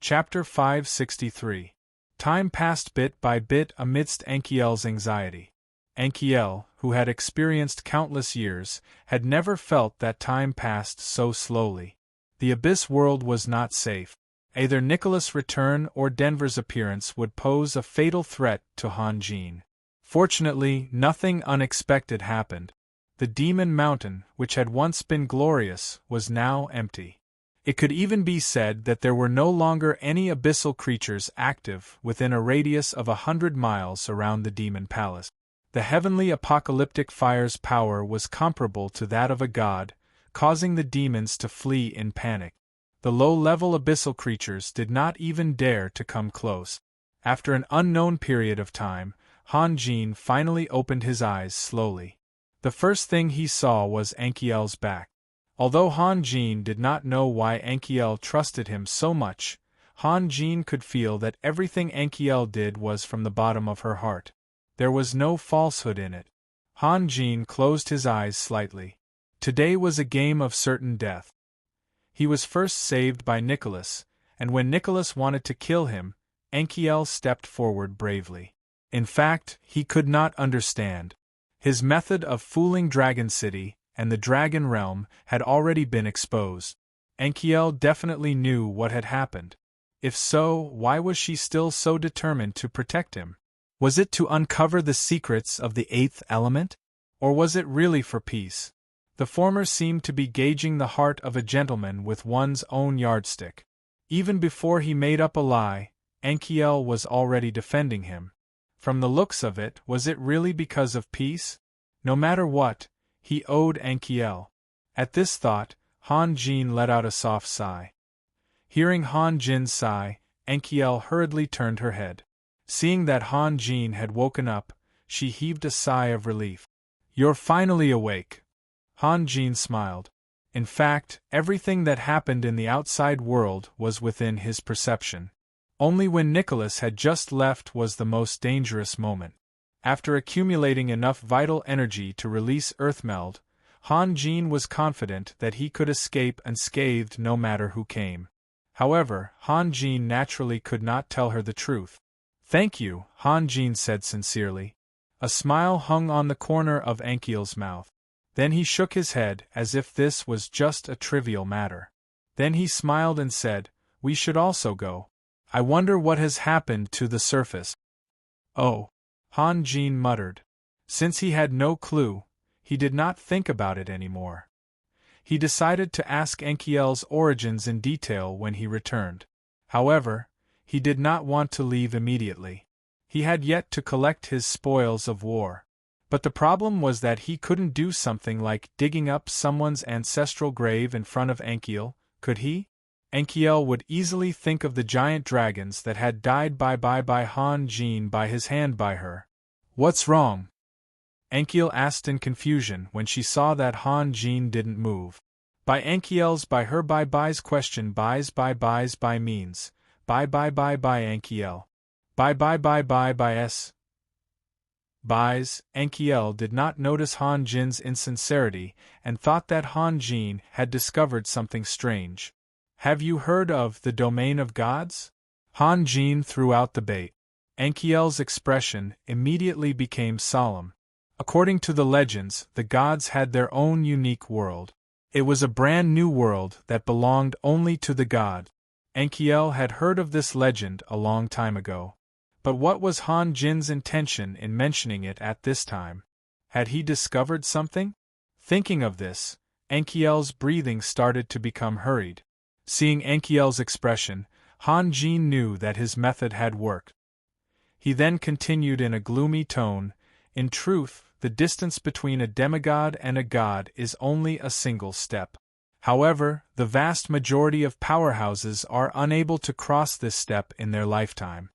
Chapter 563. Time passed bit by bit amidst Enkiel's anxiety. Enkiel, who had experienced countless years, had never felt that time passed so slowly. The Abyss world was not safe. Either Nicholas' return or Denver's appearance would pose a fatal threat to Han Jin. Fortunately, nothing unexpected happened. The Demon Mountain, which had once been glorious, was now empty. It could even be said that there were no longer any abyssal creatures active within a radius of 100 miles around the Demon Palace. The heavenly apocalyptic fire's power was comparable to that of a god, causing the demons to flee in panic. The low-level abyssal creatures did not even dare to come close. After an unknown period of time, Han Jin finally opened his eyes slowly. The first thing he saw was Enkiel's back. Although Han Jin did not know why Enkiel trusted him so much, Han Jin could feel that everything Enkiel did was from the bottom of her heart. There was no falsehood in it. Han Jin closed his eyes slightly. Today was a game of certain death. He was first saved by Nicholas, and when Nicholas wanted to kill him, Enkiel stepped forward bravely. In fact, he could not understand. His method of fooling Dragon City and the Dragon Realm had already been exposed. Enkiel definitely knew what had happened. If so, why was she still so determined to protect him? Was it to uncover the secrets of the eighth element? Or was it really for peace? The former seemed to be gauging the heart of a gentleman with one's own yardstick. Even before he made up a lie, Enkiel was already defending him. From the looks of it, was it really because of peace? No matter what, he owed Enkiel. At this thought, Han Jin let out a soft sigh. Hearing Han Jin's sigh, Enkiel hurriedly turned her head. Seeing that Han Jin had woken up, she heaved a sigh of relief. "You're finally awake." Han Jin smiled. In fact, everything that happened in the outside world was within his perception. Only when Nicholas had just left was the most dangerous moment. After accumulating enough vital energy to release Earthmeld, Han Jin was confident that he could escape unscathed no matter who came. However, Han Jin naturally could not tell her the truth. "Thank you," Han Jin said sincerely. A smile hung on the corner of Enkiel's mouth. Then he shook his head as if this was just a trivial matter. Then he smiled and said, "We should also go. I wonder what has happened to the surface." "Oh," Han Jin muttered. Since he had no clue, he did not think about it anymore. He decided to ask Enkiel's origins in detail when he returned. However, he did not want to leave immediately. He had yet to collect his spoils of war. But the problem was that he couldn't do something like digging up someone's ancestral grave in front of Enkiel, could he? Enkiel would easily think of the giant dragons that had died by Han Jin by his hand by her. "What's wrong?" Enkiel asked in confusion when she saw that Han Jin didn't move. By Enkiel's by her by's question by means. By Enkiel. By s. By's, Enkiel did not notice Han Jin's insincerity and thought that Han Jin had discovered something strange. "Have you heard of the domain of gods?" Han Jin threw out the bait. Enkiel's expression immediately became solemn. According to the legends, the gods had their own unique world. It was a brand new world that belonged only to the god. Enkiel had heard of this legend a long time ago. But what was Han Jin's intention in mentioning it at this time? Had he discovered something? Thinking of this, Enkiel's breathing started to become hurried. Seeing Enkiel's expression, Han Jin knew that his method had worked. He then continued in a gloomy tone, "In truth, the distance between a demigod and a god is only a single step. However, the vast majority of powerhouses are unable to cross this step in their lifetime.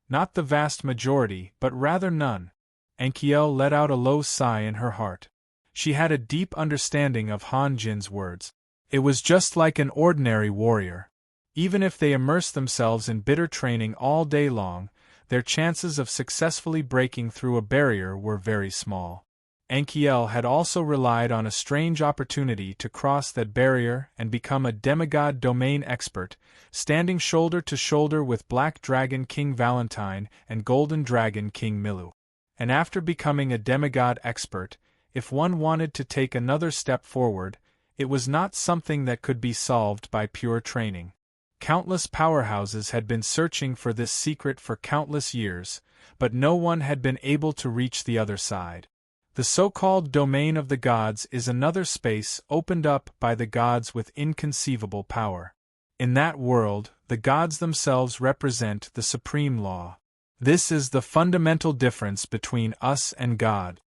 Not the vast majority, but rather none." Enkiel let out a low sigh in her heart. She had a deep understanding of Han Jin's words. It was just like an ordinary warrior. Even if they immersed themselves in bitter training all day long, their chances of successfully breaking through a barrier were very small. Anchiel had also relied on a strange opportunity to cross that barrier and become a demigod domain expert, standing shoulder to shoulder with Black Dragon King Valentine and Golden Dragon King Milu. And after becoming a demigod expert, if one wanted to take another step forward, it was not something that could be solved by pure training. Countless powerhouses had been searching for this secret for countless years, but no one had been able to reach the other side. The so-called domain of the gods is another space opened up by the gods with inconceivable power. In that world, the gods themselves represent the supreme law. This is the fundamental difference between us and God.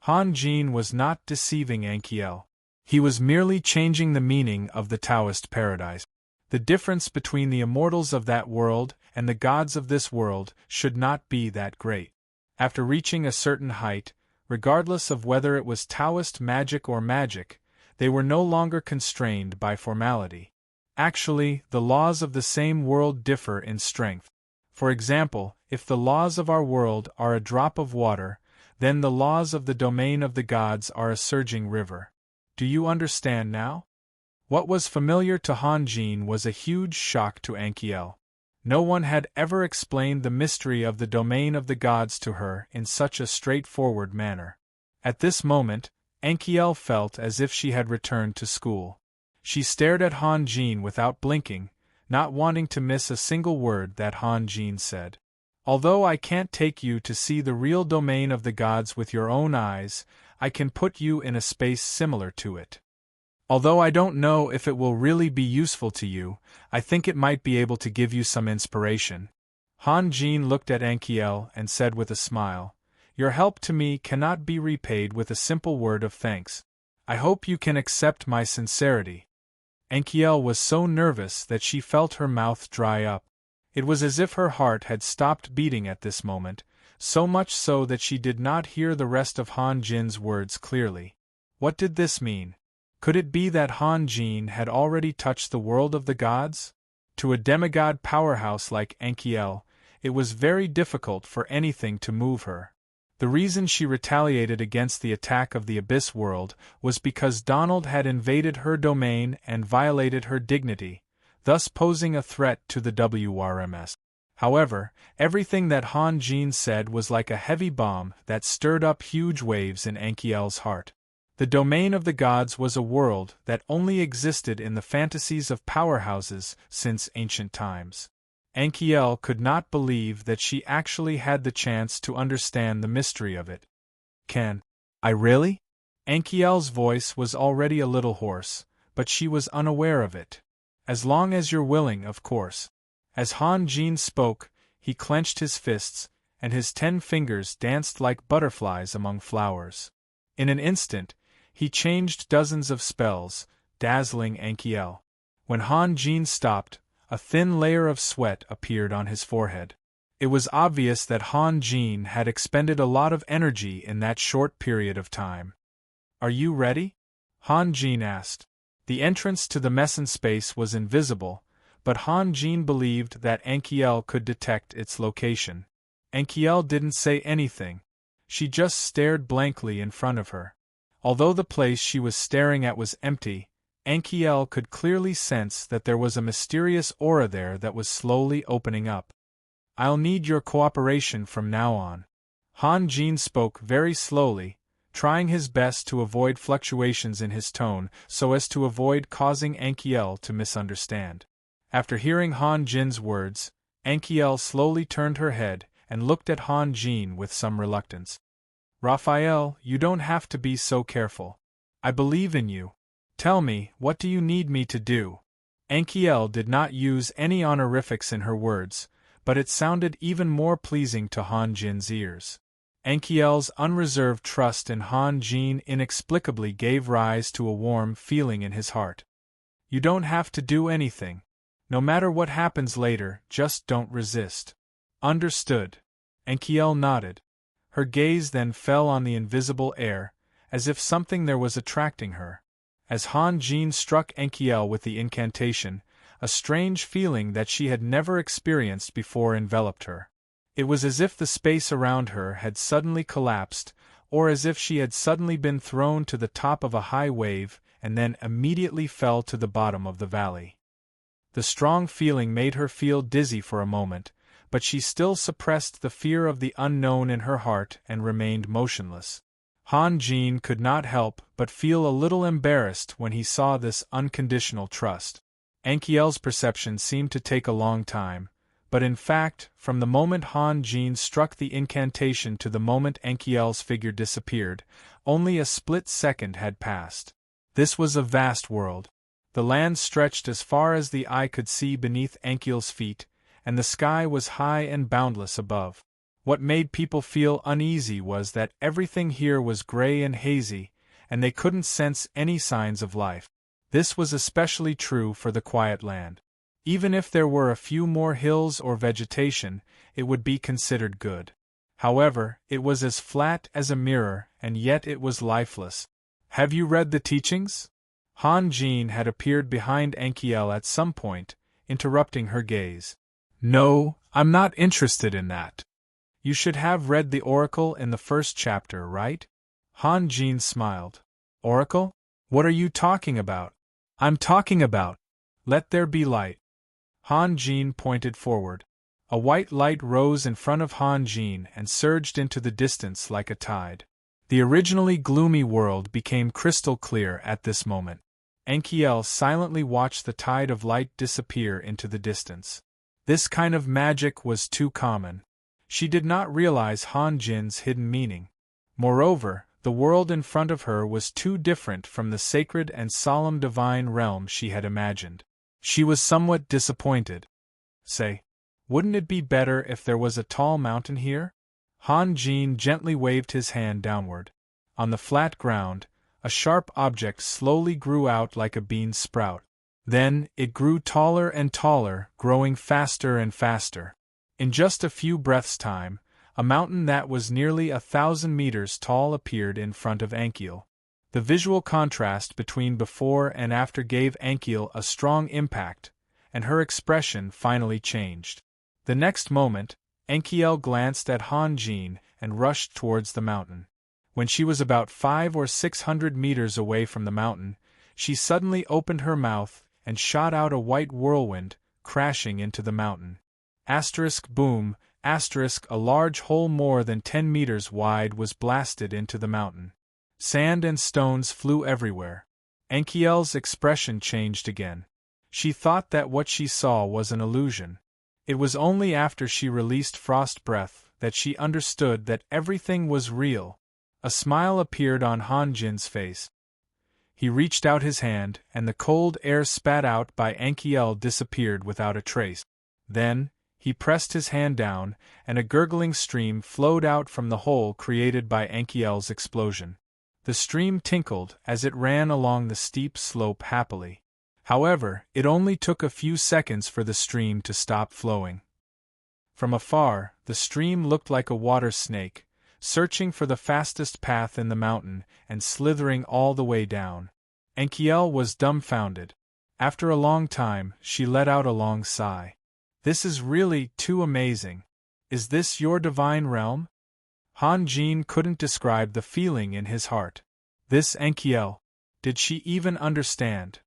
Han Jin was not deceiving Anchiel. He was merely changing the meaning of the Taoist paradise. The difference between the immortals of that world and the gods of this world should not be that great. After reaching a certain height, regardless of whether it was Taoist magic or magic, they were no longer constrained by formality. Actually, the laws of the same world differ in strength. For example, if the laws of our world are a drop of water, then the laws of the domain of the gods are a surging river. Do you understand now? What was familiar to Han Jin was a huge shock to Anchiel. No one had ever explained the mystery of the domain of the gods to her in such a straightforward manner. At this moment, Anchiel felt as if she had returned to school. She stared at Han Jin without blinking, not wanting to miss a single word that Han Jin said. Although I can't take you to see the real domain of the gods with your own eyes, I can put you in a space similar to it. Although I don't know if it will really be useful to you, I think it might be able to give you some inspiration. Han Jin looked at Anchiel and said with a smile, "Your help to me cannot be repaid with a simple word of thanks. I hope you can accept my sincerity." Anchiel was so nervous that she felt her mouth dry up. It was as if her heart had stopped beating at this moment, so much so that she did not hear the rest of Han Jin's words clearly. What did this mean? Could it be that Han Jin had already touched the world of the gods? To a demigod powerhouse like Anchiel, it was very difficult for anything to move her. The reason she retaliated against the attack of the Abyss world was because Donald had invaded her domain and violated her dignity, thus posing a threat to the WRMS. However, everything that Han Jin said was like a heavy bomb that stirred up huge waves in Anchiel's heart. The domain of the gods was a world that only existed in the fantasies of powerhouses since ancient times. Anchiel could not believe that she actually had the chance to understand the mystery of it. "Can I really?" Anchiel's voice was already a little hoarse, but she was unaware of it. "As long as you're willing, of course." As Han Jin spoke, he clenched his fists, and his 10 fingers danced like butterflies among flowers. In an instant, he changed dozens of spells, dazzling Anchiel. When Han Jin stopped, a thin layer of sweat appeared on his forehead. It was obvious that Han Jin had expended a lot of energy in that short period of time. "Are you ready?" Han Jin asked. The entrance to the Messen space was invisible, but Han Jin believed that Anchiel could detect its location. Anchiel didn't say anything. She just stared blankly in front of her. Although the place she was staring at was empty, Anchiel could clearly sense that there was a mysterious aura there that was slowly opening up. "I'll need your cooperation from now on." Han Jin spoke very slowly, trying his best to avoid fluctuations in his tone so as to avoid causing Anchiel to misunderstand. After hearing Han Jin's words, Anchiel slowly turned her head and looked at Han Jin with some reluctance. "Raphael, you don't have to be so careful. I believe in you. Tell me, what do you need me to do?" Anchiel did not use any honorifics in her words, but it sounded even more pleasing to Han Jin's ears. Anchiel's unreserved trust in Han Jin inexplicably gave rise to a warm feeling in his heart. "You don't have to do anything. No matter what happens later, just don't resist." "Understood." Anchiel nodded. Her gaze then fell on the invisible air, as if something there was attracting her. As Han Jin struck Anchiel with the incantation, a strange feeling that she had never experienced before enveloped her. It was as if the space around her had suddenly collapsed, or as if she had suddenly been thrown to the top of a high wave and then immediately fell to the bottom of the valley. The strong feeling made her feel dizzy for a moment, but she still suppressed the fear of the unknown in her heart and remained motionless. Han Jin could not help but feel a little embarrassed when he saw this unconditional trust. Ankiel's perception seemed to take a long time, but in fact, from the moment Han Jin struck the incantation to the moment Ankiel's figure disappeared, only a split second had passed. This was a vast world. The land stretched as far as the eye could see beneath Ankiel's feet, and the sky was high and boundless above. What made people feel uneasy was that everything here was gray and hazy, and they couldn't sense any signs of life. This was especially true for the quiet land. Even if there were a few more hills or vegetation, it would be considered good. However, it was as flat as a mirror, and yet it was lifeless. Have you read the teachings? Han Jin had appeared behind Ankiel at some point, interrupting her gaze. No, I'm not interested in that. You should have read the oracle in the first chapter, right? Han Jin smiled. Oracle? What are you talking about? I'm talking about. Let there be light. Han Jin pointed forward. A white light rose in front of Han Jin and surged into the distance like a tide. The originally gloomy world became crystal clear at this moment. Ankiel silently watched the tide of light disappear into the distance. This kind of magic was too common. She did not realize Han Jin's hidden meaning. Moreover, the world in front of her was too different from the sacred and solemn divine realm she had imagined. She was somewhat disappointed. Say, wouldn't it be better if there was a tall mountain here? Han Jin gently waved his hand downward. On the flat ground, a sharp object slowly grew out like a bean sprout. Then, it grew taller and taller, growing faster and faster. In just a few breaths' time, a mountain that was nearly 1,000 meters tall appeared in front of Ankiel. The visual contrast between before and after gave Ankiel a strong impact, and her expression finally changed. The next moment, Ankiel glanced at Han Jin and rushed towards the mountain. When she was about 500 or 600 meters away from the mountain, she suddenly opened her mouth and shot out a white whirlwind, crashing into the mountain. Boom, a large hole more than 10 meters wide was blasted into the mountain. Sand and stones flew everywhere. Ankiel's expression changed again. She thought that what she saw was an illusion. It was only after she released frost breath that she understood that everything was real. A smile appeared on Han Jin's face. He reached out his hand, and the cold air spat out by Ankiel disappeared without a trace. Then, he pressed his hand down, and a gurgling stream flowed out from the hole created by Ankiel's explosion. The stream tinkled as it ran along the steep slope happily. However, it only took a few seconds for the stream to stop flowing. From afar, the stream looked like a water snake, searching for the fastest path in the mountain and slithering all the way down. Ankiel was dumbfounded. After a long time, she let out a long sigh. This is really too amazing. Is this your divine realm? Han Jin couldn't describe the feeling in his heart. This Ankiel. Did she even understand?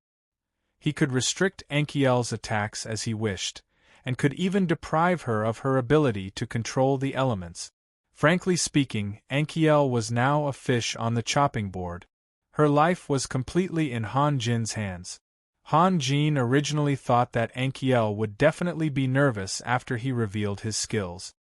He could restrict Ankiel's attacks as he wished, and could even deprive her of her ability to control the elements. Frankly speaking, Ankiel was now a fish on the chopping board. Her life was completely in Han Jin's hands. Han Jin originally thought that Ankiel would definitely be nervous after he revealed his skills.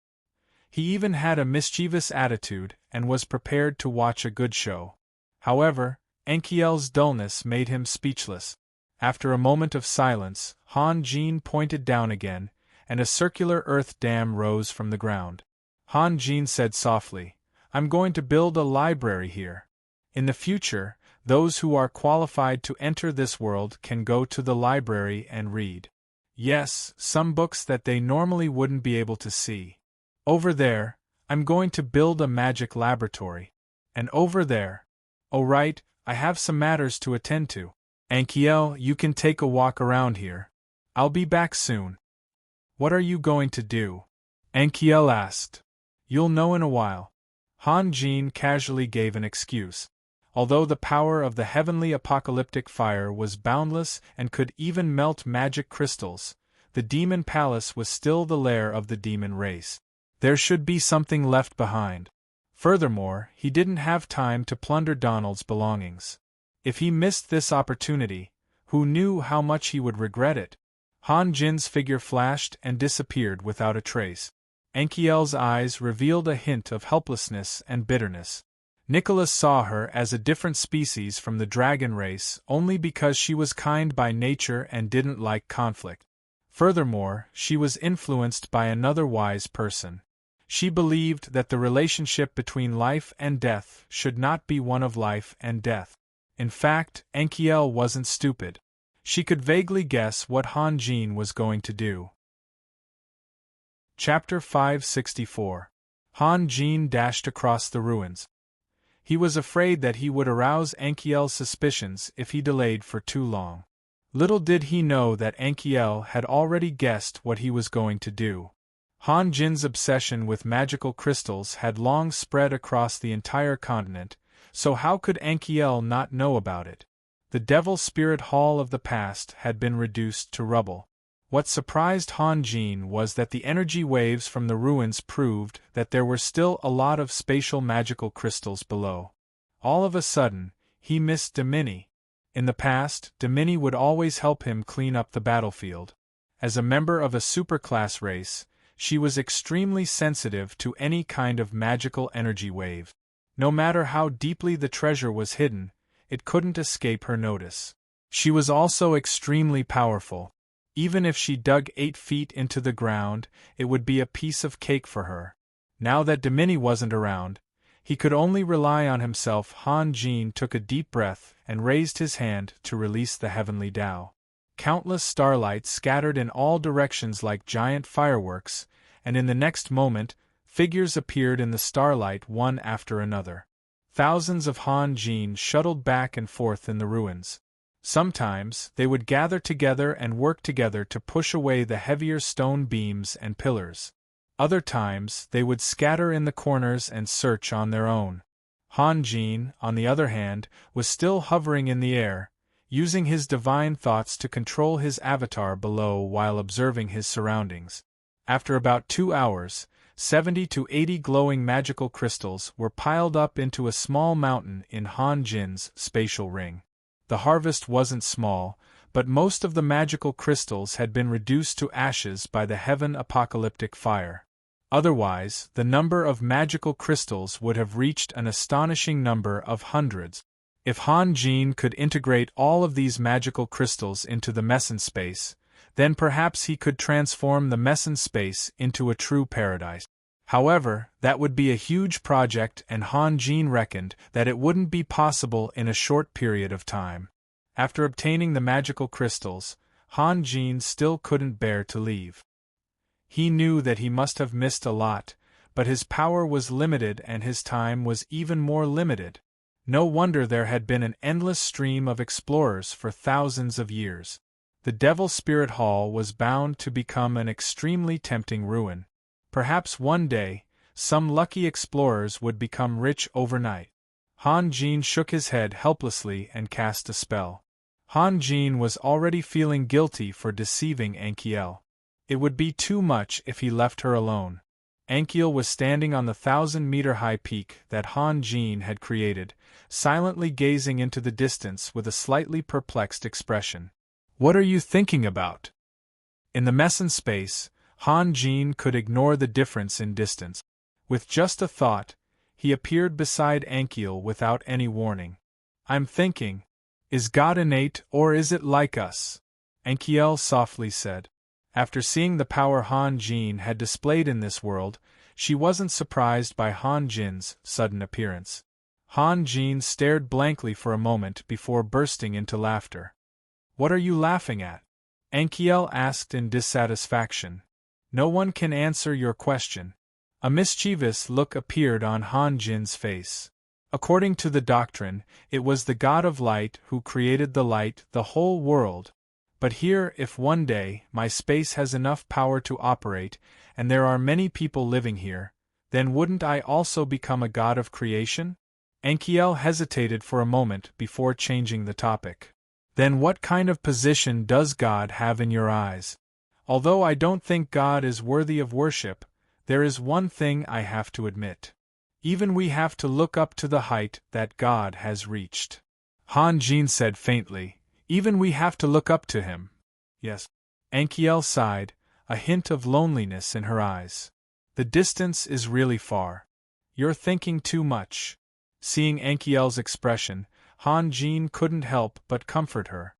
He even had a mischievous attitude and was prepared to watch a good show. However, Ankiel's dullness made him speechless. After a moment of silence, Han Jin pointed down again, and a circular earth dam rose from the ground. Han Jin said softly, "I'm going to build a library here. In the future, those who are qualified to enter this world can go to the library and read. Yes, some books that they normally wouldn't be able to see. Over there, I'm going to build a magic laboratory. And over there. Oh right, I have some matters to attend to. Ankiel, you can take a walk around here. I'll be back soon." "What are you going to do?" Ankiel asked. "You'll know in a while." Han Jin casually gave an excuse. Although the power of the heavenly apocalyptic fire was boundless and could even melt magic crystals, the demon palace was still the lair of the demon race. There should be something left behind. Furthermore, he didn't have time to plunder Donald's belongings. If he missed this opportunity, who knew how much he would regret it? Han Jin's figure flashed and disappeared without a trace. Enkiel's eyes revealed a hint of helplessness and bitterness. Nicholas saw her as a different species from the dragon race only because she was kind by nature and didn't like conflict. Furthermore, she was influenced by another wise person. She believed that the relationship between life and death should not be one of life and death. In fact, Enkiel wasn't stupid. She could vaguely guess what Han Jin was going to do. Chapter 564. Han Jin dashed across the ruins. He was afraid that he would arouse Enkiel's suspicions if he delayed for too long. Little did he know that Enkiel had already guessed what he was going to do. Han Jin's obsession with magical crystals had long spread across the entire continent, so how could Enkiel not know about it? The Devil Spirit Hall of the past had been reduced to rubble. What surprised Han Jin was that the energy waves from the ruins proved that there were still a lot of spatial magical crystals below. All of a sudden, he missed Damini. In the past, Damini would always help him clean up the battlefield. As a member of a superclass race, she was extremely sensitive to any kind of magical energy wave. No matter how deeply the treasure was hidden, it couldn't escape her notice. She was also extremely powerful. Even if she dug 8 feet into the ground, it would be a piece of cake for her. Now that Damini wasn't around, he could only rely on himself. Han Jin took a deep breath and raised his hand to release the heavenly Tao. Countless starlights scattered in all directions like giant fireworks, and in the next moment, figures appeared in the starlight one after another. Thousands of Han Jin shuttled back and forth in the ruins. Sometimes, they would gather together and work together to push away the heavier stone beams and pillars. Other times, they would scatter in the corners and search on their own. Han Jin, on the other hand, was still hovering in the air, using his divine thoughts to control his avatar below while observing his surroundings. After about 2 hours, 70 to 80 glowing magical crystals were piled up into a small mountain in Han Jin's spatial ring. The harvest wasn't small, but most of the magical crystals had been reduced to ashes by the heaven apocalyptic fire. Otherwise, the number of magical crystals would have reached an astonishing number of hundreds. If Han Jin could integrate all of these magical crystals into the Messen space, then perhaps he could transform the Messen space into a true paradise. However, that would be a huge project, and Han Jin reckoned that it wouldn't be possible in a short period of time. After obtaining the magical crystals, Han Jin still couldn't bear to leave. He knew that he must have missed a lot, but his power was limited and his time was even more limited. No wonder there had been an endless stream of explorers for thousands of years. The Devil Spirit Hall was bound to become an extremely tempting ruin. Perhaps one day, some lucky explorers would become rich overnight. Han Jin shook his head helplessly and cast a spell. Han Jin was already feeling guilty for deceiving Enkiel. It would be too much if he left her alone. Enkiel was standing on the 1,000-meter-high peak that Han Jin had created, silently gazing into the distance with a slightly perplexed expression. "What are you thinking about?" In the Messen space, Han Jin could ignore the difference in distance. With just a thought, he appeared beside Enkiel without any warning. "I'm thinking, is God innate or is it like us?" Enkiel softly said. After seeing the power Han Jin had displayed in this world, she wasn't surprised by Han Jin's sudden appearance. Han Jin stared blankly for a moment before bursting into laughter. "What are you laughing at?" Enkiel asked in dissatisfaction. "No one can answer your question." A mischievous look appeared on Han Jin's face. According to the doctrine, it was the God of Light who created the light, the whole world. But here, if one day my space has enough power to operate, and there are many people living here, Then wouldn't I also become a god of creation? Enkiel hesitated for a moment before changing the topic. Then what kind of position does God have in your eyes? Although I don't think God is worthy of worship, there is one thing I have to admit. Even we have to look up to the height that God has reached. Han Jin said faintly, even we have to look up to him. Yes. Enkiel sighed, a hint of loneliness in her eyes. The distance is really far. You're thinking too much. Seeing Enkiel's expression, Han Jin couldn't help but comfort her.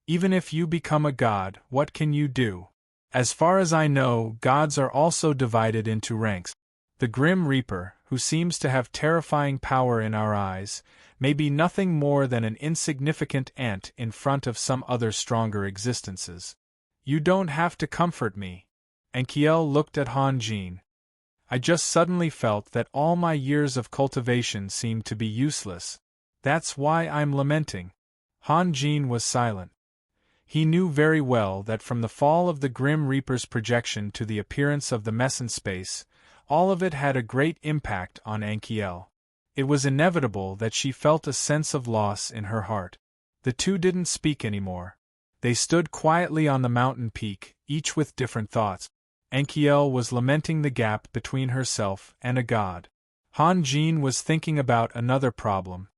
Even if you become a god, what can you do? As far as I know, gods are also divided into ranks. The Grim Reaper, who seems to have terrifying power in our eyes, may be nothing more than an insignificant ant in front of some other stronger existences. You don't have to comfort me. Enkiel looked at Han Jin. I just suddenly felt that all my years of cultivation seemed to be useless. That's why I'm lamenting. Han Jin was silent. He knew very well that from the fall of the Grim Reaper's projection to the appearance of the mess in space, all of it had a great impact on Enkiel. It was inevitable that she felt a sense of loss in her heart. The two didn't speak anymore. They stood quietly on the mountain peak, each with different thoughts. Enkiel was lamenting the gap between herself and a god. Han Jin was thinking about another problem.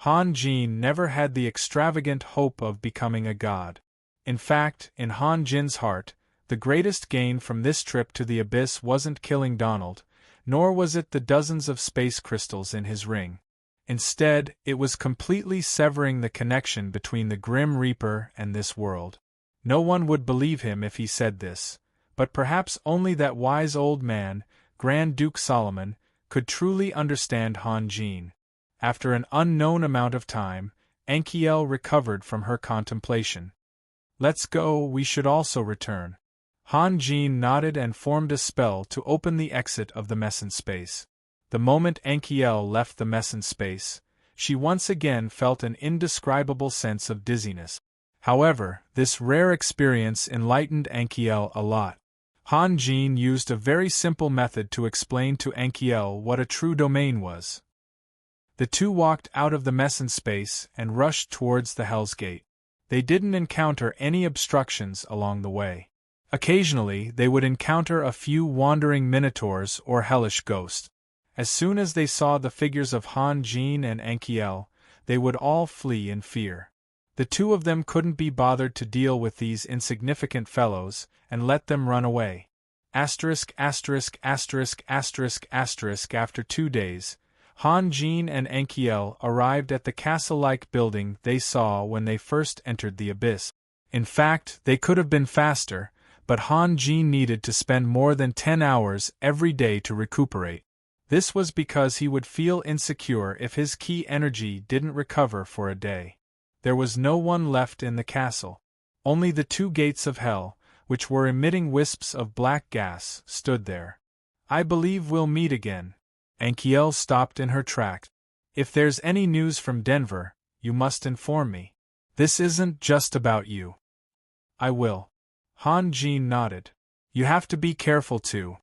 Han Jin never had the extravagant hope of becoming a god. In fact, in Han Jin's heart, the greatest gain from this trip to the abyss wasn't killing Donald, nor was it the dozens of space crystals in his ring. Instead, it was completely severing the connection between the Grim Reaper and this world. No one would believe him if he said this, but perhaps only that wise old man, Grand Duke Solomon, could truly understand Han Jin. After an unknown amount of time, Enkiel recovered from her contemplation. Let's go, we should also return. Han Jin nodded and formed a spell to open the exit of the mess in space. The moment Enkiel left the mess in space, she once again felt an indescribable sense of dizziness. However, this rare experience enlightened Enkiel a lot. Han Jin used a very simple method to explain to Enkiel what a true domain was. The two walked out of the mess in space and rushed towards the Hell's Gate. They didn't encounter any obstructions along the way. Occasionally, they would encounter a few wandering minotaurs or hellish ghosts. As soon as they saw the figures of Han Jin and Enkiel, they would all flee in fear. The two of them couldn't be bothered to deal with these insignificant fellows, and let them run away. After 2 days, Han Jin and Enkiel arrived at the castle-like building they saw when they first entered the abyss. In fact, they could have been faster, but Han Jin needed to spend more than 10 hours every day to recuperate. This was because he would feel insecure if his ki energy didn't recover for a day. There was no one left in the castle. Only the 2 gates of hell, which were emitting wisps of black gas, stood there. I believe we'll meet again. Enkiel stopped in her tracks. If there's any news from Denver, you must inform me. This isn't just about you. I will. Han Jin nodded. You have to be careful too.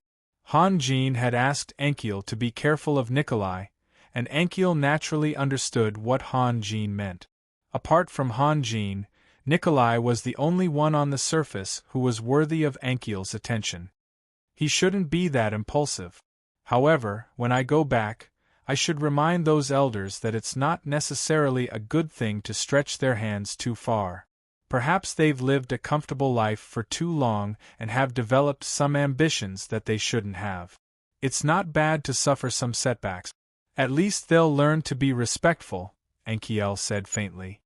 Han Jin had asked Enkiel to be careful of Nikolai, and Enkiel naturally understood what Han Jin meant. Apart from Han Jin, Nikolai was the only one on the surface who was worthy of Enkiel's attention. He shouldn't be that impulsive. However, when I go back, I should remind those elders that it's not necessarily a good thing to stretch their hands too far. Perhaps they've lived a comfortable life for too long and have developed some ambitions that they shouldn't have. It's not bad to suffer some setbacks. At least they'll learn to be respectful, Enkiel said faintly.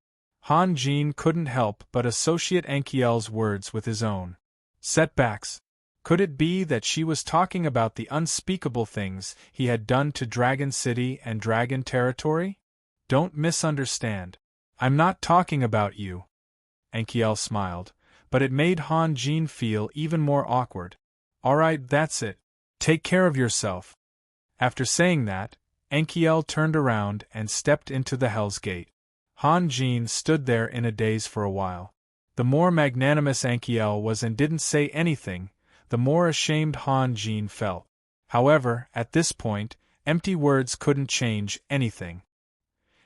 Han Jin couldn't help but associate Enkiel's words with his own. Setbacks? Could it be that she was talking about the unspeakable things he had done to Dragon City and Dragon Territory? Don't misunderstand. I'm not talking about you. Enkiel smiled, but it made Han Jin feel even more awkward. Alright, that's it. Take care of yourself. After saying that, Enkiel turned around and stepped into the Hell's Gate. Han Jin stood there in a daze for a while. The more magnanimous Enkiel was and didn't say anything, the more ashamed Han Jin felt. However, at this point, empty words couldn't change anything.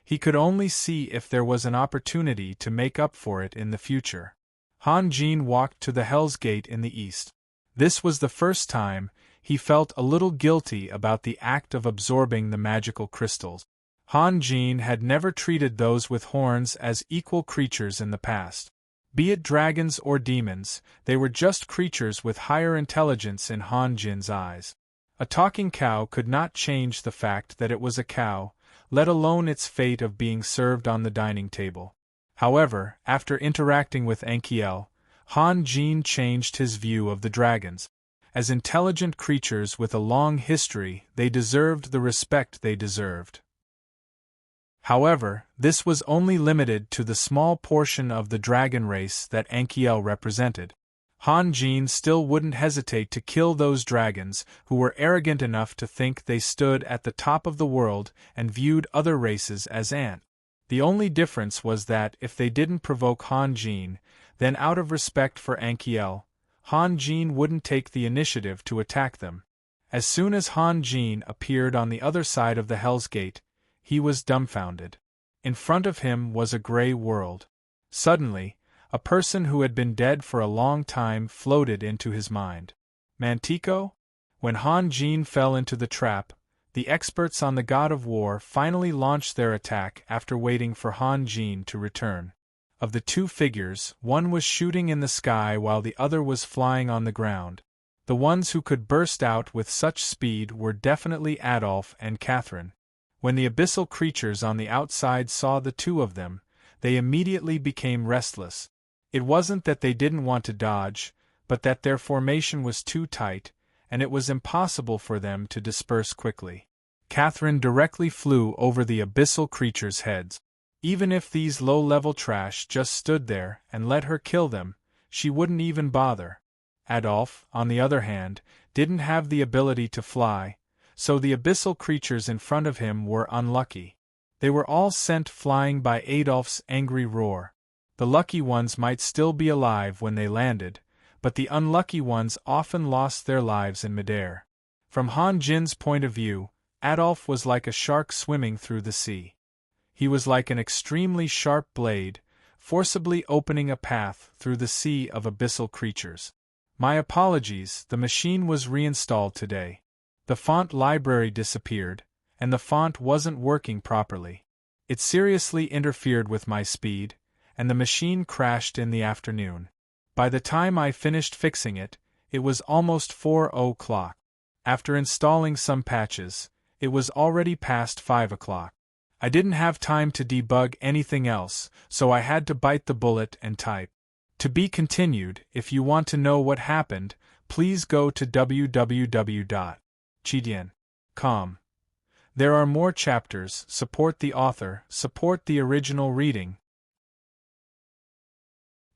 He could only see if there was an opportunity to make up for it in the future. Han Jin walked to the Hell's Gate in the east. This was the first time he felt a little guilty about the act of absorbing the magical crystals. Han Jin had never treated those with horns as equal creatures in the past. Be it dragons or demons, they were just creatures with higher intelligence in Han Jin's eyes. A talking cow could not change the fact that it was a cow, let alone its fate of being served on the dining table. However, after interacting with Enkiel, Han Jin changed his view of the dragons. As intelligent creatures with a long history, they deserved the respect they deserved. However, this was only limited to the small portion of the dragon race that Enkiel represented. Han Jin still wouldn't hesitate to kill those dragons who were arrogant enough to think they stood at the top of the world and viewed other races as ants. The only difference was that if they didn't provoke Han Jin, then out of respect for Enkiel, Han Jin wouldn't take the initiative to attack them. As soon as Han Jin appeared on the other side of the Hell's Gate, he was dumbfounded. In front of him was a gray world. Suddenly, a person who had been dead for a long time floated into his mind. Mantico? When Han Jin fell into the trap, the experts on the God of War finally launched their attack after waiting for Han Jin to return. Of the two figures, one was shooting in the sky while the other was flying on the ground. The ones who could burst out with such speed were definitely Adolf and Catherine. When the abyssal creatures on the outside saw the two of them, they immediately became restless. It wasn't that they didn't want to dodge, but that their formation was too tight, and it was impossible for them to disperse quickly. Catherine directly flew over the abyssal creatures' heads. Even if these low-level trash just stood there and let her kill them, she wouldn't even bother. Adolf, on the other hand, didn't have the ability to fly, so the abyssal creatures in front of him were unlucky. They were all sent flying by Adolf's angry roar. The lucky ones might still be alive when they landed, but the unlucky ones often lost their lives in midair. From Han Jin's point of view, Adolf was like a shark swimming through the sea. He was like an extremely sharp blade, forcibly opening a path through the sea of abyssal creatures. My apologies, the machine was reinstalled today. The font library disappeared, and the font wasn't working properly. It seriously interfered with my speed, and the machine crashed in the afternoon. By the time I finished fixing it, it was almost 4 o'clock. After installing some patches, it was already past 5 o'clock. I didn't have time to debug anything else, so I had to bite the bullet and type. To be continued. If you want to know what happened, please go to www.chidian.com. There are more chapters. Support the author, support the original reading.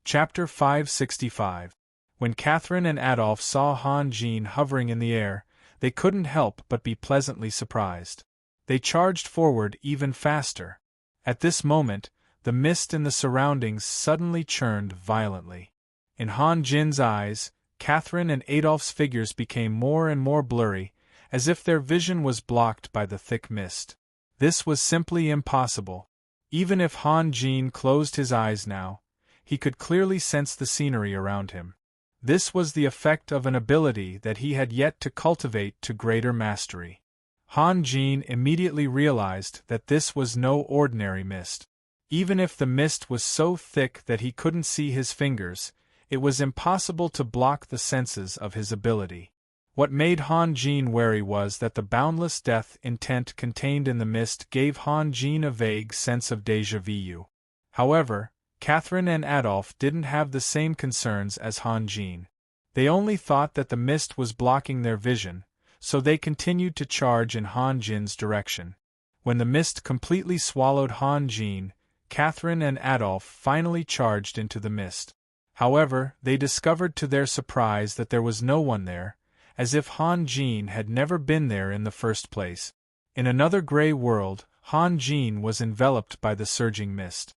Chapter 565. When Catherine and Adolf saw Han Jin hovering in the air, they couldn't help but be pleasantly surprised. They charged forward even faster. At this moment, the mist in the surroundings suddenly churned violently. In Han Jin's eyes, Catherine and Adolf's figures became more and more blurry, as if their vision was blocked by the thick mist. This was simply impossible. Even if Han Jin closed his eyes now, he could clearly sense the scenery around him. This was the effect of an ability that he had yet to cultivate to greater mastery. Han Jin immediately realized that this was no ordinary mist. Even if the mist was so thick that he couldn't see his fingers, it was impossible to block the senses of his ability. What made Han Jin wary was that the boundless death intent contained in the mist gave Han Jin a vague sense of déjà vu. However, Catherine and Adolf didn't have the same concerns as Han Jin. They only thought that the mist was blocking their vision, so they continued to charge in Han Jin's direction. When the mist completely swallowed Han Jin, Catherine and Adolf finally charged into the mist. However, they discovered to their surprise that there was no one there, as if Han Jin had never been there in the first place. In another gray world, Han Jin was enveloped by the surging mist.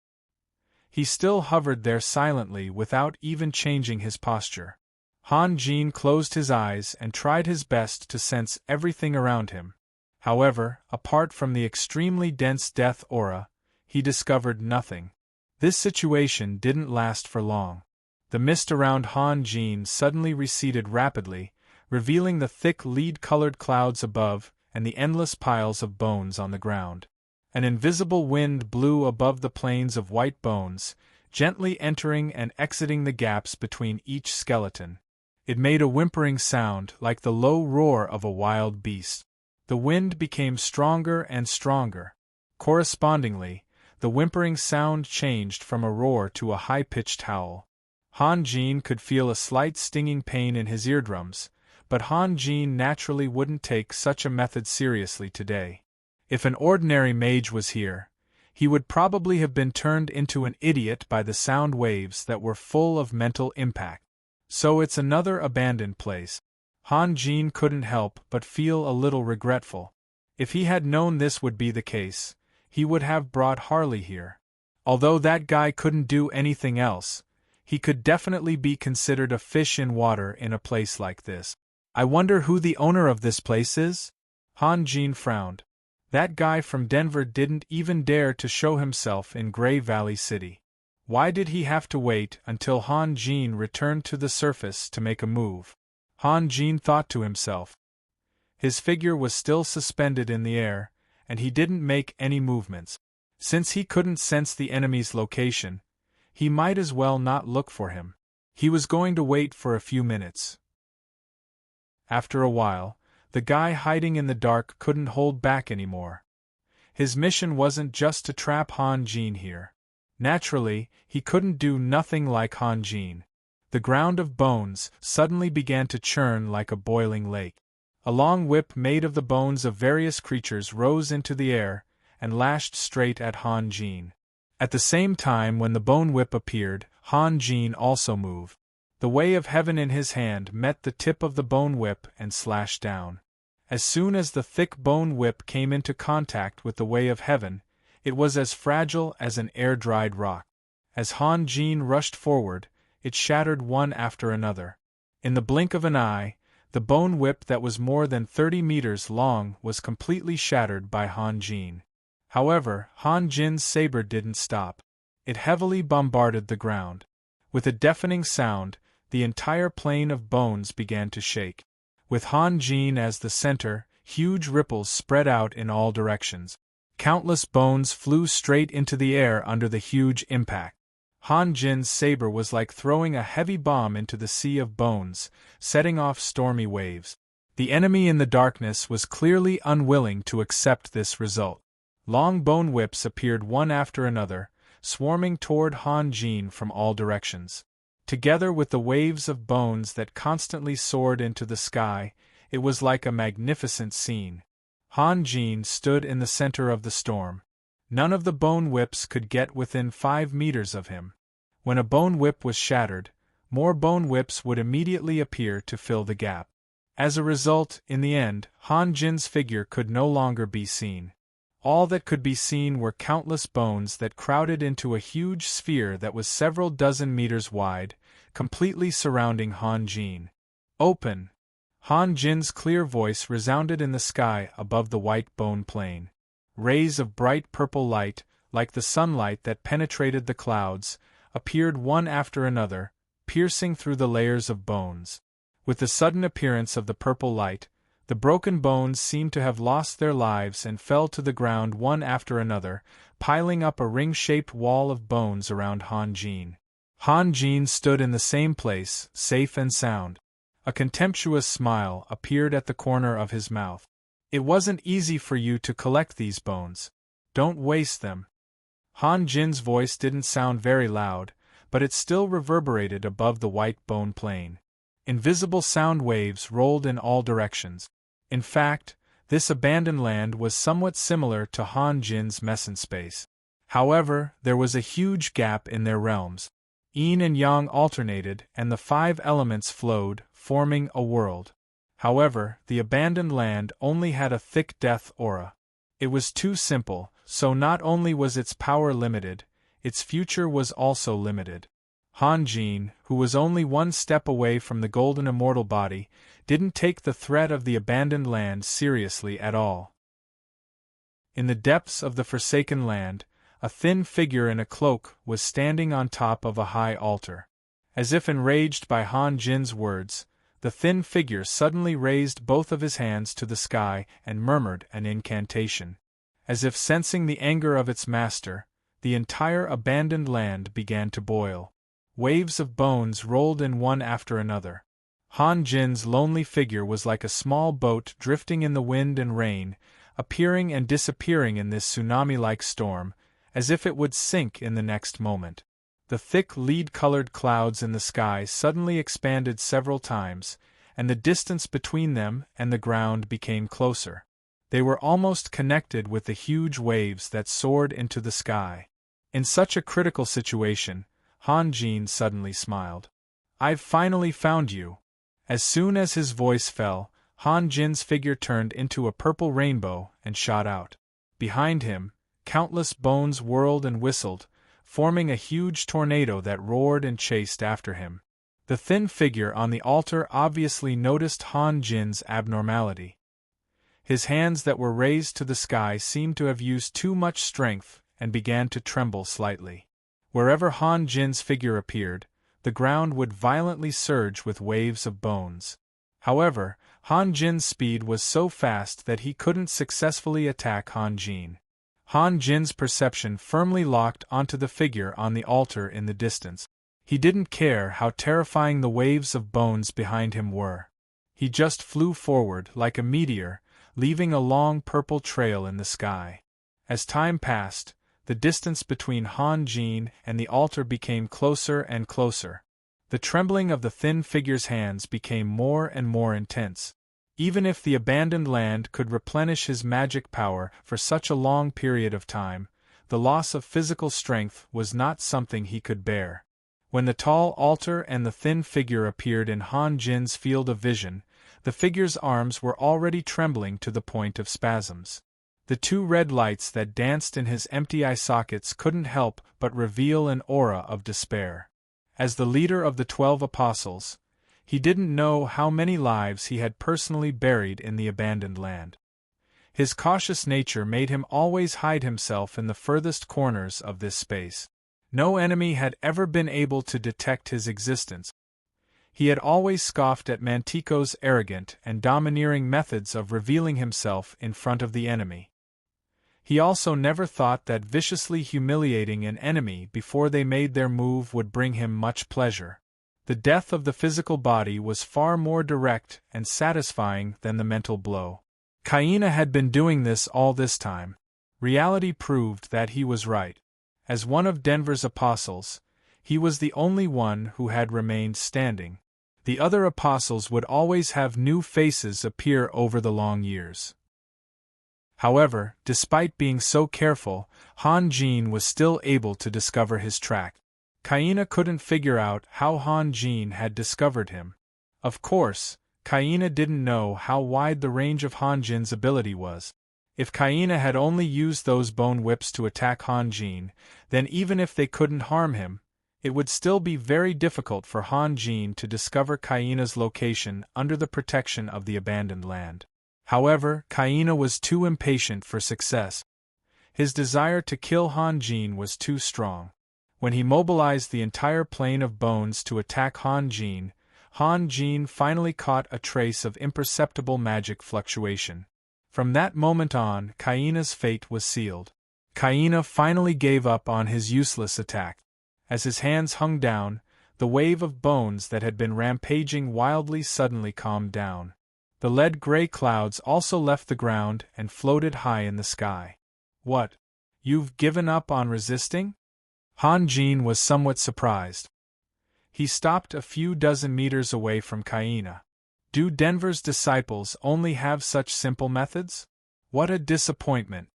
He still hovered there silently without even changing his posture. Han Jin closed his eyes and tried his best to sense everything around him. However, apart from the extremely dense death aura, he discovered nothing. This situation didn't last for long. The mist around Han Jin suddenly receded rapidly, revealing the thick lead-colored clouds above and the endless piles of bones on the ground. An invisible wind blew above the plains of white bones, gently entering and exiting the gaps between each skeleton. It made a whimpering sound like the low roar of a wild beast. The wind became stronger and stronger. Correspondingly, the whimpering sound changed from a roar to a high-pitched howl. Han Jin could feel a slight stinging pain in his eardrums, but Han Jin naturally wouldn't take such a method seriously today. If an ordinary mage was here, he would probably have been turned into an idiot by the sound waves that were full of mental impact. So it's another abandoned place. Han Jin couldn't help but feel a little regretful. If he had known this would be the case, he would have brought Harley here. Although that guy couldn't do anything else, he could definitely be considered a fish in water in a place like this. I wonder who the owner of this place is? Han Jin frowned. That guy from Denver didn't even dare to show himself in Gray Valley City. Why did he have to wait until Han Jin returned to the surface to make a move? Han Jin thought to himself. His figure was still suspended in the air, and he didn't make any movements. Since he couldn't sense the enemy's location, he might as well not look for him. He was going to wait for a few minutes. After a while, the guy hiding in the dark couldn't hold back anymore. His mission wasn't just to trap Han Jin here. Naturally, he couldn't do nothing like Han Jin. The ground of bones suddenly began to churn like a boiling lake. A long whip made of the bones of various creatures rose into the air and lashed straight at Han Jin. At the same time when the bone whip appeared, Han Jin also moved. The way of heaven in his hand met the tip of the bone whip and slashed down. As soon as the thick bone whip came into contact with the way of heaven, it was as fragile as an air-dried rock. As Han Jin rushed forward, it shattered one after another. In the blink of an eye, the bone whip that was more than 30 meters long was completely shattered by Han Jin. However, Han Jin's saber didn't stop. It heavily bombarded the ground. With a deafening sound, the entire plane of bones began to shake. With Han Jin as the center, huge ripples spread out in all directions. Countless bones flew straight into the air under the huge impact. Han Jin's saber was like throwing a heavy bomb into the sea of bones, setting off stormy waves. The enemy in the darkness was clearly unwilling to accept this result. Long bone whips appeared one after another, swarming toward Han Jin from all directions. Together with the waves of bones that constantly soared into the sky, it was like a magnificent scene. Han Jin stood in the center of the storm. None of the bone whips could get within 5 meters of him. When a bone whip was shattered, more bone whips would immediately appear to fill the gap. As a result, in the end, Han Jin's figure could no longer be seen. All that could be seen were countless bones that crowded into a huge sphere that was several dozen meters wide, completely surrounding Han Jin. Open! Han Jin's clear voice resounded in the sky above the white bone plain. Rays of bright purple light, like the sunlight that penetrated the clouds, appeared one after another, piercing through the layers of bones. With the sudden appearance of the purple light, the broken bones seemed to have lost their lives and fell to the ground one after another, piling up a ring-shaped wall of bones around Han Jin. Han Jin stood in the same place, safe and sound. A contemptuous smile appeared at the corner of his mouth. It wasn't easy for you to collect these bones. Don't waste them. Han Jin's voice didn't sound very loud, but it still reverberated above the white bone plain. Invisible sound waves rolled in all directions. In fact, this abandoned land was somewhat similar to Han Jin's Messen space. However, there was a huge gap in their realms. Yin and Yang alternated, and the 5 elements flowed, forming a world. However, the abandoned land only had a thick death aura. It was too simple, so not only was its power limited, its future was also limited. Han Jin, who was only one step away from the golden immortal body, didn't take the threat of the abandoned land seriously at all. In the depths of the forsaken land, a thin figure in a cloak was standing on top of a high altar. As if enraged by Han Jin's words, the thin figure suddenly raised both of his hands to the sky and murmured an incantation. As if sensing the anger of its master, the entire abandoned land began to boil. Waves of bones rolled in one after another. Han Jin's lonely figure was like a small boat drifting in the wind and rain, appearing and disappearing in this tsunami-like storm, as if it would sink in the next moment. The thick lead-colored clouds in the sky suddenly expanded several times, and the distance between them and the ground became closer. They were almost connected with the huge waves that soared into the sky. In such a critical situation, Han Jin suddenly smiled. "I've finally found you." As soon as his voice fell, Han Jin's figure turned into a purple rainbow and shot out. Behind him, countless bones whirled and whistled, forming a huge tornado that roared and chased after him. The thin figure on the altar obviously noticed Han Jin's abnormality. His hands that were raised to the sky seemed to have used too much strength and began to tremble slightly. Wherever Han Jin's figure appeared, the ground would violently surge with waves of bones. However, Han Jin's speed was so fast that he couldn't successfully attack Han Jin. Han Jin's perception firmly locked onto the figure on the altar in the distance. He didn't care how terrifying the waves of bones behind him were. He just flew forward like a meteor, leaving a long purple trail in the sky. As time passed, the distance between Han Jin and the altar became closer and closer. The trembling of the thin figure's hands became more and more intense. Even if the abandoned land could replenish his magic power for such a long period of time, the loss of physical strength was not something he could bear. When the tall altar and the thin figure appeared in Han Jin's field of vision, the figure's arms were already trembling to the point of spasms. The two red lights that danced in his empty eye sockets couldn't help but reveal an aura of despair. As the leader of the 12 apostles, he didn't know how many lives he had personally buried in the abandoned land. His cautious nature made him always hide himself in the furthest corners of this space. No enemy had ever been able to detect his existence. He had always scoffed at Mantico's arrogant and domineering methods of revealing himself in front of the enemy. He also never thought that viciously humiliating an enemy before they made their move would bring him much pleasure. The death of the physical body was far more direct and satisfying than the mental blow. Kaina had been doing this all this time. Reality proved that he was right. As one of Denver's apostles, he was the only one who had remained standing. The other apostles would always have new faces appear over the long years. However, despite being so careful, Han Jin was still able to discover his track. Kaina couldn't figure out how Han Jin had discovered him. Of course, Kaina didn't know how wide the range of Han Jin's ability was. If Kaina had only used those bone whips to attack Han Jin, then even if they couldn't harm him, it would still be very difficult for Han Jin to discover Kaina's location under the protection of the abandoned land. However, Kaina was too impatient for success. His desire to kill Han Jin was too strong. When he mobilized the entire plane of bones to attack Han Jin finally caught a trace of imperceptible magic fluctuation. From that moment on, Kaina's fate was sealed. Kaina finally gave up on his useless attack. As his hands hung down, the wave of bones that had been rampaging wildly suddenly calmed down. The lead-gray clouds also left the ground and floated high in the sky. "What? You've given up on resisting?" Han Jin was somewhat surprised. He stopped a few dozen meters away from Kaina. Do Denver's disciples only have such simple methods? What a disappointment!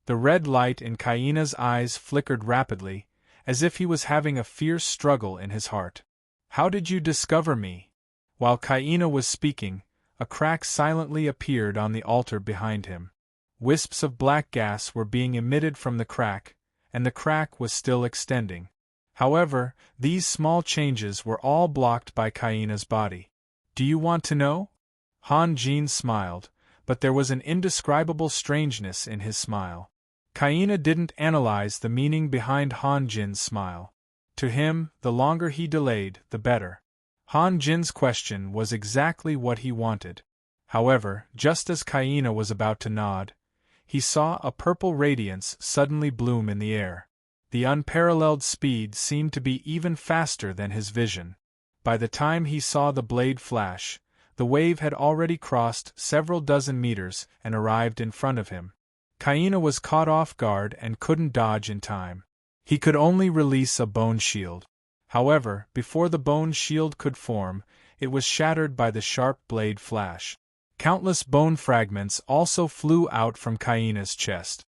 The red light in Kaina's eyes flickered rapidly, as if he was having a fierce struggle in his heart. "How did you discover me?" While Kaina was speaking, a crack silently appeared on the altar behind him. Wisps of black gas were being emitted from the crack, and the crack was still extending. However, these small changes were all blocked by Kaina's body. Do you want to know? Han Jin smiled, but there was an indescribable strangeness in his smile. Kaina didn't analyze the meaning behind Han Jin's smile. To him, the longer he delayed, the better. Han Jin's question was exactly what he wanted. However, just as Kaina was about to nod, he saw a purple radiance suddenly bloom in the air. The unparalleled speed seemed to be even faster than his vision. By the time he saw the blade flash, the wave had already crossed several dozen meters and arrived in front of him. Kaina was caught off guard and couldn't dodge in time. He could only release a bone shield. However, before the bone shield could form, it was shattered by the sharp blade flash. Countless bone fragments also flew out from Kaina's chest.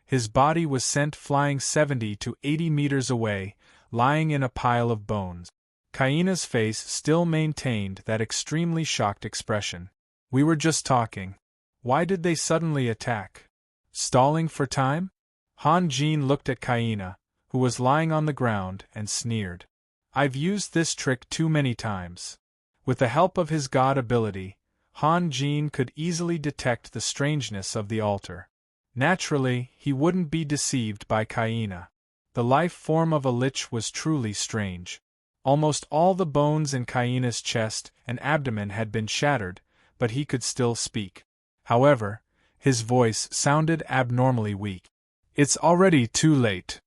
His body was sent flying 70 to 80 meters away, lying in a pile of bones. Kaina's face still maintained that extremely shocked expression. We were just talking. Why did they suddenly attack? Stalling for time? Han Jin looked at Kaina, who was lying on the ground, and sneered. I've used this trick too many times. With the help of his god ability, Han Jin could easily detect the strangeness of the altar. Naturally, he wouldn't be deceived by Kaina. The life form of a lich was truly strange. Almost all the bones in Kaina's chest and abdomen had been shattered, but he could still speak. However, his voice sounded abnormally weak. It's already too late.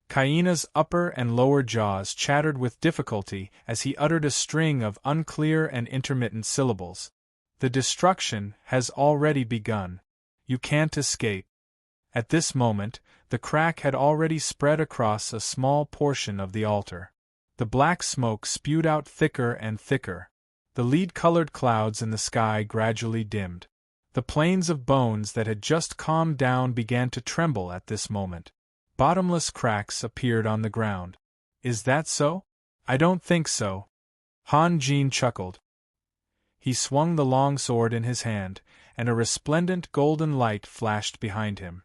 Kaina's upper and lower jaws chattered with difficulty as he uttered a string of unclear and intermittent syllables. The destruction has already begun. You can't escape. At this moment, the crack had already spread across a small portion of the altar. The black smoke spewed out thicker and thicker. The lead-colored clouds in the sky gradually dimmed. The plains of bones that had just calmed down began to tremble at this moment. Bottomless cracks appeared on the ground. Is that so? I don't think so. Han Jin chuckled. He swung the long sword in his hand, and a resplendent golden light flashed behind him.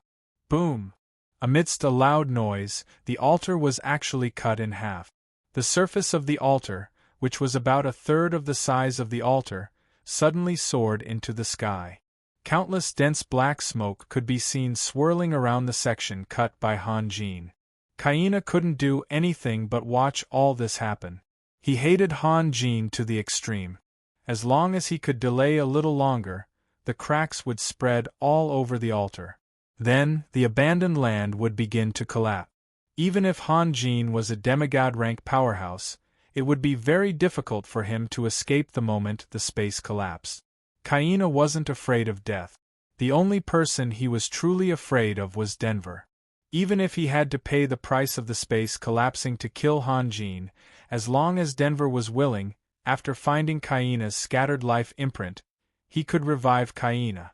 Boom! Amidst a loud noise, the altar was actually cut in half. The surface of the altar, which was about a third of the size of the altar, suddenly soared into the sky. Countless dense black smoke could be seen swirling around the section cut by Han Jin. Kaina couldn't do anything but watch all this happen. He hated Han Jin to the extreme. As long as he could delay a little longer, the cracks would spread all over the altar. Then, the abandoned land would begin to collapse. Even if Han Jin was a demigod-rank powerhouse, it would be very difficult for him to escape the moment the space collapsed. Kaina wasn't afraid of death. The only person he was truly afraid of was Denver. Even if he had to pay the price of the space collapsing to kill Han Jin, as long as Denver was willing, after finding Kaina's scattered life imprint, he could revive Kaina.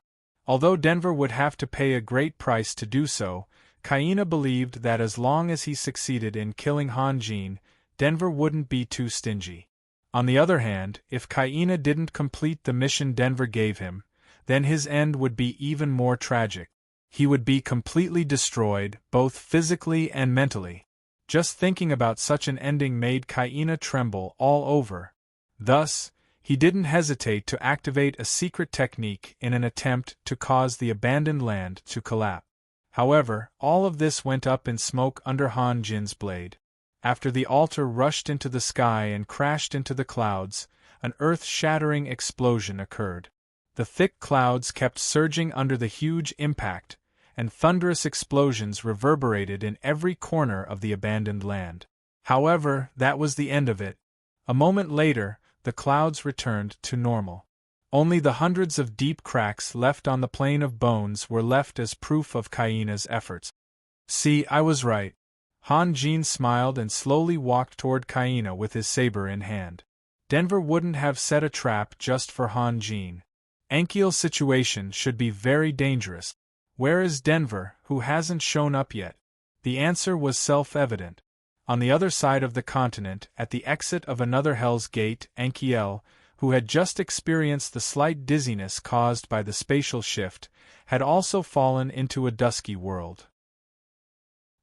Although Denver would have to pay a great price to do so, Kaina believed that as long as he succeeded in killing Han Jin, Denver wouldn't be too stingy. On the other hand, if Kaina didn't complete the mission Denver gave him, then his end would be even more tragic. He would be completely destroyed, both physically and mentally. Just thinking about such an ending made Kaina tremble all over. Thus, he didn't hesitate to activate a secret technique in an attempt to cause the abandoned land to collapse. However, all of this went up in smoke under Han Jin's blade. After the altar rushed into the sky and crashed into the clouds, an earth-shattering explosion occurred. The thick clouds kept surging under the huge impact, and thunderous explosions reverberated in every corner of the abandoned land. However, that was the end of it. A moment later, the clouds returned to normal. Only the hundreds of deep cracks left on the plain of bones were left as proof of Kaina's efforts. See, I was right. Han Jin smiled and slowly walked toward Kaina with his saber in hand. Denver wouldn't have set a trap just for Han Jin. Enkiel's situation should be very dangerous. Where is Denver, who hasn't shown up yet? The answer was self-evident. On the other side of the continent, at the exit of another Hell's Gate, Enkiel, who had just experienced the slight dizziness caused by the spatial shift, had also fallen into a dusky world.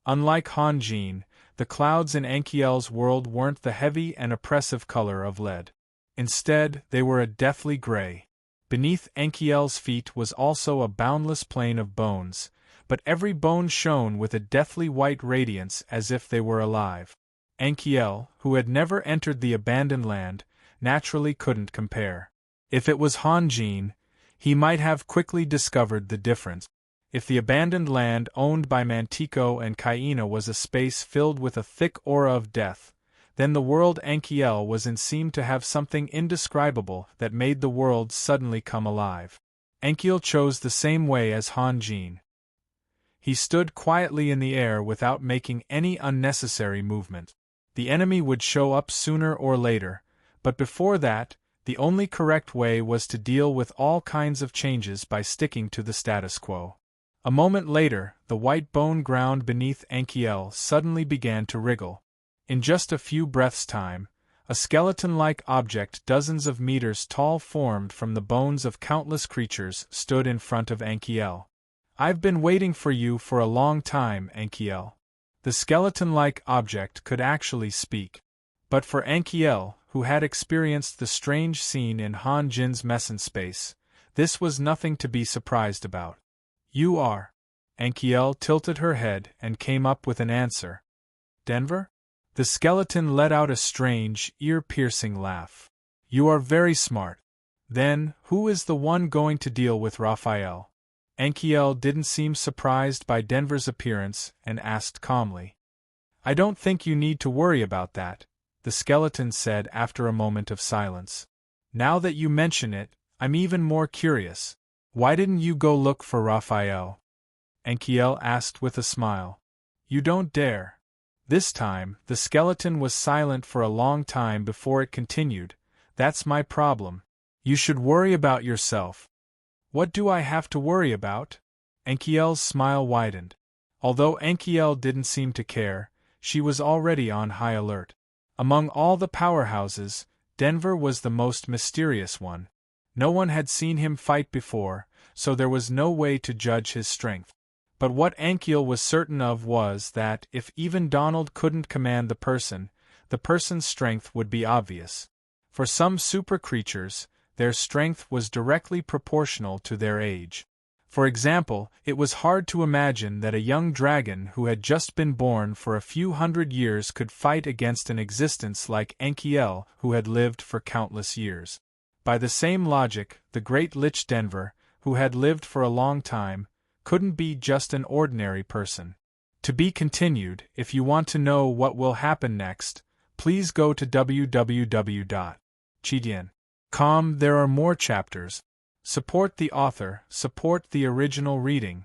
Unlike Han Jin, the clouds in Anchiel's world weren't the heavy and oppressive color of lead. Instead, they were a deathly gray. Beneath Anchiel's feet was also a boundless plain of bones, but every bone shone with a deathly white radiance as if they were alive. Anchiel, who had never entered the abandoned land, naturally couldn't compare. If it was Hanjin, he might have quickly discovered the difference. If the abandoned land owned by Mantico and Kaina was a space filled with a thick aura of death, then the world Anchiel was in seemed to have something indescribable that made the world suddenly come alive. Anchiel chose the same way as Hanjin. He stood quietly in the air without making any unnecessary movement. The enemy would show up sooner or later, but before that, the only correct way was to deal with all kinds of changes by sticking to the status quo. A moment later, the white bone ground beneath Anchiel suddenly began to wriggle. In just a few breaths' time, a skeleton-like object dozens of meters tall formed from the bones of countless creatures stood in front of Anchiel. "I've been waiting for you for a long time, Anchiel." The skeleton-like object could actually speak. But for Anchiel, who had experienced the strange scene in Han Jin's Messen space, this was nothing to be surprised about. "You are." Anchiel tilted her head and came up with an answer. "Denver?" The skeleton let out a strange, ear-piercing laugh. "You are very smart. Then, who is the one going to deal with Raphael?" Anchiel didn't seem surprised by Denver's appearance and asked calmly. "I don't think you need to worry about that," the skeleton said after a moment of silence. "Now that you mention it, I'm even more curious. Why didn't you go look for Raphael?" Anchiel asked with a smile. "You don't dare." This time, the skeleton was silent for a long time before it continued. "That's my problem. You should worry about yourself." "What do I have to worry about?" Anchiel's smile widened. Although Anchiel didn't seem to care, she was already on high alert. Among all the powerhouses, Denver was the most mysterious one. No one had seen him fight before, so there was no way to judge his strength. But what Anchiel was certain of was that if even Donald couldn't command the person's strength would be obvious. For some super creatures, their strength was directly proportional to their age. For example, it was hard to imagine that a young dragon who had just been born for a few hundred years could fight against an existence like Anchiel, who had lived for countless years. By the same logic, the great Lich Denver, who had lived for a long time, couldn't be just an ordinary person. To be continued. If you want to know what will happen next, please go to www.chidian.com. There are more chapters. Support the author, support the original reading.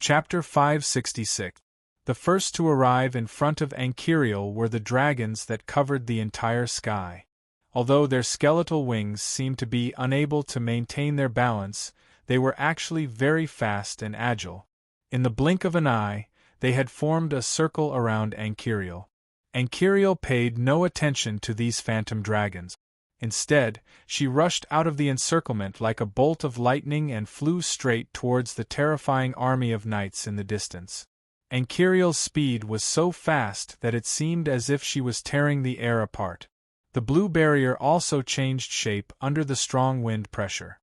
Chapter 566. The first to arrive in front of Anchiriel were the dragons that covered the entire sky. Although their skeletal wings seemed to be unable to maintain their balance, they were actually very fast and agile. In the blink of an eye, they had formed a circle around Anchiriel. Anchiriel paid no attention to these phantom dragons. Instead, she rushed out of the encirclement like a bolt of lightning and flew straight towards the terrifying army of knights in the distance. Anchiriel's speed was so fast that it seemed as if she was tearing the air apart. The blue barrier also changed shape under the strong wind pressure.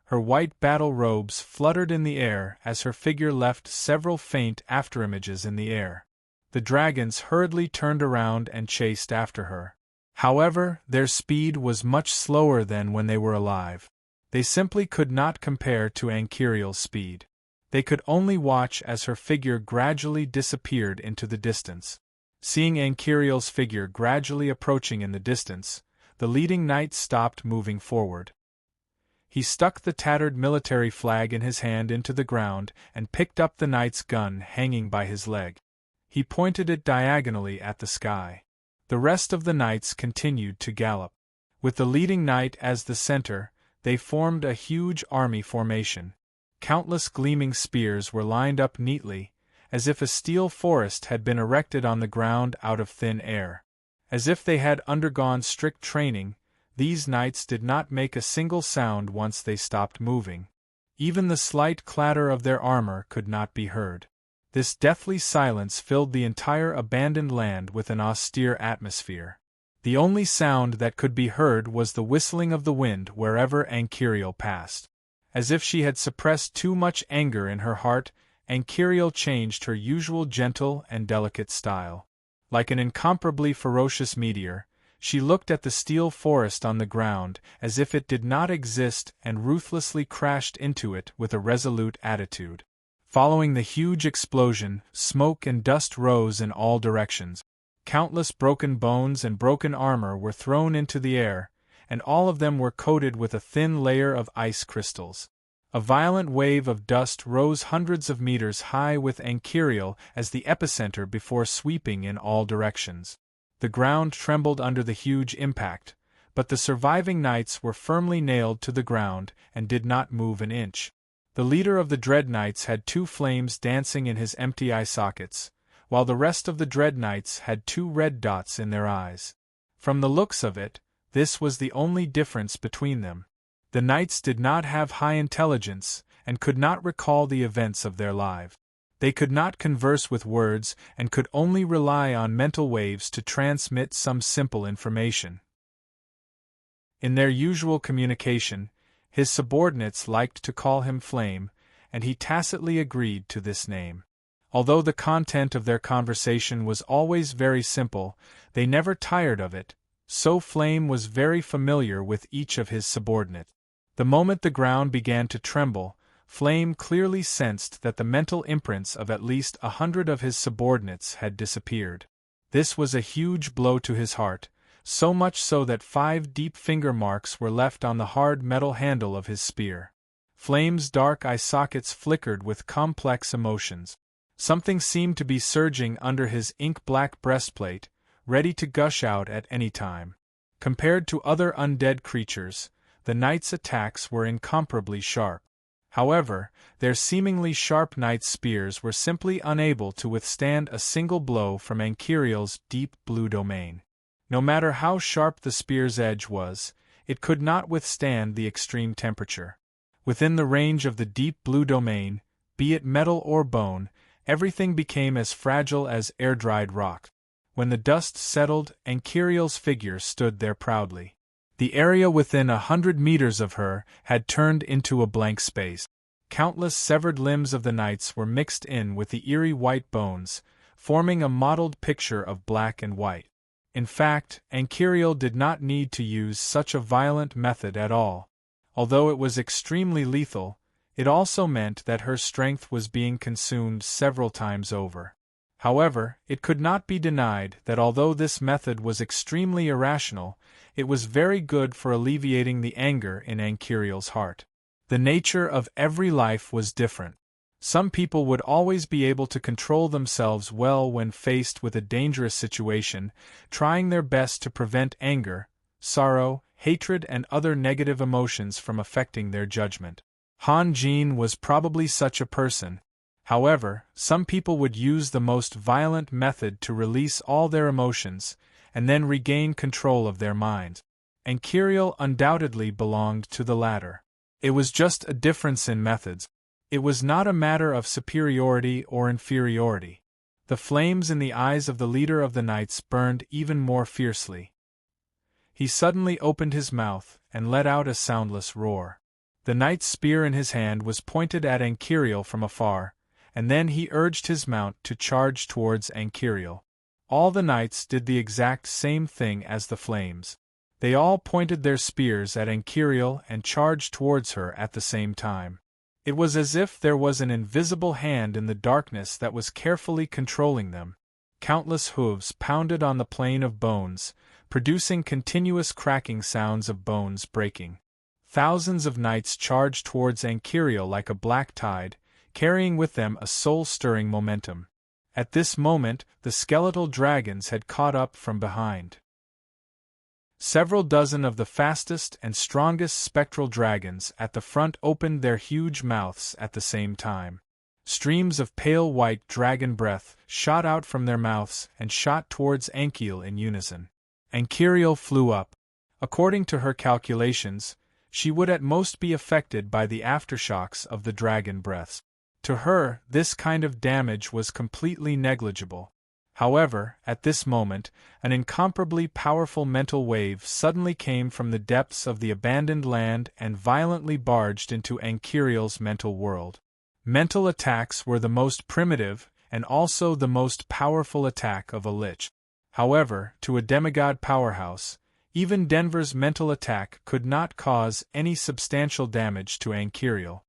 Her white battle robes fluttered in the air as her figure left several faint afterimages in the air. The dragons hurriedly turned around and chased after her. However, their speed was much slower than when they were alive. They simply could not compare to Anchiriel's speed. They could only watch as her figure gradually disappeared into the distance. Seeing Anchiriel's figure gradually approaching in the distance, the leading knight stopped moving forward. He stuck the tattered military flag in his hand into the ground and picked up the knight's gun hanging by his leg. He pointed it diagonally at the sky. The rest of the knights continued to gallop. With the leading knight as the center, they formed a huge army formation. Countless gleaming spears were lined up neatly, as if a steel forest had been erected on the ground out of thin air. As if they had undergone strict training, these knights did not make a single sound once they stopped moving. Even the slight clatter of their armor could not be heard. This deathly silence filled the entire abandoned land with an austere atmosphere. The only sound that could be heard was the whistling of the wind wherever Anchiriel passed. As if she had suppressed too much anger in her heart, Anchiriel changed her usual gentle and delicate style. Like an incomparably ferocious meteor, she looked at the steel forest on the ground as if it did not exist and ruthlessly crashed into it with a resolute attitude. Following the huge explosion, smoke and dust rose in all directions. Countless broken bones and broken armor were thrown into the air, and all of them were coated with a thin layer of ice crystals. A violent wave of dust rose hundreds of meters high with Anchiriel as the epicenter before sweeping in all directions. The ground trembled under the huge impact, but the surviving knights were firmly nailed to the ground and did not move an inch. The leader of the Dread Knights had 2 flames dancing in his empty eye sockets, while the rest of the Dread Knights had 2 red dots in their eyes. From the looks of it, this was the only difference between them. The knights did not have high intelligence and could not recall the events of their lives. They could not converse with words and could only rely on mental waves to transmit some simple information. In their usual communication, his subordinates liked to call him Flame, and he tacitly agreed to this name. Although the content of their conversation was always very simple, they never tired of it, so Flame was very familiar with each of his subordinates. The moment the ground began to tremble, Flame clearly sensed that the mental imprints of at least 100 of his subordinates had disappeared. This was a huge blow to his heart, so much so that 5 deep finger marks were left on the hard metal handle of his spear. Flame's dark eye sockets flickered with complex emotions. Something seemed to be surging under his ink-black breastplate, ready to gush out at any time. Compared to other undead creatures, the knights' attacks were incomparably sharp. However, their seemingly sharp knight spears were simply unable to withstand a single blow from Anchiriel's deep blue domain. No matter how sharp the spear's edge was, it could not withstand the extreme temperature. Within the range of the deep blue domain, be it metal or bone, everything became as fragile as air-dried rock. When the dust settled, Anchiriel's figure stood there proudly. The area within 100 meters of her had turned into a blank space. Countless severed limbs of the knights were mixed in with the eerie white bones, forming a mottled picture of black and white. In fact, Anchiriel did not need to use such a violent method at all. Although it was extremely lethal, it also meant that her strength was being consumed several times over. However, it could not be denied that although this method was extremely irrational, it was very good for alleviating the anger in Anchiriel's heart. The nature of every life was different. Some people would always be able to control themselves well when faced with a dangerous situation, trying their best to prevent anger, sorrow, hatred and other negative emotions from affecting their judgment. Han Jin was probably such a person. However, some people would use the most violent method to release all their emotions, and then regain control of their minds. Anchiriel undoubtedly belonged to the latter. It was just a difference in methods. It was not a matter of superiority or inferiority. The flames in the eyes of the leader of the knights burned even more fiercely. He suddenly opened his mouth and let out a soundless roar. The knight's spear in his hand was pointed at Anchiriel from afar, and then he urged his mount to charge towards Anchiriel. All the knights did the exact same thing as the flames. They all pointed their spears at Anchiriel and charged towards her at the same time. It was as if there was an invisible hand in the darkness that was carefully controlling them. Countless hooves pounded on the plane of bones, producing continuous cracking sounds of bones breaking. Thousands of knights charged towards Anchiriel like a black tide, carrying with them a soul-stirring momentum. At this moment, the skeletal dragons had caught up from behind. Several dozen of the fastest and strongest spectral dragons at the front opened their huge mouths at the same time. Streams of pale white dragon breath shot out from their mouths and shot towards Anchiriel in unison. Anchiriel flew up. According to her calculations, she would at most be affected by the aftershocks of the dragon breaths. To her, this kind of damage was completely negligible. However, at this moment, an incomparably powerful mental wave suddenly came from the depths of the abandoned land and violently barged into Ankiriel's mental world. Mental attacks were the most primitive, and also the most powerful attack of a lich. However, to a demigod powerhouse, even Denver's mental attack could not cause any substantial damage to Ankiriel.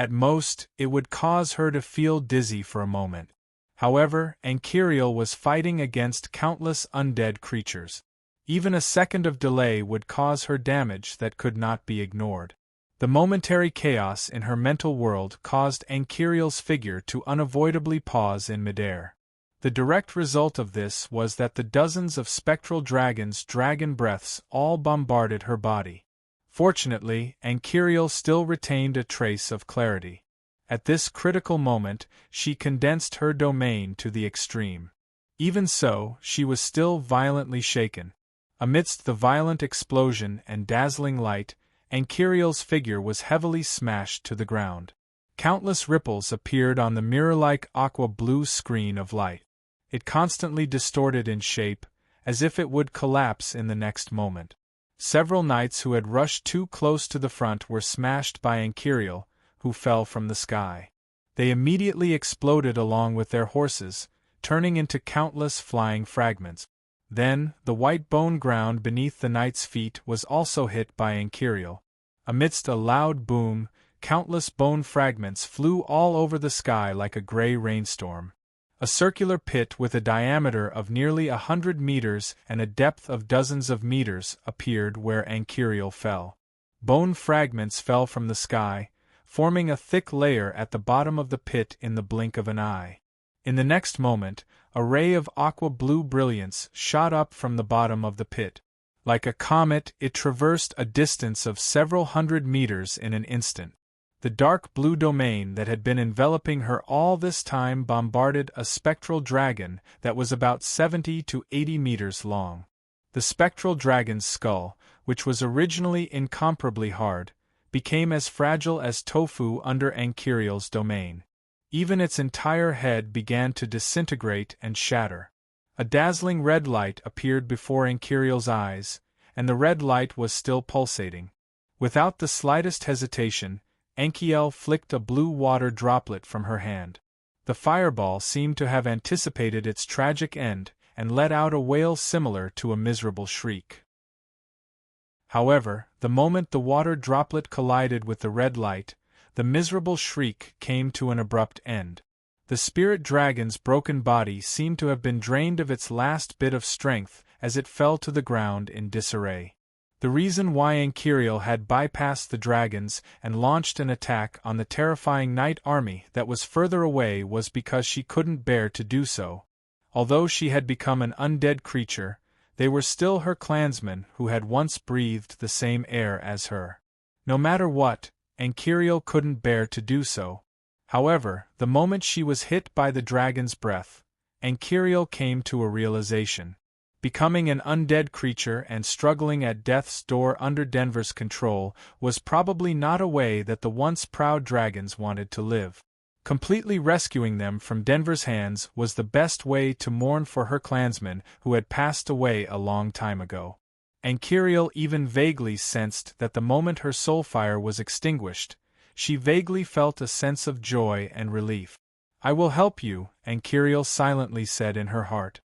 At most, it would cause her to feel dizzy for a moment. However, Ankiriel was fighting against countless undead creatures. Even a second of delay would cause her damage that could not be ignored. The momentary chaos in her mental world caused Ankiriel's figure to unavoidably pause in midair. The direct result of this was that the dozens of spectral dragons' dragon breaths all bombarded her body. Fortunately, Ankiriel still retained a trace of clarity. At this critical moment, she condensed her domain to the extreme. Even so, she was still violently shaken. Amidst the violent explosion and dazzling light, Ankiriel's figure was heavily smashed to the ground. Countless ripples appeared on the mirror-like aqua-blue screen of light. It constantly distorted in shape, as if it would collapse in the next moment. Several knights who had rushed too close to the front were smashed by Ankiriel, who fell from the sky. They immediately exploded along with their horses, turning into countless flying fragments. Then, the white bone ground beneath the knight's feet was also hit by Ankiriel. Amidst a loud boom, countless bone fragments flew all over the sky like a gray rainstorm. A circular pit with a diameter of nearly 100 meters and a depth of dozens of meters appeared where Ankiriel fell. Bone fragments fell from the sky, forming a thick layer at the bottom of the pit in the blink of an eye. In the next moment, a ray of aqua-blue brilliance shot up from the bottom of the pit. Like a comet, it traversed a distance of several hundred meters in an instant. The dark blue domain that had been enveloping her all this time bombarded a spectral dragon that was about 70 to 80 meters long. The spectral dragon's skull, which was originally incomparably hard, became as fragile as tofu under Ankiriel's domain. Even its entire head began to disintegrate and shatter. A dazzling red light appeared before Ankiriel's eyes, and the red light was still pulsating. Without the slightest hesitation, Ankiel flicked a blue water droplet from her hand. The fireball seemed to have anticipated its tragic end, and let out a wail similar to a miserable shriek. However, the moment the water droplet collided with the red light, the miserable shriek came to an abrupt end. The spirit dragon's broken body seemed to have been drained of its last bit of strength as it fell to the ground in disarray. The reason why Ankiriel had bypassed the dragons and launched an attack on the terrifying knight army that was further away was because she couldn't bear to do so. Although she had become an undead creature, they were still her clansmen who had once breathed the same air as her. No matter what, Ankiriel couldn't bear to do so. However, the moment she was hit by the dragon's breath, Ankiriel came to a realization. Becoming an undead creature and struggling at death's door under Denver's control was probably not a way that the once proud dragons wanted to live. Completely rescuing them from Denver's hands was the best way to mourn for her clansmen who had passed away a long time ago. Ankiriel even vaguely sensed that the moment her soul fire was extinguished, she vaguely felt a sense of joy and relief. "I will help you," Ankiriel silently said in her heart.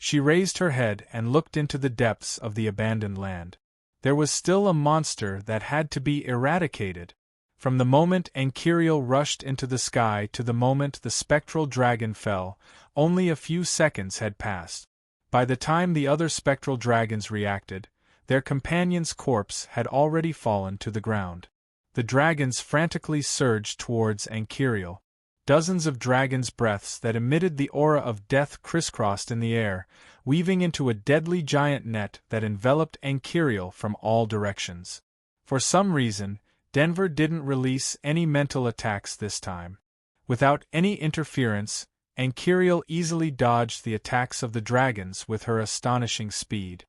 She raised her head and looked into the depths of the abandoned land. There was still a monster that had to be eradicated. From the moment Ankiriel rushed into the sky to the moment the spectral dragon fell, only a few seconds had passed. By the time the other spectral dragons reacted, their companion's corpse had already fallen to the ground. The dragons frantically surged towards Ankiriel. Dozens of dragons' breaths that emitted the aura of death crisscrossed in the air, weaving into a deadly giant net that enveloped Ankiriel from all directions. For some reason, Denver didn't release any mental attacks this time. Without any interference, Ankiriel easily dodged the attacks of the dragons with her astonishing speed.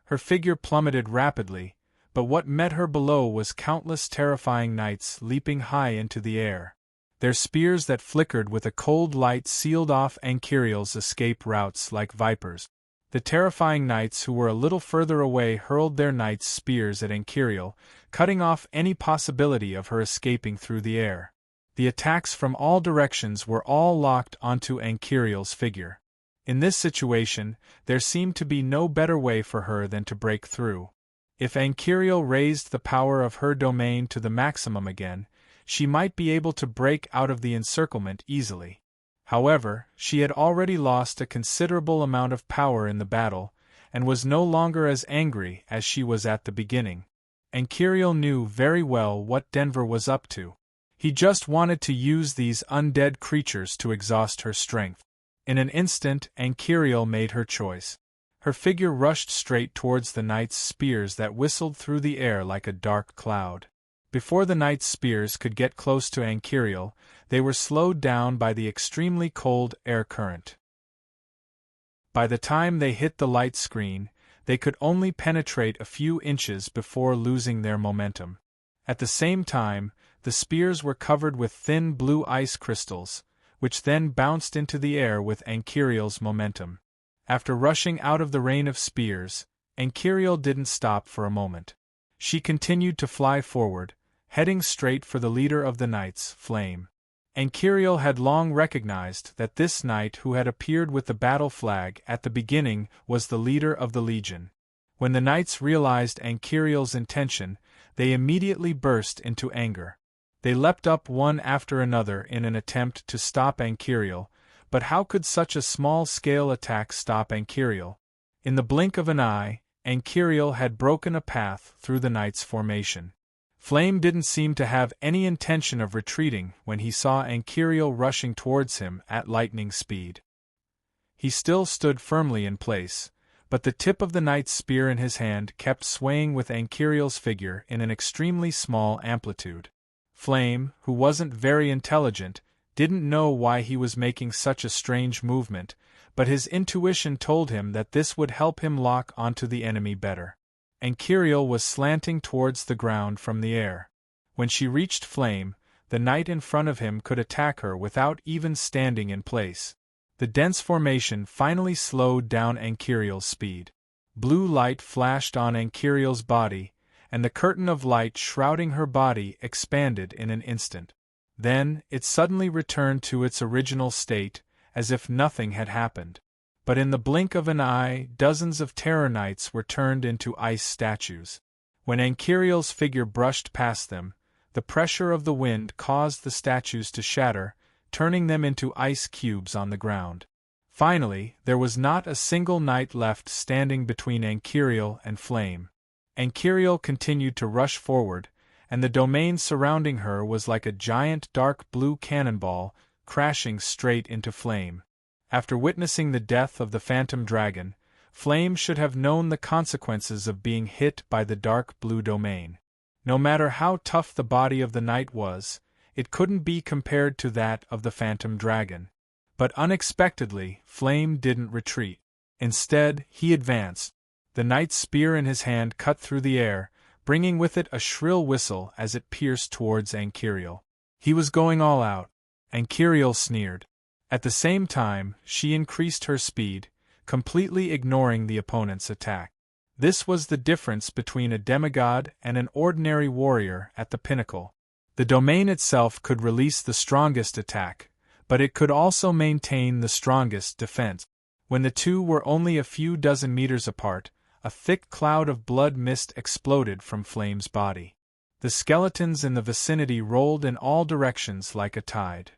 Her figure plummeted rapidly, but what met her below was countless terrifying knights leaping high into the air. Their spears that flickered with a cold light sealed off Anchiriel's escape routes like vipers. The terrifying knights who were a little further away hurled their knights' spears at Anchiriel, cutting off any possibility of her escaping through the air. The attacks from all directions were all locked onto Anchiriel's figure. In this situation, there seemed to be no better way for her than to break through. If Anchiriel raised the power of her domain to the maximum again, she might be able to break out of the encirclement easily. However, she had already lost a considerable amount of power in the battle, and was no longer as angry as she was at the beginning. Anchiriel knew very well what Denver was up to. He just wanted to use these undead creatures to exhaust her strength. In an instant, Anchiriel made her choice. Her figure rushed straight towards the knights' spears that whistled through the air like a dark cloud. Before the knights' spears could get close to Anchiriel, they were slowed down by the extremely cold air current. By the time they hit the light screen, they could only penetrate a few inches before losing their momentum. At the same time, the spears were covered with thin blue ice crystals, which then bounced into the air with Anchiriel's momentum. After rushing out of the rain of spears, Anchiriel didn't stop for a moment. She continued to fly forward, heading straight for the leader of the knights, Flame. Anchiriel had long recognized that this knight who had appeared with the battle flag at the beginning was the leader of the legion. When the knights realized Anchiriel's intention, they immediately burst into anger. They leapt up one after another in an attempt to stop Anchiriel, but how could such a small-scale attack stop Anchiriel? In the blink of an eye, Anchiriel had broken a path through the knights' formation. Flame didn't seem to have any intention of retreating when he saw Anchiriel rushing towards him at lightning speed. He still stood firmly in place, but the tip of the knight's spear in his hand kept swaying with Anchiriel's figure in an extremely small amplitude. Flame, who wasn't very intelligent, didn't know why he was making such a strange movement, but his intuition told him that this would help him lock onto the enemy better. Anchiriel was slanting towards the ground from the air. When she reached Flame, the knight in front of him could attack her without even standing in place. The dense formation finally slowed down Anchiriel's speed. Blue light flashed on Anchiriel's body, and the curtain of light shrouding her body expanded in an instant. Then, it suddenly returned to its original state, as if nothing had happened. But in the blink of an eye, dozens of terror knights were turned into ice statues. When Anchiriel's figure brushed past them, the pressure of the wind caused the statues to shatter, turning them into ice cubes on the ground. Finally, there was not a single knight left standing between Anchiriel and Flame. Anchiriel continued to rush forward, and the domain surrounding her was like a giant dark blue cannonball, crashing straight into Flame. After witnessing the death of the phantom dragon, Flame should have known the consequences of being hit by the dark blue domain. No matter how tough the body of the knight was, it couldn't be compared to that of the phantom dragon. But unexpectedly, Flame didn't retreat. Instead, he advanced. The knight's spear in his hand cut through the air, bringing with it a shrill whistle as it pierced towards Anchiriel. He was going all out. Anchiriel sneered. At the same time, she increased her speed, completely ignoring the opponent's attack. This was the difference between a demigod and an ordinary warrior at the pinnacle. The domain itself could release the strongest attack, but it could also maintain the strongest defense. When the two were only a few dozen meters apart, a thick cloud of blood mist exploded from Flame's body. The skeletons in the vicinity rolled in all directions like a tide.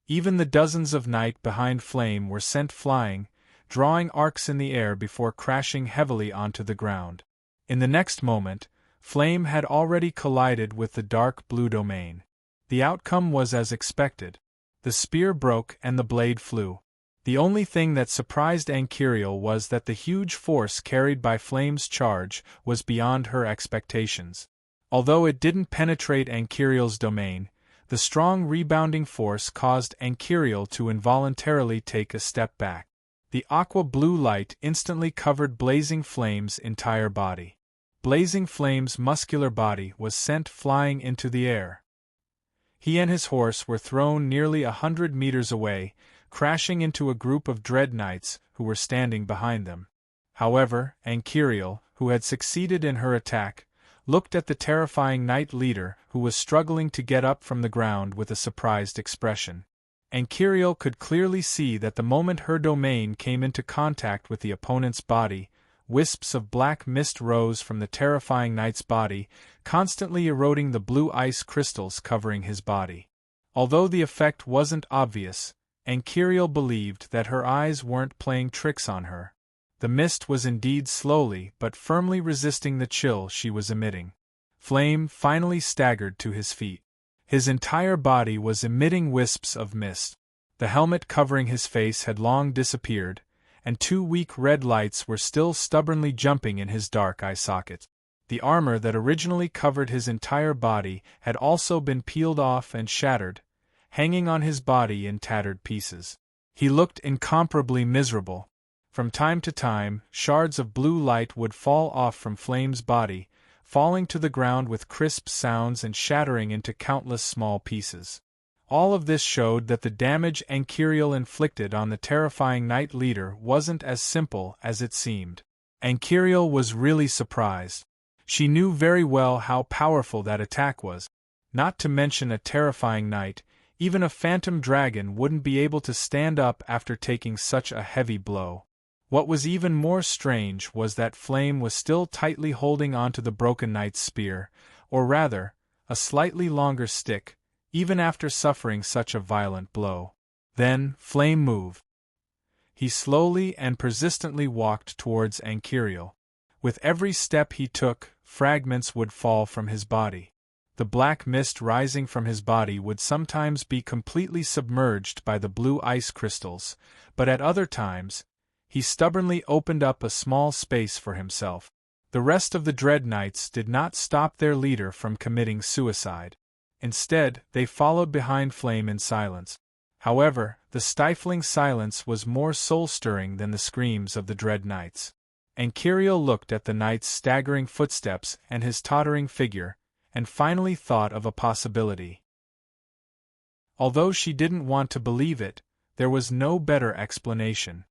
Even the dozens of knights behind Flame were sent flying, drawing arcs in the air before crashing heavily onto the ground. In the next moment, Flame had already collided with the dark blue domain. The outcome was as expected. The spear broke and the blade flew. The only thing that surprised Anchiriel was that the huge force carried by Flame's charge was beyond her expectations. Although it didn't penetrate Anchiriel's domain, the strong rebounding force caused Anchiriel to involuntarily take a step back. The aqua-blue light instantly covered Blazing Flame's entire body. Blazing Flame's muscular body was sent flying into the air. He and his horse were thrown nearly 100 meters away, crashing into a group of dread knights who were standing behind them. However, Anchiriel, who had succeeded in her attack, looked at the terrifying knight leader who was struggling to get up from the ground with a surprised expression. Anchiriel could clearly see that the moment her domain came into contact with the opponent's body, wisps of black mist rose from the terrifying knight's body, constantly eroding the blue ice crystals covering his body. Although the effect wasn't obvious, Anchiriel believed that her eyes weren't playing tricks on her. The mist was indeed slowly but firmly resisting the chill she was emitting. Flame finally staggered to his feet. His entire body was emitting wisps of mist. The helmet covering his face had long disappeared, and two weak red lights were still stubbornly jumping in his dark eye sockets. The armor that originally covered his entire body had also been peeled off and shattered, hanging on his body in tattered pieces. He looked incomparably miserable. From time to time, shards of blue light would fall off from Flame's body, falling to the ground with crisp sounds and shattering into countless small pieces. All of this showed that the damage Anchiriel inflicted on the terrifying knight leader wasn't as simple as it seemed. Anchiriel was really surprised. She knew very well how powerful that attack was. Not to mention a terrifying knight, even a phantom dragon wouldn't be able to stand up after taking such a heavy blow. What was even more strange was that Flame was still tightly holding onto the broken knight's spear, or rather, a slightly longer stick, even after suffering such a violent blow. Then, Flame moved. He slowly and persistently walked towards Anchiriel. With every step he took, fragments would fall from his body. The black mist rising from his body would sometimes be completely submerged by the blue ice crystals, but at other times, he stubbornly opened up a small space for himself. The rest of the Dread Knights did not stop their leader from committing suicide. Instead, they followed behind Flame in silence. However, the stifling silence was more soul-stirring than the screams of the Dread Knights. Anchiriel looked at the knight's staggering footsteps and his tottering figure, and finally thought of a possibility. Although she didn't want to believe it, there was no better explanation.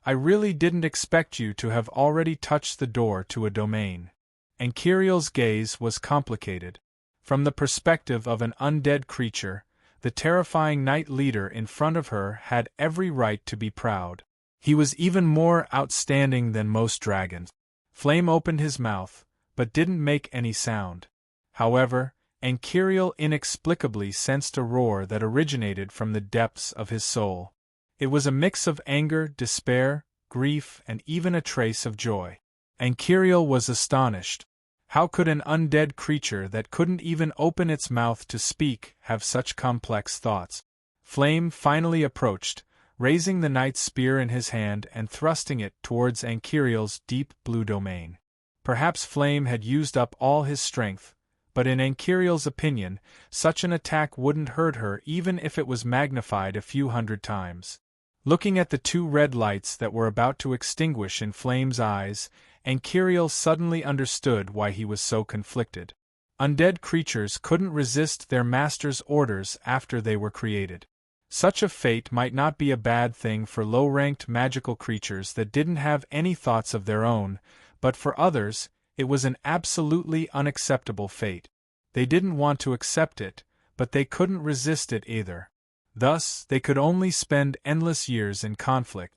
I really didn't expect you to have already touched the door to a domain. Anchiriel's gaze was complicated. From the perspective of an undead creature, the terrifying knight leader in front of her had every right to be proud. He was even more outstanding than most dragons. Flame opened his mouth, but didn't make any sound. However, Anchiriel inexplicably sensed a roar that originated from the depths of his soul. It was a mix of anger, despair, grief, and even a trace of joy. Anchiriel was astonished. How could an undead creature that couldn't even open its mouth to speak have such complex thoughts? Flame finally approached, raising the knight's spear in his hand and thrusting it towards Anchiriel's deep blue domain. Perhaps Flame had used up all his strength, but in Anchiriel's opinion, such an attack wouldn't hurt her even if it was magnified a few hundred times. Looking at the two red lights that were about to extinguish in Flame's eyes, Anchiriel suddenly understood why he was so conflicted. Undead creatures couldn't resist their master's orders after they were created. Such a fate might not be a bad thing for low-ranked magical creatures that didn't have any thoughts of their own, but for others, it was an absolutely unacceptable fate. They didn't want to accept it, but they couldn't resist it either. Thus, they could only spend endless years in conflict.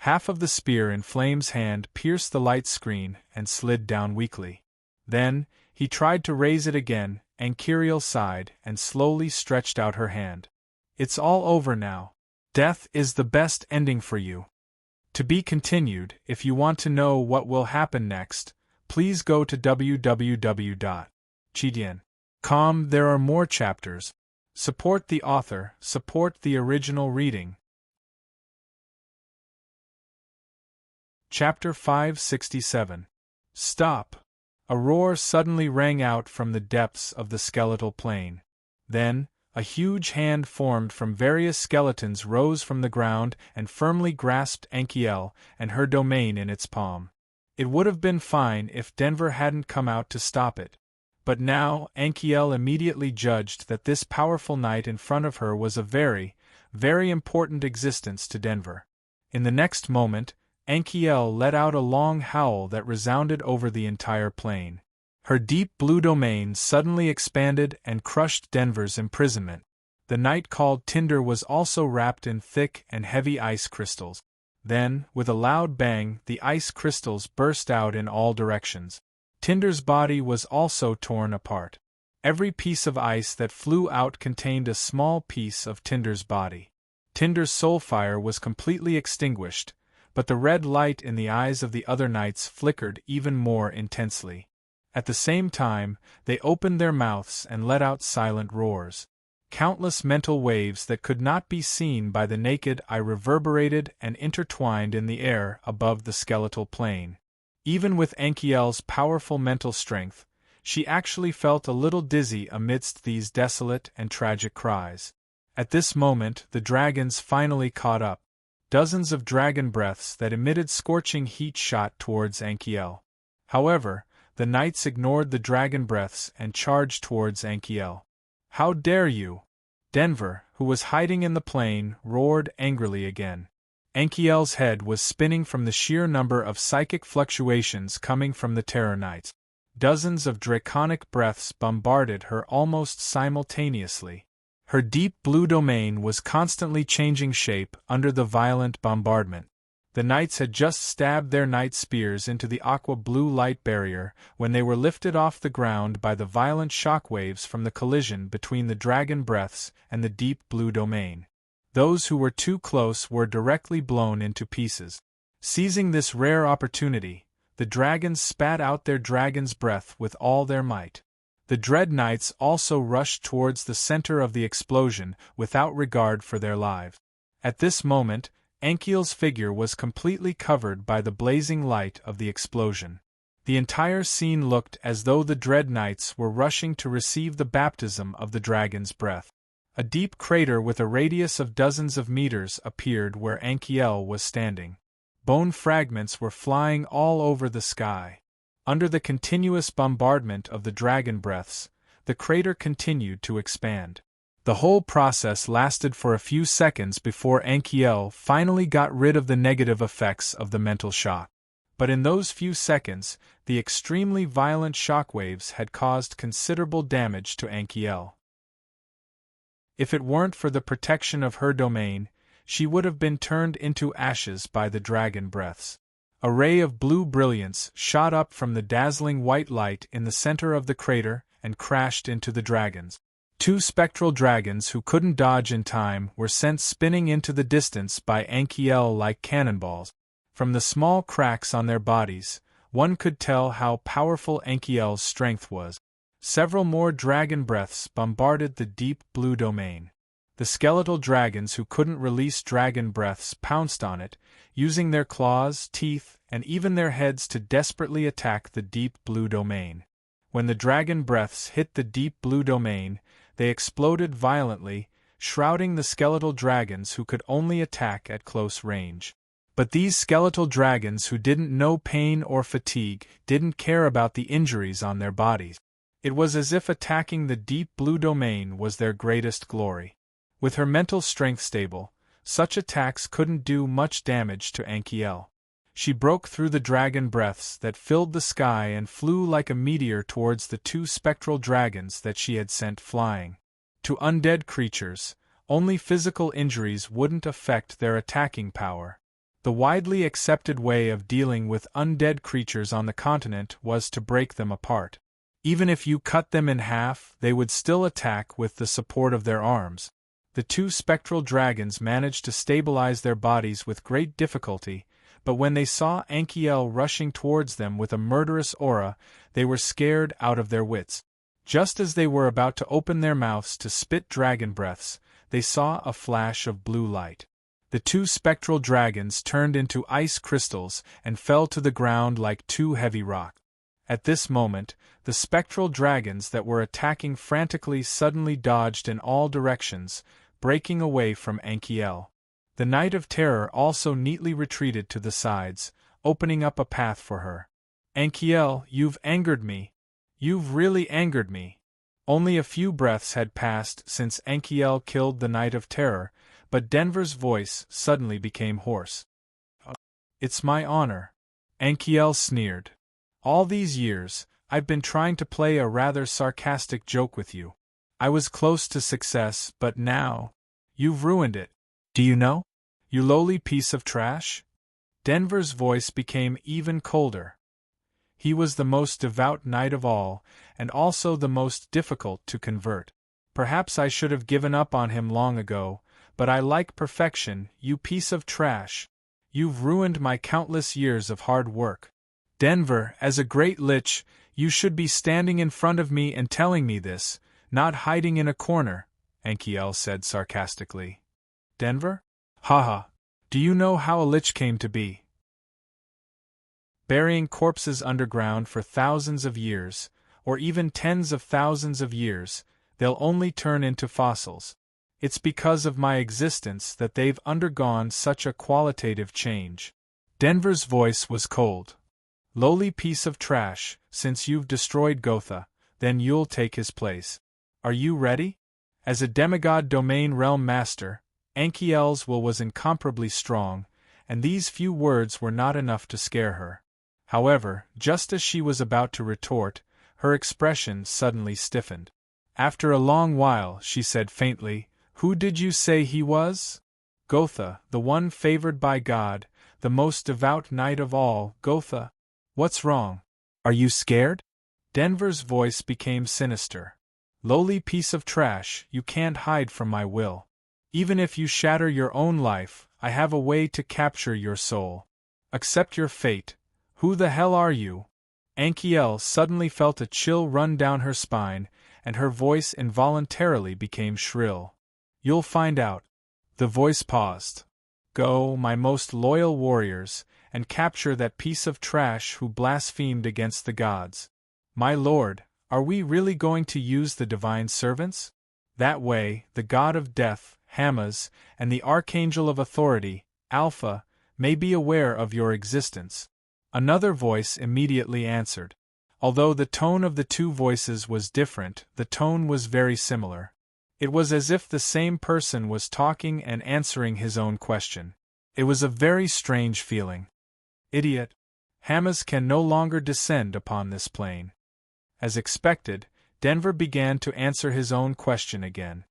Half of the spear in Flame's hand pierced the light screen and slid down weakly. Then, he tried to raise it again. Anchiriel sighed and slowly stretched out her hand. It's all over now. Death is the best ending for you. To be continued. If you want to know what will happen next, please go to www.chidian.com. There are more chapters. Support the author, support the original reading. Chapter 567. Stop! A roar suddenly rang out from the depths of the skeletal plain. Then, a huge hand formed from various skeletons rose from the ground and firmly grasped Anchiriel and her domain in its palm. It would have been fine if Denver hadn't come out to stop it. But now, Anchiel immediately judged that this powerful knight in front of her was a very, very important existence to Denver. In the next moment, Anchiel let out a long howl that resounded over the entire plain. Her deep blue domain suddenly expanded and crushed Denver's imprisonment. The knight called Tinder was also wrapped in thick and heavy ice crystals. Then, with a loud bang, the ice crystals burst out in all directions. Tinder's body was also torn apart. Every piece of ice that flew out contained a small piece of Tinder's body. Tinder's soul fire was completely extinguished, but the red light in the eyes of the other knights flickered even more intensely. At the same time, they opened their mouths and let out silent roars. Countless mental waves that could not be seen by the naked eye reverberated and intertwined in the air above the skeletal plane. Even with Anchiel's powerful mental strength, she actually felt a little dizzy amidst these desolate and tragic cries. At this moment, the dragons finally caught up. Dozens of dragon breaths that emitted scorching heat shot towards Anchiel. However, the knights ignored the dragon breaths and charged towards Anchiel. "How dare you!" Denver, who was hiding in the plain, roared angrily again. Anchiel's head was spinning from the sheer number of psychic fluctuations coming from the Terror Knights. Dozens of draconic breaths bombarded her almost simultaneously. Her deep blue domain was constantly changing shape under the violent bombardment. The knights had just stabbed their knight spears into the aqua-blue light barrier when they were lifted off the ground by the violent shockwaves from the collision between the dragon breaths and the deep blue domain. Those who were too close were directly blown into pieces. Seizing this rare opportunity, the dragons spat out their dragon's breath with all their might. The Dread Knights also rushed towards the center of the explosion without regard for their lives. At this moment, Anchiel's figure was completely covered by the blazing light of the explosion. The entire scene looked as though the Dread Knights were rushing to receive the baptism of the dragon's breath. A deep crater with a radius of dozens of meters appeared where Anchiel was standing. Bone fragments were flying all over the sky. Under the continuous bombardment of the dragon breaths, the crater continued to expand. The whole process lasted for a few seconds before Anchiel finally got rid of the negative effects of the mental shock. But in those few seconds, the extremely violent shockwaves had caused considerable damage to Anchiel. If it weren't for the protection of her domain, she would have been turned into ashes by the dragon breaths. A ray of blue brilliance shot up from the dazzling white light in the center of the crater and crashed into the dragons. Two spectral dragons who couldn't dodge in time were sent spinning into the distance by Anchiel like cannonballs. From the small cracks on their bodies, one could tell how powerful Anchiel's strength was. Several more dragon breaths bombarded the deep blue domain. The skeletal dragons who couldn't release dragon breaths pounced on it, using their claws, teeth, and even their heads to desperately attack the deep blue domain. When the dragon breaths hit the deep blue domain, they exploded violently, shrouding the skeletal dragons who could only attack at close range. But these skeletal dragons who didn't know pain or fatigue didn't care about the injuries on their bodies. It was as if attacking the deep blue domain was their greatest glory. With her mental strength stable, such attacks couldn't do much damage to Anchiel. She broke through the dragon breaths that filled the sky and flew like a meteor towards the two spectral dragons that she had sent flying. To undead creatures, only physical injuries wouldn't affect their attacking power. The widely accepted way of dealing with undead creatures on the continent was to break them apart. Even if you cut them in half, they would still attack with the support of their arms. The two spectral dragons managed to stabilize their bodies with great difficulty, but when they saw Anchiel rushing towards them with a murderous aura, they were scared out of their wits. Just as they were about to open their mouths to spit dragon breaths, they saw a flash of blue light. The two spectral dragons turned into ice crystals and fell to the ground like two heavy rocks. At this moment, the spectral dragons that were attacking frantically suddenly dodged in all directions, breaking away from Anchiel. The Knight of Terror also neatly retreated to the sides, opening up a path for her. "Anchiel, you've angered me," You've really angered me. Only a few breaths had passed since Ankiel killed the Knight of Terror, but Denver's voice suddenly became hoarse. It's my honor. Ankiel sneered. All these years, I've been trying to play a rather sarcastic joke with you. I was close to success, but now, you've ruined it. Do you know? You lowly piece of trash? Denver's voice became even colder. He was the most devout knight of all, and also the most difficult to convert. Perhaps I should have given up on him long ago, but I like perfection, you piece of trash. You've ruined my countless years of hard work. Denver, as a great lich, you should be standing in front of me and telling me this, not hiding in a corner, Ankiel said sarcastically. Denver? Haha. Do you know how a lich came to be? Burying corpses underground for thousands of years, or even tens of thousands of years, they'll only turn into fossils. It's because of my existence that they've undergone such a qualitative change. Denver's voice was cold. Lowly piece of trash, since you've destroyed Gotha, then you'll take his place. Are you ready? As a demigod domain realm master, Ankiel's will was incomparably strong, and these few words were not enough to scare her. However, just as she was about to retort, her expression suddenly stiffened. After a long while, she said faintly, "Who did you say he was?" "Gotha, the one favored by God, the most devout knight of all, Gotha." "What's wrong? Are you scared?" Denver's voice became sinister. "Lowly piece of trash, you can't hide from my will. Even if you shatter your own life, I have a way to capture your soul. Accept your fate. Who the hell are you?" Ankiel suddenly felt a chill run down her spine, and her voice involuntarily became shrill. "You'll find out." The voice paused. "Go, my most loyal warriors, and capture that piece of trash who blasphemed against the gods." "My lord, are we really going to use the divine servants? That way, the god of death, Hamas, and the archangel of authority, Alpha, may be aware of your existence." Another voice immediately answered. Although the tone of the two voices was different, the tone was very similar. It was as if the same person was talking and answering his own question. It was a very strange feeling. "Idiot. Hamas can no longer descend upon this plane." As expected, Denver began to answer his own question again.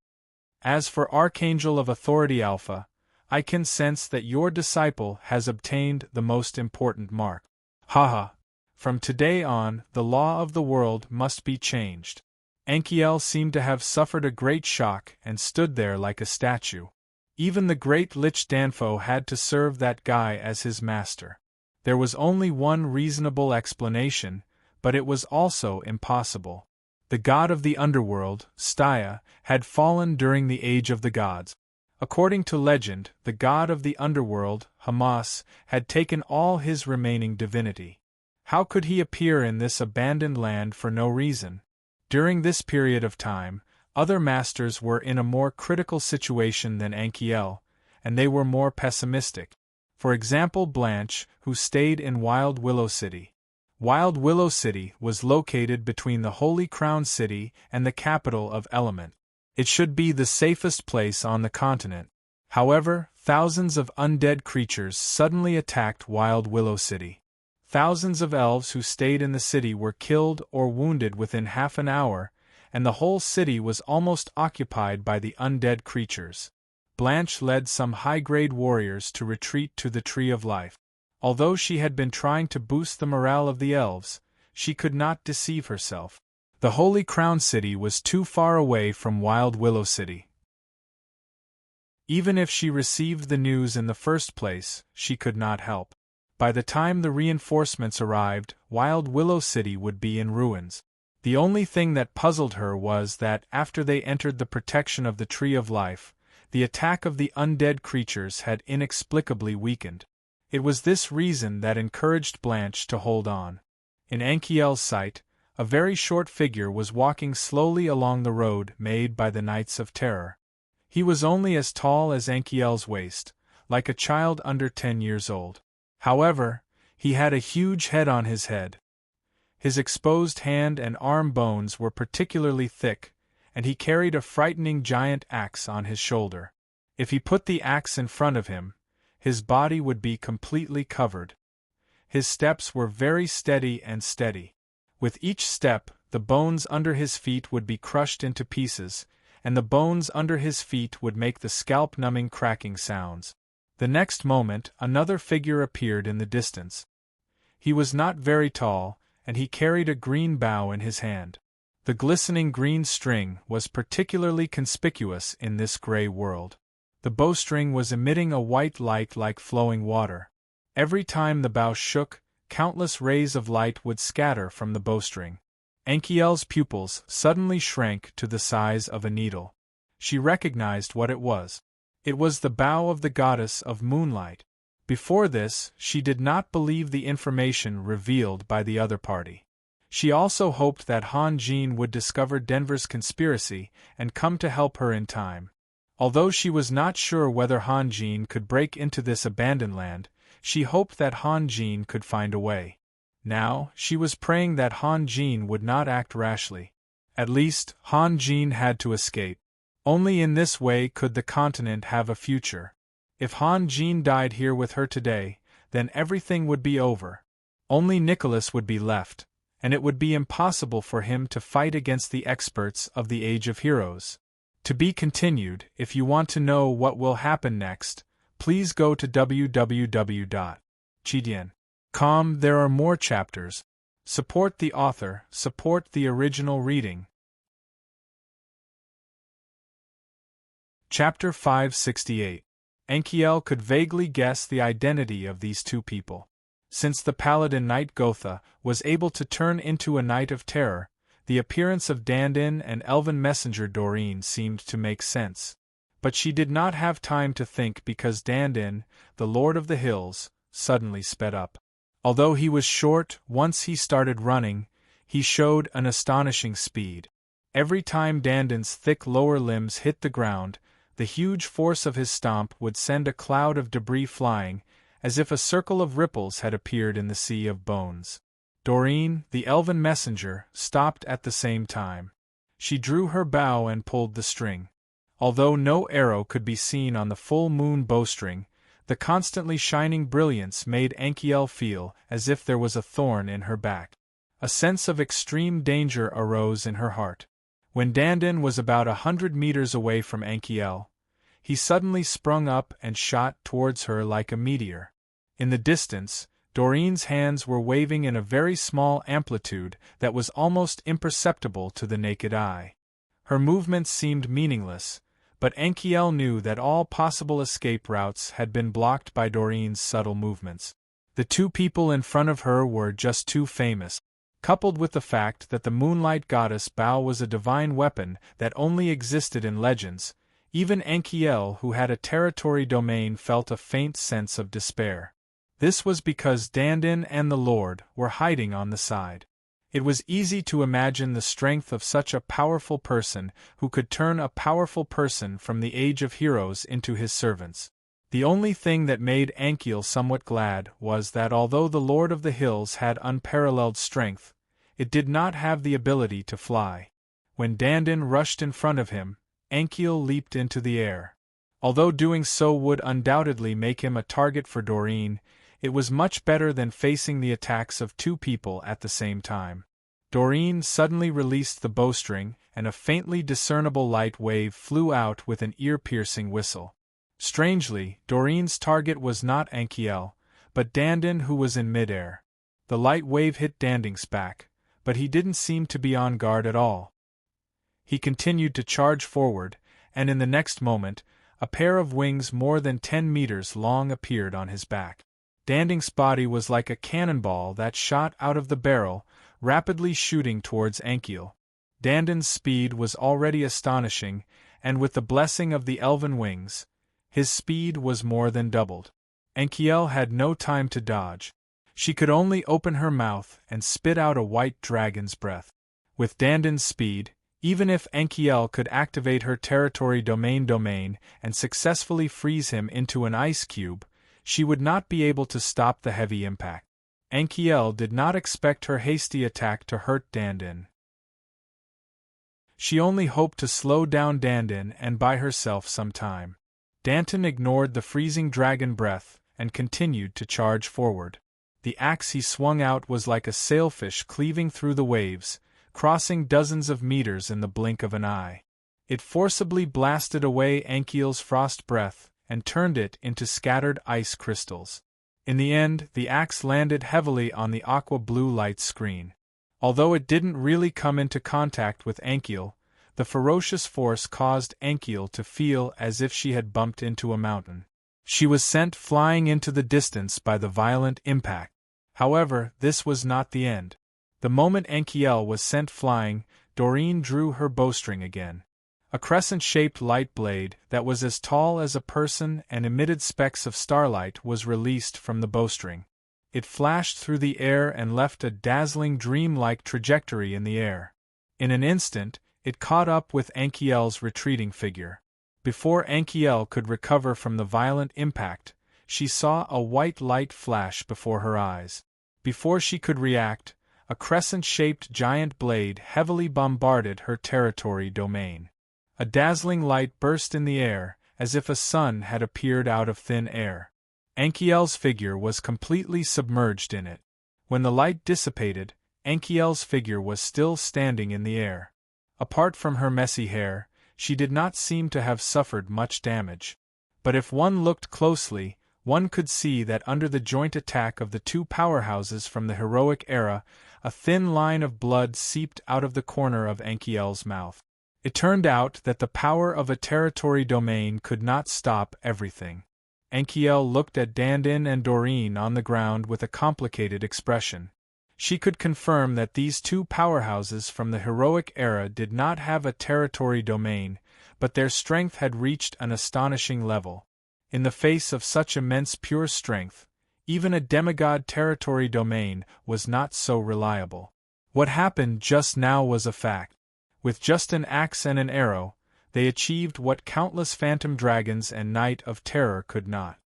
"As for Archangel of Authority Alpha, I can sense that your disciple has obtained the most important mark. Haha. From today on, the law of the world must be changed." Ankiel seemed to have suffered a great shock and stood there like a statue. Even the great Lich Danfo had to serve that guy as his master. There was only one reasonable explanation, but it was also impossible. The god of the underworld, Stya, had fallen during the Age of the Gods. According to legend, the god of the underworld, Hamas, had taken all his remaining divinity. How could he appear in this abandoned land for no reason? During this period of time, other masters were in a more critical situation than Ankiel, and they were more pessimistic. For example, Blanche, who stayed in Wild Willow City. Wild Willow City was located between the Holy Crown City and the capital of Element. It should be the safest place on the continent. However, thousands of undead creatures suddenly attacked Wild Willow City. Thousands of elves who stayed in the city were killed or wounded within half an hour, and the whole city was almost occupied by the undead creatures. Blanche led some high-grade warriors to retreat to the Tree of Life. Although she had been trying to boost the morale of the elves, she could not deceive herself. The Holy Crown City was too far away from Wild Willow City. Even if she received the news in the first place, she could not help. By the time the reinforcements arrived, Wild Willow City would be in ruins. The only thing that puzzled her was that, after they entered the protection of the Tree of Life, the attack of the undead creatures had inexplicably weakened. It was this reason that encouraged Blanche to hold on. In Ankiel's sight, a very short figure was walking slowly along the road made by the Knights of Terror. He was only as tall as Ankiel's waist, like a child under 10 years old. However, he had a huge head on his head. His exposed hand and arm bones were particularly thick, and he carried a frightening giant axe on his shoulder. If he put the axe in front of him, his body would be completely covered. His steps were very steady and steady. With each step, the bones under his feet would be crushed into pieces, and the bones under his feet would make the scalp-numbing cracking sounds. The next moment, another figure appeared in the distance. He was not very tall, and he carried a green bow in his hand. The glistening green string was particularly conspicuous in this gray world. The bowstring was emitting a white light like flowing water. Every time the bow shook, countless rays of light would scatter from the bowstring. Enkiel's pupils suddenly shrank to the size of a needle. She recognized what it was. It was the bow of the goddess of moonlight. Before this, she did not believe the information revealed by the other party. She also hoped that Han Jin would discover Denver's conspiracy and come to help her in time. Although she was not sure whether Han Jin could break into this abandoned land, she hoped that Han Jin could find a way. Now, she was praying that Han Jin would not act rashly. At least, Han Jin had to escape. Only in this way could the continent have a future. If Han Jin died here with her today, then everything would be over. Only Nicholas would be left, and it would be impossible for him to fight against the experts of the Age of Heroes. To be continued. If you want to know what will happen next, please go to www.chidian.com. There are more chapters. Support the author, support the original reading. Chapter 568. Enkiel could vaguely guess the identity of these two people. Since the paladin knight Gotha was able to turn into a knight of terror, the appearance of Dandin and elven messenger Doreen seemed to make sense. But she did not have time to think because Dandin, the Lord of the Hills, suddenly sped up. Although he was short, once he started running, he showed an astonishing speed. Every time Dandin's thick lower limbs hit the ground, the huge force of his stomp would send a cloud of debris flying, as if a circle of ripples had appeared in the sea of bones. Doreen, the elven messenger, stopped at the same time. She drew her bow and pulled the string. Although no arrow could be seen on the full moon bowstring, the constantly shining brilliance made Enkiel feel as if there was a thorn in her back. A sense of extreme danger arose in her heart. When Dandin was about 100 meters away from Enkiel, he suddenly sprung up and shot towards her like a meteor. In the distance, Doreen's hands were waving in a very small amplitude that was almost imperceptible to the naked eye. Her movements seemed meaningless, but Enkiel knew that all possible escape routes had been blocked by Doreen's subtle movements. The two people in front of her were just too famous. Coupled with the fact that the Moonlight Goddess bow was a divine weapon that only existed in legends, even Enkiel, who had a territory domain, felt a faint sense of despair. This was because Dandin and the Lord were hiding on the side. It was easy to imagine the strength of such a powerful person who could turn a powerful person from the Age of Heroes into his servants. The only thing that made Enkiel somewhat glad was that although the Lord of the Hills had unparalleled strength, it did not have the ability to fly. When Dandin rushed in front of him, Enkiel leaped into the air. Although doing so would undoubtedly make him a target for Doreen, it was much better than facing the attacks of two people at the same time. Doreen suddenly released the bowstring, and a faintly discernible light wave flew out with an ear-piercing whistle. Strangely, Doreen's target was not Enkiel, but Dandin, who was in midair. The light wave hit Dandin's back, but he didn't seem to be on guard at all. He continued to charge forward, and in the next moment, a pair of wings more than 10 meters long appeared on his back. Dandin's body was like a cannonball that shot out of the barrel, rapidly shooting towards Enkiel. Dandin's speed was already astonishing, and with the blessing of the elven wings, his speed was more than doubled. Enkiel had no time to dodge. She could only open her mouth and spit out a white dragon's breath. With Dandin's speed, even if Enkiel could activate her territory domain and successfully freeze him into an ice cube, she would not be able to stop the heavy impact. Ankiel did not expect her hasty attack to hurt Dandin. She only hoped to slow down Dandin and buy herself some time. Danton ignored the freezing dragon breath and continued to charge forward. The axe he swung out was like a sailfish cleaving through the waves, crossing dozens of meters in the blink of an eye. It forcibly blasted away Ankiel's frost breath and turned it into scattered ice crystals. In the end, the axe landed heavily on the aqua-blue light screen. Although it didn't really come into contact with Ankiel, the ferocious force caused Ankiel to feel as if she had bumped into a mountain. She was sent flying into the distance by the violent impact. However, this was not the end. The moment Ankiel was sent flying, Doreen drew her bowstring again. A crescent-shaped light blade that was as tall as a person and emitted specks of starlight was released from the bowstring. It flashed through the air and left a dazzling dream-like trajectory in the air. In an instant, it caught up with Ankiel's retreating figure. Before Ankiel could recover from the violent impact, she saw a white light flash before her eyes. Before she could react, a crescent-shaped giant blade heavily bombarded her territory domain. A dazzling light burst in the air, as if a sun had appeared out of thin air. Ankiel's figure was completely submerged in it. When the light dissipated, Ankiel's figure was still standing in the air. Apart from her messy hair, she did not seem to have suffered much damage. But if one looked closely, one could see that under the joint attack of the two powerhouses from the heroic era, a thin line of blood seeped out of the corner of Ankiel's mouth. It turned out that the power of a territory domain could not stop everything. Ankiel looked at Dandin and Doreen on the ground with a complicated expression. She could confirm that these two powerhouses from the heroic era did not have a territory domain, but their strength had reached an astonishing level. In the face of such immense pure strength, even a demigod territory domain was not so reliable. What happened just now was a fact. With just an axe and an arrow, they achieved what countless phantom dragons and Knight of Terror could not.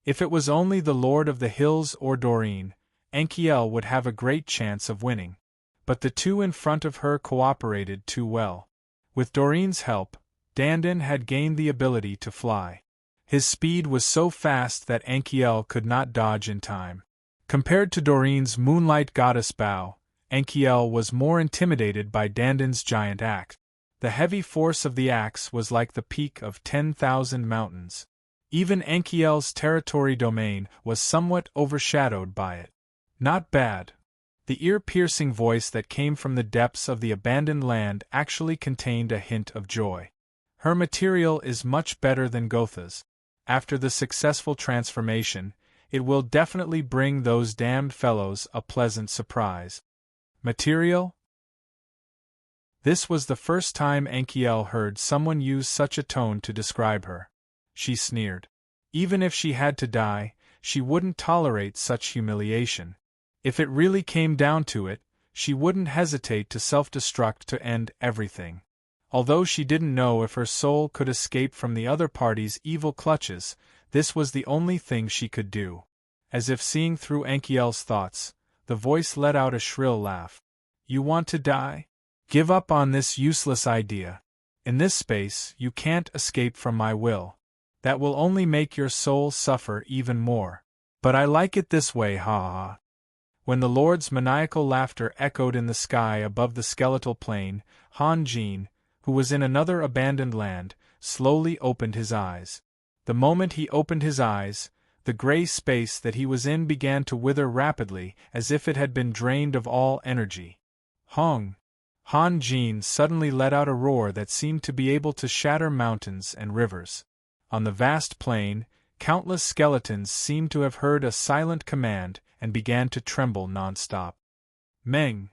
If it was only the Lord of the Hills or Doreen, Ankiel would have a great chance of winning. But the two in front of her cooperated too well. With Doreen's help, Dandin had gained the ability to fly. His speed was so fast that Ankiel could not dodge in time. Compared to Doreen's moonlight goddess bow, Ankiel was more intimidated by Dandin's giant axe. The heavy force of the axe was like the peak of 10,000 mountains. Even Ankiel's territory domain was somewhat overshadowed by it. Not bad. The ear-piercing voice that came from the depths of the abandoned land actually contained a hint of joy. Her material is much better than Gotha's. After the successful transformation, it will definitely bring those damned fellows a pleasant surprise. Material? This was the first time Ankiel heard someone use such a tone to describe her. She sneered. Even if she had to die, she wouldn't tolerate such humiliation. If it really came down to it, she wouldn't hesitate to self-destruct to end everything. Although she didn't know if her soul could escape from the other party's evil clutches, this was the only thing she could do. As if seeing through Ankiel's thoughts, the voice let out a shrill laugh. You want to die? Give up on this useless idea. In this space, you can't escape from my will. That will only make your soul suffer even more. But I like it this way, ha ha. When the Lord's maniacal laughter echoed in the sky above the skeletal plain, Han Jin, who was in another abandoned land, slowly opened his eyes. The moment he opened his eyes, the gray space that he was in began to wither rapidly as if it had been drained of all energy. Hong! Han Jin suddenly let out a roar that seemed to be able to shatter mountains and rivers. On the vast plain, countless skeletons seemed to have heard a silent command and began to tremble non-stop. Meng!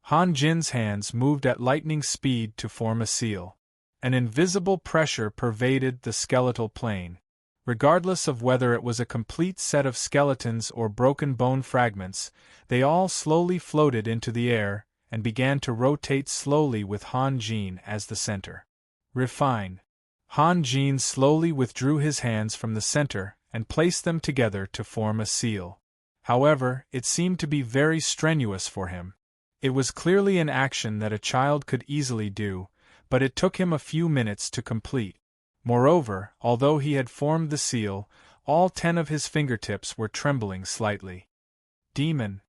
Han Jin's hands moved at lightning speed to form a seal. An invisible pressure pervaded the skeletal plain. Regardless of whether it was a complete set of skeletons or broken bone fragments, they all slowly floated into the air and began to rotate slowly with Han Jin as the center. Refine. Han Jin slowly withdrew his hands from the center and placed them together to form a seal. However, it seemed to be very strenuous for him. It was clearly an action that a child could easily do, but it took him a few minutes to complete. Moreover, although he had formed the seal, all 10 of his fingertips were trembling slightly. Demon.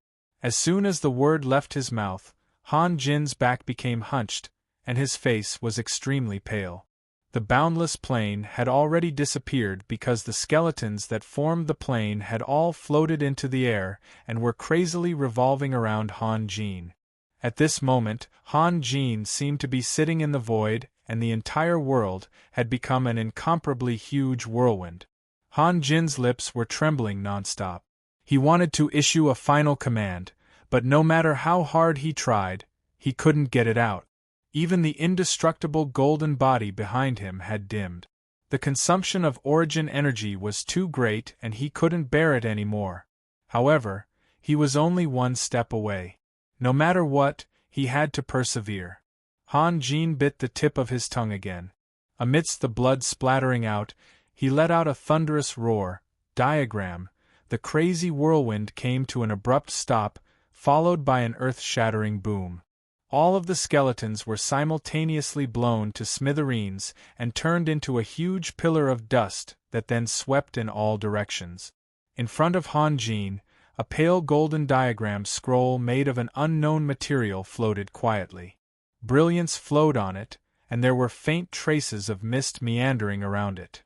As soon as the word left his mouth, Han Jin's back became hunched, and his face was extremely pale. The boundless plane had already disappeared because the skeletons that formed the plane had all floated into the air and were crazily revolving around Han Jin. At this moment, Han Jin seemed to be sitting in the void, and the entire world had become an incomparably huge whirlwind. Han Jin's lips were trembling nonstop. He wanted to issue a final command, but no matter how hard he tried, he couldn't get it out. Even the indestructible golden body behind him had dimmed. The consumption of origin energy was too great and he couldn't bear it anymore. However, he was only one step away. No matter what, he had to persevere. Han Jin bit the tip of his tongue again. Amidst the blood splattering out, he let out a thunderous roar. Diagram. The crazy whirlwind came to an abrupt stop, followed by an earth-shattering boom. All of the skeletons were simultaneously blown to smithereens and turned into a huge pillar of dust that then swept in all directions. In front of Han Jin, a pale golden diagram scroll made of an unknown material floated quietly. Brilliance flowed on it, and there were faint traces of mist meandering around it.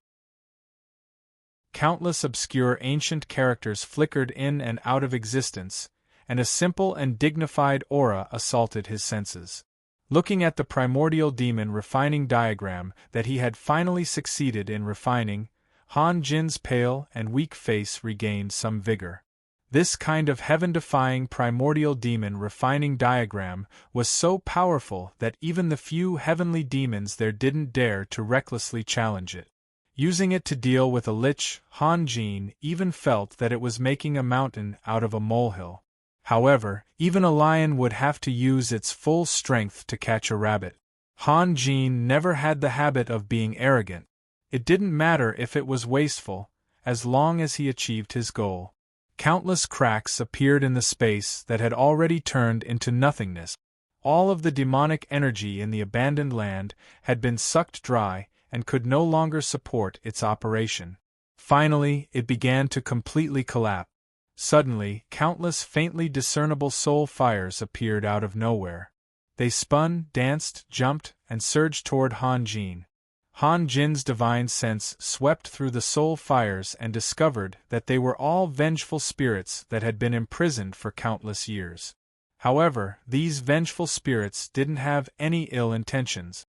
Countless obscure ancient characters flickered in and out of existence, and a simple and dignified aura assaulted his senses. Looking at the primordial demon refining diagram that he had finally succeeded in refining, Han Jin's pale and weak face regained some vigor. This kind of heaven-defying primordial demon refining diagram was so powerful that even the few heavenly demons there didn't dare to recklessly challenge it. Using it to deal with a lich, Han Jin even felt that it was making a mountain out of a molehill. However, even a lion would have to use its full strength to catch a rabbit. Han Jin never had the habit of being arrogant. It didn't matter if it was wasteful, as long as he achieved his goal. Countless cracks appeared in the space that had already turned into nothingness. All of the demonic energy in the abandoned land had been sucked dry and could no longer support its operation. Finally, it began to completely collapse. Suddenly, countless faintly discernible soul fires appeared out of nowhere. They spun, danced, jumped, and surged toward Han Jin. Han Jin's divine sense swept through the soul fires and discovered that they were all vengeful spirits that had been imprisoned for countless years. However, these vengeful spirits didn't have any ill intentions.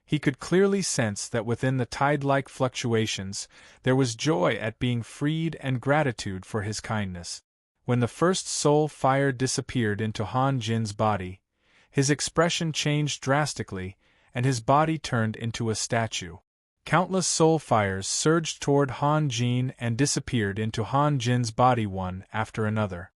He could clearly sense that within the tide-like fluctuations, there was joy at being freed and gratitude for his kindness. When the first soul fire disappeared into Han Jin's body, his expression changed drastically, and his body turned into a statue. Countless soul fires surged toward Han Jin and disappeared into Han Jin's body one after another.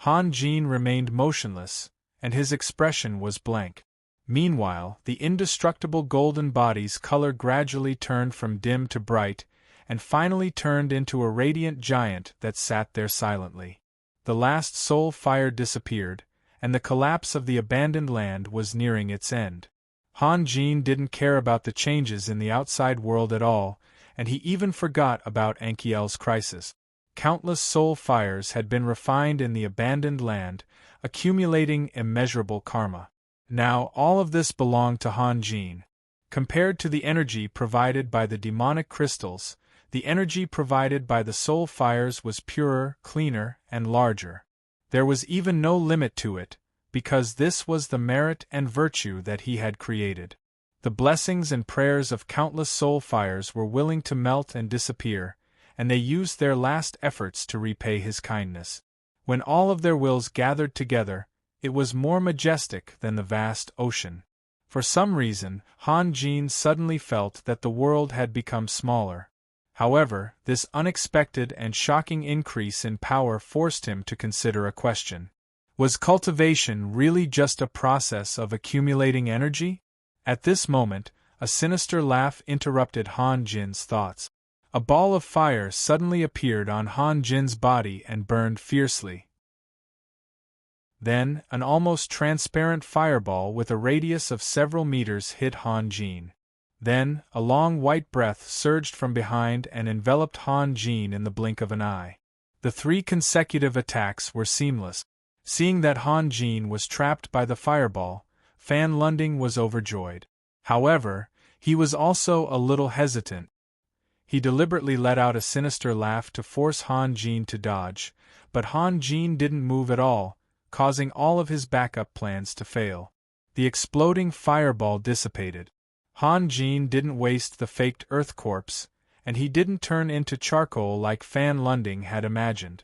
Han Jin remained motionless, and his expression was blank. Meanwhile, the indestructible golden body's color gradually turned from dim to bright, and finally turned into a radiant giant that sat there silently. The last soul fire disappeared, and the collapse of the abandoned land was nearing its end. Han Jin didn't care about the changes in the outside world at all, and he even forgot about Ankiel's crisis. Countless soul fires had been refined in the abandoned land, accumulating immeasurable karma. Now, all of this belonged to Han Jin. Compared to the energy provided by the demonic crystals, the energy provided by the soul fires was purer, cleaner, and larger. There was even no limit to it, because this was the merit and virtue that he had created. The blessings and prayers of countless soul fires were willing to melt and disappear, and they used their last efforts to repay his kindness. When all of their wills gathered together, it was more majestic than the vast ocean. For some reason, Han Jin suddenly felt that the world had become smaller. However, this unexpected and shocking increase in power forced him to consider a question. Was cultivation really just a process of accumulating energy? At this moment, a sinister laugh interrupted Han Jin's thoughts. A ball of fire suddenly appeared on Han Jin's body and burned fiercely. Then, an almost transparent fireball with a radius of several meters hit Han Jin. Then, a long white breath surged from behind and enveloped Han Jin in the blink of an eye. The 3 consecutive attacks were seamless. Seeing that Han Jin was trapped by the fireball, Fan Lunding was overjoyed. However, he was also a little hesitant. He deliberately let out a sinister laugh to force Han Jin to dodge, but Han Jin didn't move at all, causing all of his backup plans to fail. The exploding fireball dissipated. Han Jin didn't waste the faked earth corpse, and he didn't turn into charcoal like Fan Lunding had imagined.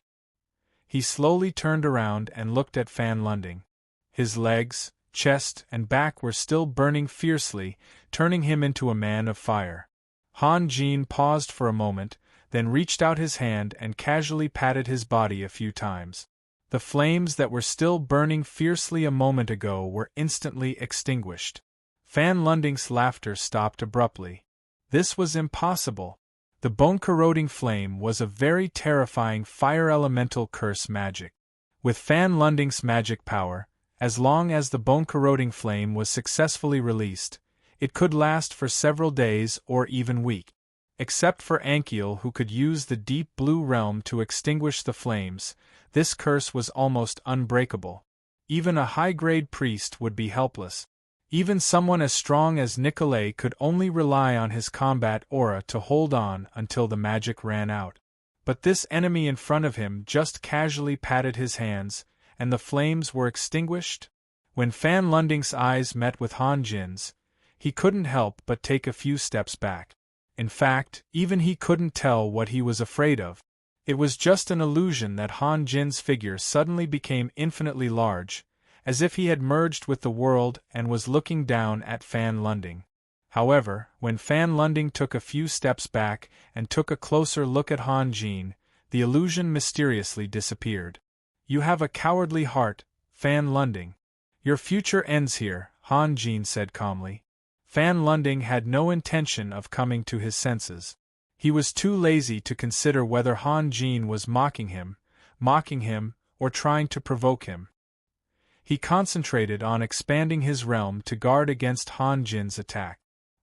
He slowly turned around and looked at Fan Lunding. His legs, chest, and back were still burning fiercely, turning him into a man of fire. Han Jin paused for a moment, then reached out his hand and casually patted his body a few times. The flames that were still burning fiercely a moment ago were instantly extinguished. Fan Lunding's laughter stopped abruptly. This was impossible. The bone-corroding flame was a very terrifying fire elemental curse magic. With Fan Lunding's magic power, as long as the bone-corroding flame was successfully released, it could last for several days or even weeks. Except for Ankiel, who could use the deep blue realm to extinguish the flames, this curse was almost unbreakable. Even a high-grade priest would be helpless. Even someone as strong as Nikolay could only rely on his combat aura to hold on until the magic ran out. But this enemy in front of him just casually patted his hands, and the flames were extinguished? When Fan Lunding's eyes met with Han Jin's, he couldn't help but take a few steps back. In fact, even he couldn't tell what he was afraid of. It was just an illusion that Han Jin's figure suddenly became infinitely large, as if he had merged with the world and was looking down at Fan Lunding. However, when Fan Lunding took a few steps back and took a closer look at Han Jin, the illusion mysteriously disappeared. "You have a cowardly heart, Fan Lunding. Your future ends here," Han Jin said calmly. Fan Lunding had no intention of coming to his senses. He was too lazy to consider whether Han Jin was mocking him, or trying to provoke him. He concentrated on expanding his realm to guard against Han Jin's attack.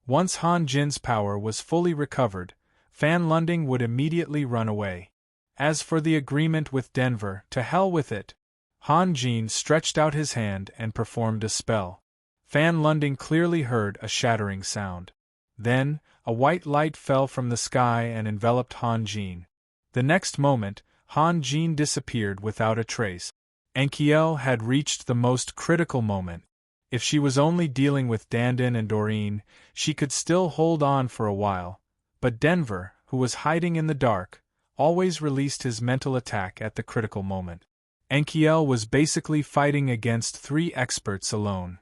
Once Han Jin's power was fully recovered, Fan Lunding would immediately run away. As for the agreement with Denver, to hell with it. Han Jin stretched out his hand and performed a spell. Fan Lunding clearly heard a shattering sound. Then, a white light fell from the sky and enveloped Han Jin. The next moment, Han Jin disappeared without a trace. Ankiel had reached the most critical moment. If she was only dealing with Dandin and Doreen, she could still hold on for a while, but Denver, who was hiding in the dark, always released his mental attack at the critical moment. Ankiel was basically fighting against 3 experts alone.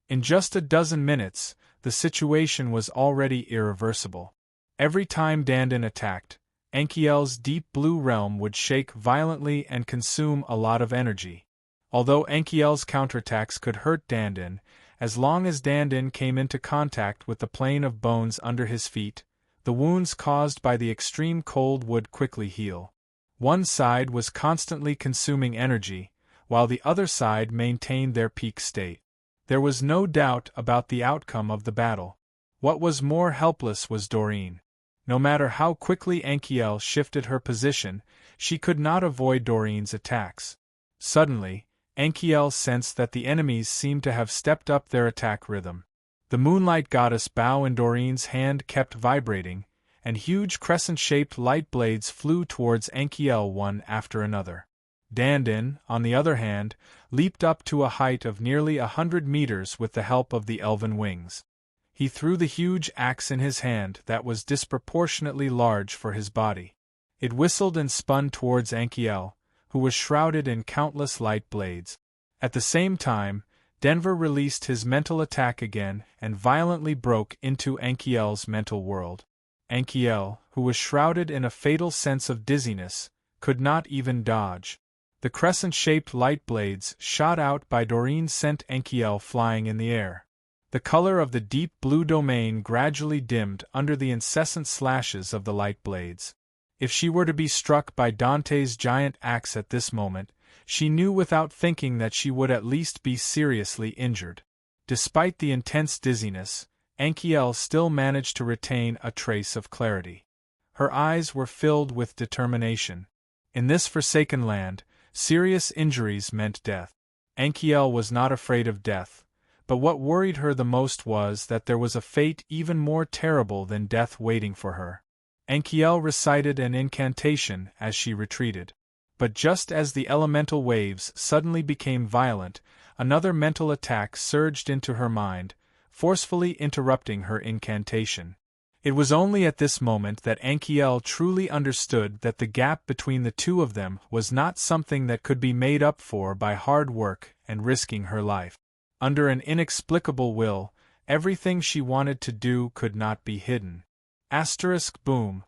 In just a dozen minutes, the situation was already irreversible. Every time Dandin attacked, Ankiel's deep blue realm would shake violently and consume a lot of energy. Although Ankiel's counterattacks could hurt Dandin, as long as Dandin came into contact with the plane of bones under his feet, the wounds caused by the extreme cold would quickly heal. One side was constantly consuming energy, while the other side maintained their peak state. There was no doubt about the outcome of the battle. What was more helpless was Doreen. No matter how quickly Ankiel shifted her position, she could not avoid Doreen's attacks. Suddenly, Ankiel sensed that the enemies seemed to have stepped up their attack rhythm. The Moonlight Goddess bow in Doreen's hand kept vibrating, and huge crescent-shaped light blades flew towards Ankiel one after another. Dandin, on the other hand, leaped up to a height of nearly 100 meters with the help of the elven wings. He threw the huge axe in his hand that was disproportionately large for his body. It whistled and spun towards Ankiel, who was shrouded in countless light blades. At the same time, Denver released his mental attack again and violently broke into Ankiel's mental world. Ankiel, who was shrouded in a fatal sense of dizziness, could not even dodge. The crescent-shaped light blades shot out by Doreen sent Ankiel flying in the air. The color of the deep blue domain gradually dimmed under the incessant slashes of the light blades. If she were to be struck by Dante's giant axe at this moment, she knew without thinking that she would at least be seriously injured. Despite the intense dizziness, Anchiel still managed to retain a trace of clarity. Her eyes were filled with determination. In this forsaken land, serious injuries meant death. Anchiel was not afraid of death, but what worried her the most was that there was a fate even more terrible than death waiting for her. Anchiel recited an incantation as she retreated. But just as the elemental waves suddenly became violent, another mental attack surged into her mind, forcefully interrupting her incantation. It was only at this moment that Anchiel truly understood that the gap between the two of them was not something that could be made up for by hard work and risking her life. Under an inexplicable will, everything she wanted to do could not be hidden. Boom.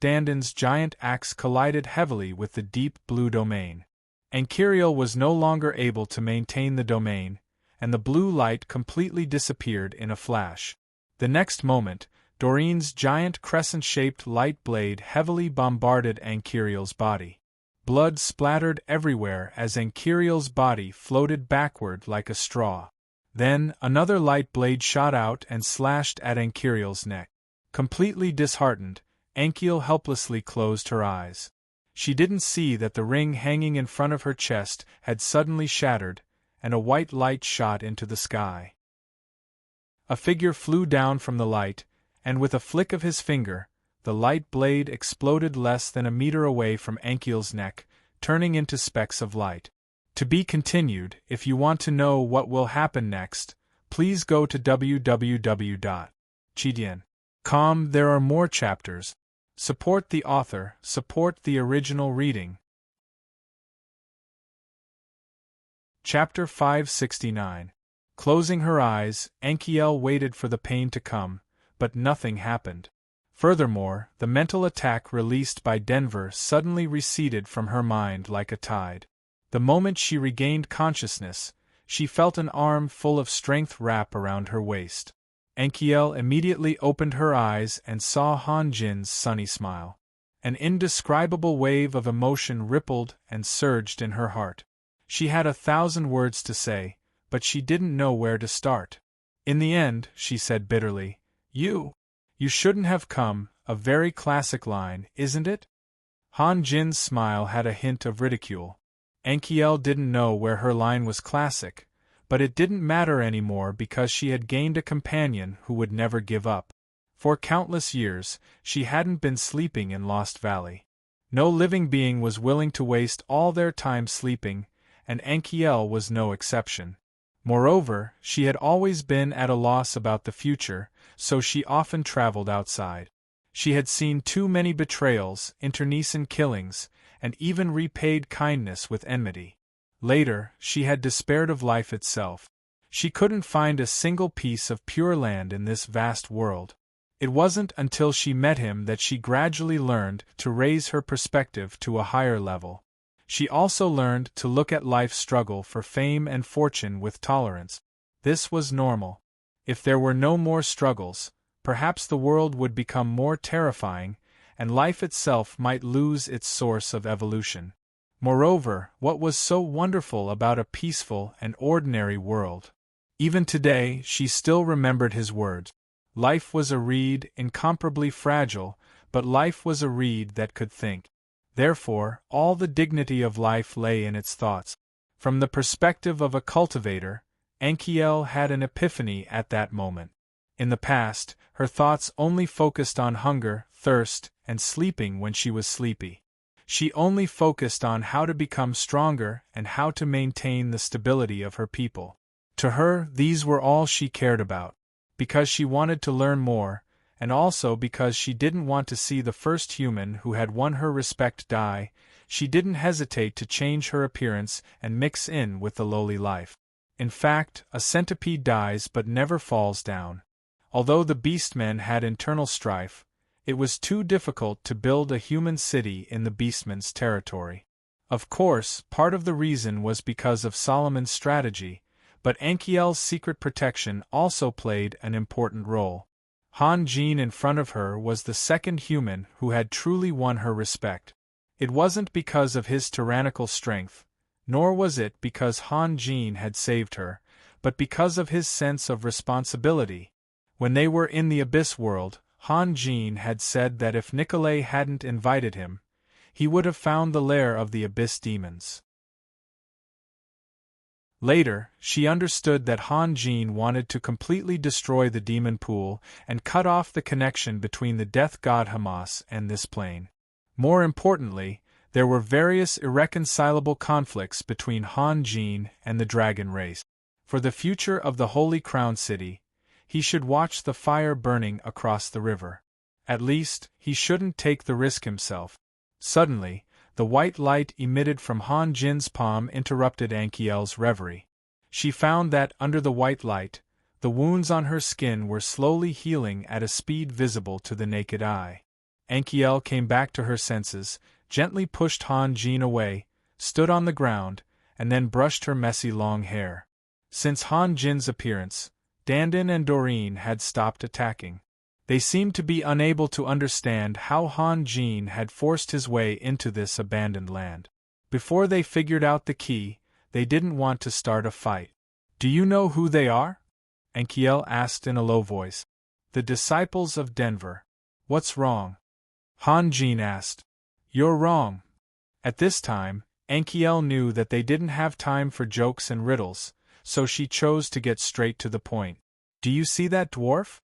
Dandon's giant axe collided heavily with the deep blue domain. Anchiel was no longer able to maintain the domain, and the blue light completely disappeared in a flash. The next moment, Doreen's giant crescent-shaped light blade heavily bombarded Anchiel's body. Blood splattered everywhere as Anchiel's body floated backward like a straw. Then, another light blade shot out and slashed at Anchiel's neck. Completely disheartened, Anchiel helplessly closed her eyes. She didn't see that the ring hanging in front of her chest had suddenly shattered, and a white light shot into the sky. A figure flew down from the light, and with a flick of his finger, the light blade exploded less than a meter away from Anchiel's neck, turning into specks of light. To be continued. If you want to know what will happen next, please go to www.chidian.com. There are more chapters. Support the author, support the original reading. Chapter 569. Closing her eyes, Anchiel waited for the pain to come, but nothing happened. Furthermore, the mental attack released by Denver suddenly receded from her mind like a tide. The moment she regained consciousness, she felt an arm full of strength wrap around her waist. Anchiel immediately opened her eyes and saw Han Jin's sunny smile. An indescribable wave of emotion rippled and surged in her heart. She had 1,000 words to say, but she didn't know where to start. In the end, she said bitterly, You shouldn't have come, a very classic line, isn't it? Han Jin's smile had a hint of ridicule. Anchiel didn't know where her line was classic, but it didn't matter anymore because she had gained a companion who would never give up. For countless years, she hadn't been sleeping in Lost Valley. No living being was willing to waste all their time sleeping, and Anchiel was no exception. Moreover, she had always been at a loss about the future, so she often traveled outside. She had seen too many betrayals, internecine killings, and even repaid kindness with enmity. Later, she had despaired of life itself. She couldn't find a single piece of pure land in this vast world. It wasn't until she met him that she gradually learned to raise her perspective to a higher level. She also learned to look at life's struggle for fame and fortune with tolerance. This was normal. If there were no more struggles, perhaps the world would become more terrifying, and life itself might lose its source of evolution. Moreover, what was so wonderful about a peaceful and ordinary world? Even today, she still remembered his words. Life was a reed, incomparably fragile, but life was a reed that could think. Therefore, all the dignity of life lay in its thoughts. From the perspective of a cultivator, Anchiel had an epiphany at that moment. In the past, her thoughts only focused on hunger, thirst, and sleeping when she was sleepy. She only focused on how to become stronger and how to maintain the stability of her people. To her, these were all she cared about. Because she wanted to learn more, and also because she didn't want to see the first human who had won her respect die, she didn't hesitate to change her appearance and mix in with the lowly life. In fact, a centipede dies but never falls down. Although the beastmen had internal strife, it was too difficult to build a human city in the beastmen's territory. Of course, part of the reason was because of Solomon's strategy, But Ankiel's secret protection also played an important role. Han Jin in front of her was the second human who had truly won her respect. It wasn't because of his tyrannical strength, nor was it because Han Jin had saved her, but because of his sense of responsibility. When they were in the Abyss world, Han Jin had said that if Nikolai hadn't invited him, he would have found the lair of the Abyss demons. Later, she understood that Han Jin wanted to completely destroy the demon pool and cut off the connection between the death god Hamas and this plane. More importantly, there were various irreconcilable conflicts between Han Jin and the dragon race. For the future of the Holy Crown City, he should watch the fire burning across the river. At least, he shouldn't take the risk himself. Suddenly, the white light emitted from Han Jin's palm interrupted Ankiel's reverie. She found that, under the white light, the wounds on her skin were slowly healing at a speed visible to the naked eye. Ankiel came back to her senses, gently pushed Han Jin away, stood on the ground, and then brushed her messy long hair. Since Han Jin's appearance, Dandin and Doreen had stopped attacking. They seemed to be unable to understand how Han Jin had forced his way into this abandoned land. Before they figured out the key, they didn't want to start a fight. "Do you know who they are?" Ankiel asked in a low voice. "The disciples of Denver." "What's wrong?" Han Jin asked. "You're wrong." At this time, Ankiel knew that they didn't have time for jokes and riddles, so she chose to get straight to the point. "Do you see that dwarf?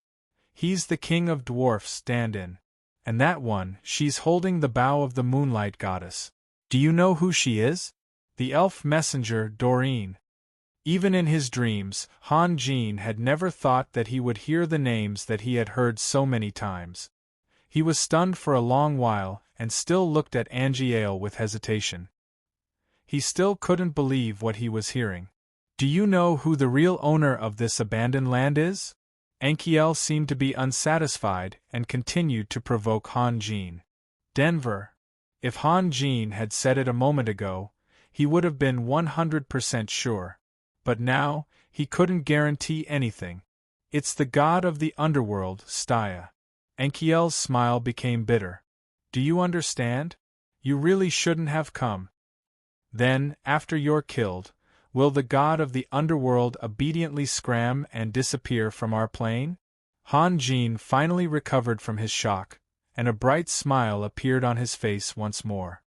He's the king of dwarfs, Dandin. And that one, she's holding the bow of the moonlight goddess. Do you know who she is? The elf messenger, Doreen." Even in his dreams, Han Jin had never thought that he would hear the names that he had heard so many times. He was stunned for a long while, and still looked at Angiel with hesitation. He still couldn't believe what he was hearing. "Do you know who the real owner of this abandoned land is?" Ankiel seemed to be unsatisfied and continued to provoke Han Jin. "Denver." If Han Jin had said it a moment ago, he would have been 100% sure. But now, he couldn't guarantee anything. "It's the god of the underworld, Staya." Ankiel's smile became bitter. "Do you understand? You really shouldn't have come. Then, after you're killed, will the god of the underworld obediently scram and disappear from our plane?" Han Jin finally recovered from his shock, and a bright smile appeared on his face once more.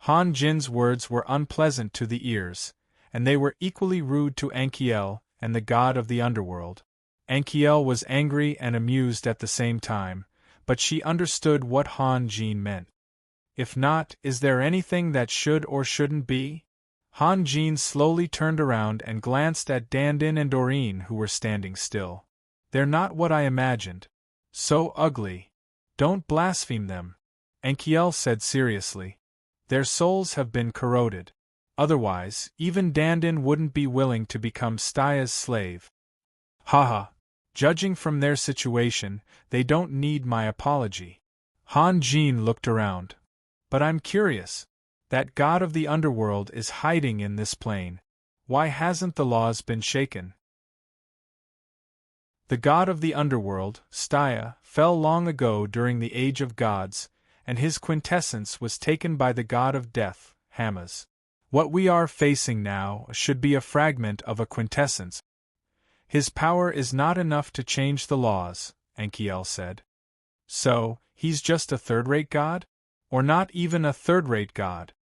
Han Jin's words were unpleasant to the ears, and they were equally rude to Ankiel and the god of the underworld. Ankiel was angry and amused at the same time, but she understood what Han Jin meant. "If not, is there anything that should or shouldn't be?" Han Jin slowly turned around and glanced at Dandin and Doreen, who were standing still. "They're not what I imagined. So ugly. Don't blaspheme them," Ankiel said seriously. "Their souls have been corroded. Otherwise, even Dandin wouldn't be willing to become Staya's slave." "Haha. Judging from their situation, they don't need my apology." Han Jin looked around. "But I'm curious. That god of the underworld is hiding in this plane. Why hasn't the laws been shaken?" The god of the underworld, Staya, fell long ago during the Age of Gods, and his quintessence was taken by the god of death, Hamas. What we are facing now should be a fragment of a quintessence. "His power is not enough to change the laws," Ankiel said. "So, he's just a third-rate god? Or not even a third-rate god?"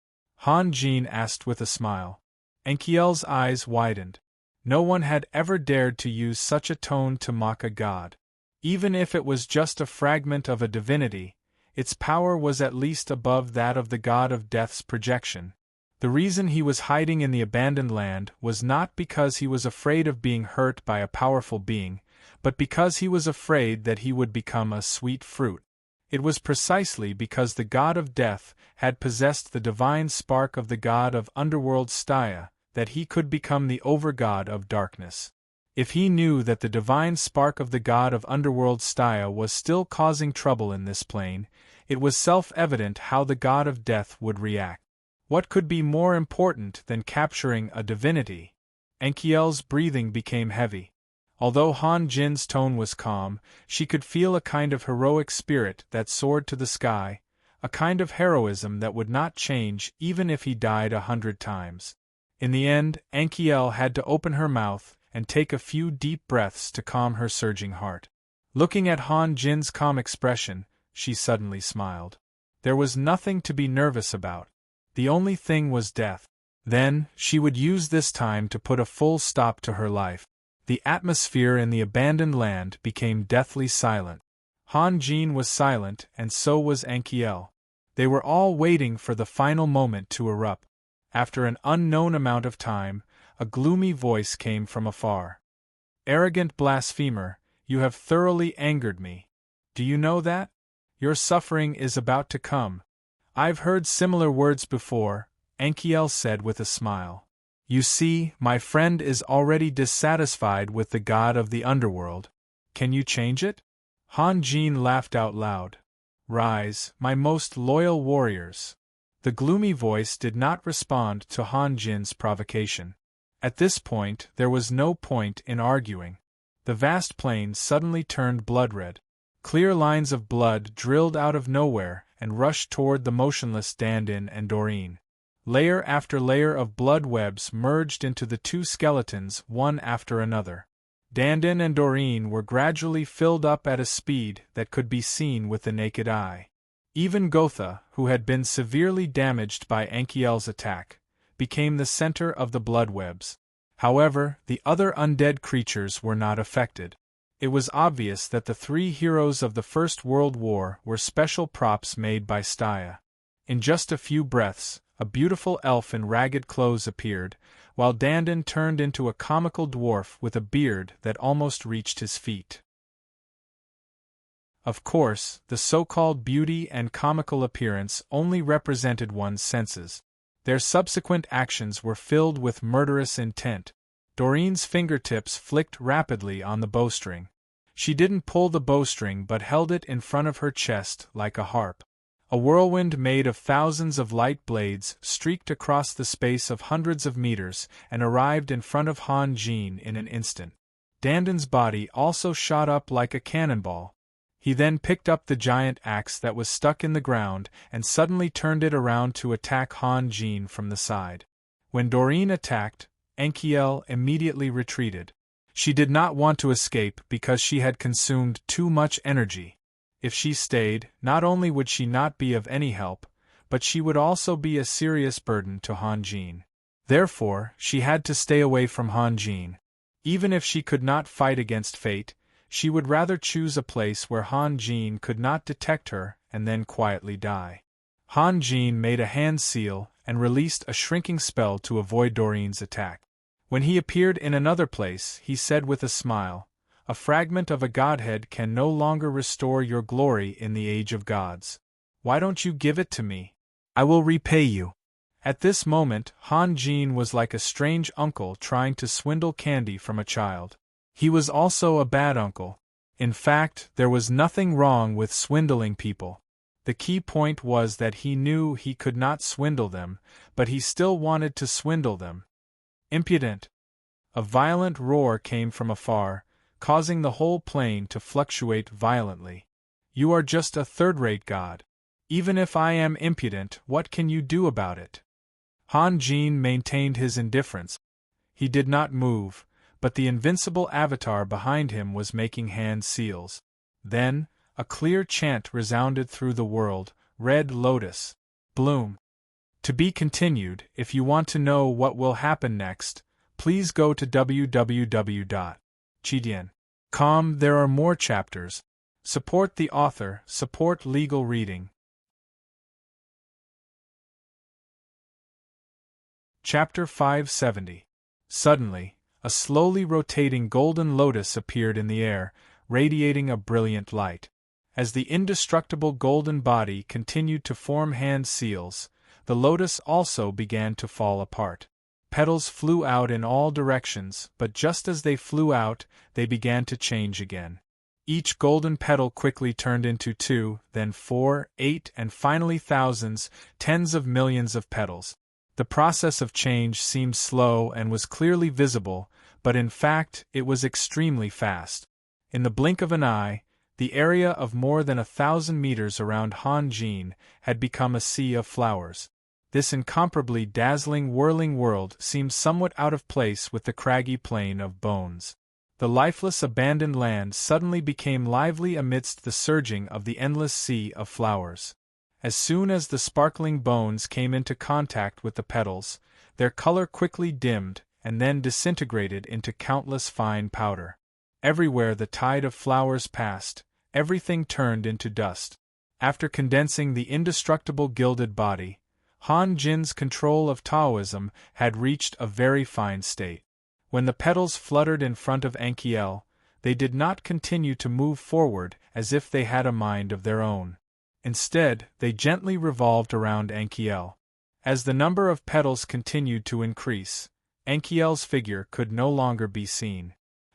Han Jin asked with a smile. Ankiel's eyes widened. No one had ever dared to use such a tone to mock a god. Even if it was just a fragment of a divinity, its power was at least above that of the god of death's projection. The reason he was hiding in the abandoned land was not because he was afraid of being hurt by a powerful being, but because he was afraid that he would become a sweet fruit. It was precisely because the god of death had possessed the divine spark of the god of underworld Staya that he could become the overgod of darkness. If he knew that the divine spark of the god of underworld Staya was still causing trouble in this plane, it was self-evident how the god of death would react. What could be more important than capturing a divinity? Enkiel's breathing became heavy. Although Han Jin's tone was calm, she could feel a kind of heroic spirit that soared to the sky, a kind of heroism that would not change even if he died 100 times. In the end, Enkiel had to open her mouth and take a few deep breaths to calm her surging heart. Looking at Han Jin's calm expression, she suddenly smiled. There was nothing to be nervous about. The only thing was death. Then, she would use this time to put a full stop to her life. The atmosphere in the abandoned land became deathly silent. Han Jin was silent, and so was Enkiel. They were all waiting for the final moment to erupt. After an unknown amount of time, a gloomy voice came from afar. "Arrogant blasphemer, you have thoroughly angered me. Do you know that? Your suffering is about to come." "I've heard similar words before," Enkiel said with a smile. "You see, my friend is already dissatisfied with the god of the underworld. Can you change it?" Han Jin laughed out loud. "Rise, my most loyal warriors." The gloomy voice did not respond to Han Jin's provocation. At this point, there was no point in arguing. The vast plain suddenly turned blood-red. Clear lines of blood drilled out of nowhere and rushed toward the motionless Dandin and Doreen. Layer after layer of blood webs merged into the two skeletons one after another. Dandin and Doreen were gradually filled up at a speed that could be seen with the naked eye. Even Gotha, who had been severely damaged by Enkiel's attack, became the center of the blood webs. However, the other undead creatures were not affected. It was obvious that the three heroes of the First World War were special props made by Staya. In just a few breaths, a beautiful elf in ragged clothes appeared, while Dandin turned into a comical dwarf with a beard that almost reached his feet. Of course, the so-called beauty and comical appearance only represented one's senses. Their subsequent actions were filled with murderous intent. Doreen's fingertips flicked rapidly on the bowstring. She didn't pull the bowstring but held it in front of her chest like a harp. A whirlwind made of thousands of light blades streaked across the space of hundreds of meters and arrived in front of Han Jin in an instant. Dandin's body also shot up like a cannonball. He then picked up the giant axe that was stuck in the ground and suddenly turned it around to attack Han Jin from the side. When Doreen attacked, Enkiel immediately retreated. She did not want to escape because she had consumed too much energy. If she stayed, not only would she not be of any help, but she would also be a serious burden to Han Jin. Therefore, she had to stay away from Han Jin. Even if she could not fight against fate, she would rather choose a place where Han Jin could not detect her and then quietly die. Han Jin made a hand seal and released a shrinking spell to avoid Doreen's attack. When he appeared in another place, he said with a smile, "A fragment of a godhead can no longer restore your glory in the age of gods. Why don't you give it to me? I will repay you." At this moment, Han Jin was like a strange uncle trying to swindle candy from a child. He was also a bad uncle. In fact, there was nothing wrong with swindling people. The key point was that he knew he could not swindle them, but he still wanted to swindle them. Impudent! A violent roar came from afar, causing the whole plain to fluctuate violently. "You are just a third-rate god. Even if I am impudent, what can you do about it?" Han Jin maintained his indifference. He did not move, but the invincible avatar behind him was making hand seals. Then, a clear chant resounded through the world, "Red Lotus. Bloom." To be continued. If you want to know what will happen next, please go to www.chidian.com. There are more chapters. Support the author, support legal reading. Chapter 570. Suddenly, a slowly rotating golden lotus appeared in the air, radiating a brilliant light. As the indestructible golden body continued to form hand seals, the lotus also began to fall apart. Petals flew out in all directions, but just as they flew out, they began to change again. Each golden petal quickly turned into 2, then 4, 8, and finally thousands, tens of millions of petals. The process of change seemed slow and was clearly visible, but in fact it was extremely fast. In the blink of an eye, the area of more than 1,000 meters around Han Jin had become a sea of flowers. This incomparably dazzling whirling world seemed somewhat out of place with the craggy plain of bones. The lifeless abandoned land suddenly became lively amidst the surging of the endless sea of flowers. As soon as the sparkling bones came into contact with the petals, their color quickly dimmed and then disintegrated into countless fine powder. Everywhere the tide of flowers passed, everything turned into dust. After condensing the indestructible gilded body, Han Jin's control of Taoism had reached a very fine state. When the petals fluttered in front of Enkiel, they did not continue to move forward as if they had a mind of their own. Instead, they gently revolved around Enkiel. As the number of petals continued to increase, Enkiel's figure could no longer be seen.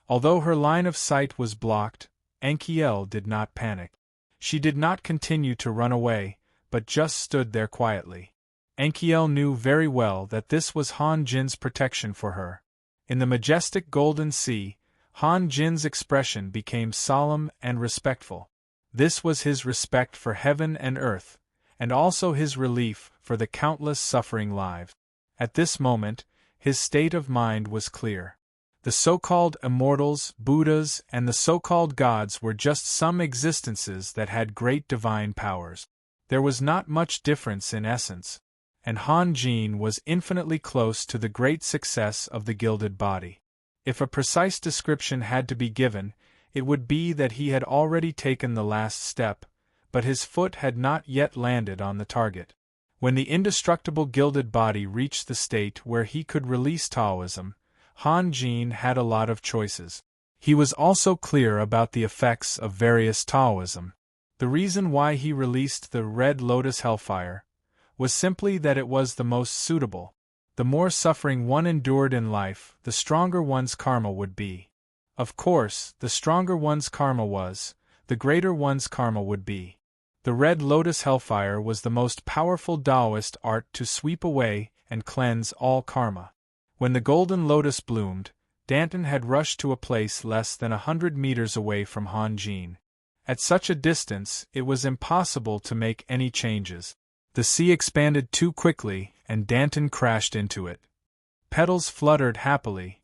Although her line of sight was blocked, Enkiel did not panic. She did not continue to run away, but just stood there quietly. Enkiel knew very well that this was Han Jin's protection for her. In the majestic golden sea, Han Jin's expression became solemn and respectful. This was his respect for heaven and earth, and also his relief for the countless suffering lives. At this moment, his state of mind was clear. The so-called immortals, Buddhas, and the so-called gods were just some existences that had great divine powers. There was not much difference in essence, and Han Jin was infinitely close to the great success of the gilded body. If a precise description had to be given, it would be that he had already taken the last step, but his foot had not yet landed on the target. When the indestructible gilded body reached the state where he could release Taoism, Han Jin had a lot of choices. He was also clear about the effects of various Taoism. The reason why he released the Red Lotus Hellfire was simply that it was the most suitable. The more suffering one endured in life, the stronger one's karma would be. Of course, the stronger one's karma was, the greater one's karma would be. The Red Lotus Hellfire was the most powerful Taoist art to sweep away and cleanse all karma. When the golden lotus bloomed, Danton had rushed to a place less than 100 meters away from Han Jin. At such a distance, it was impossible to make any changes. The sea expanded too quickly, and Danton crashed into it. Petals fluttered happily.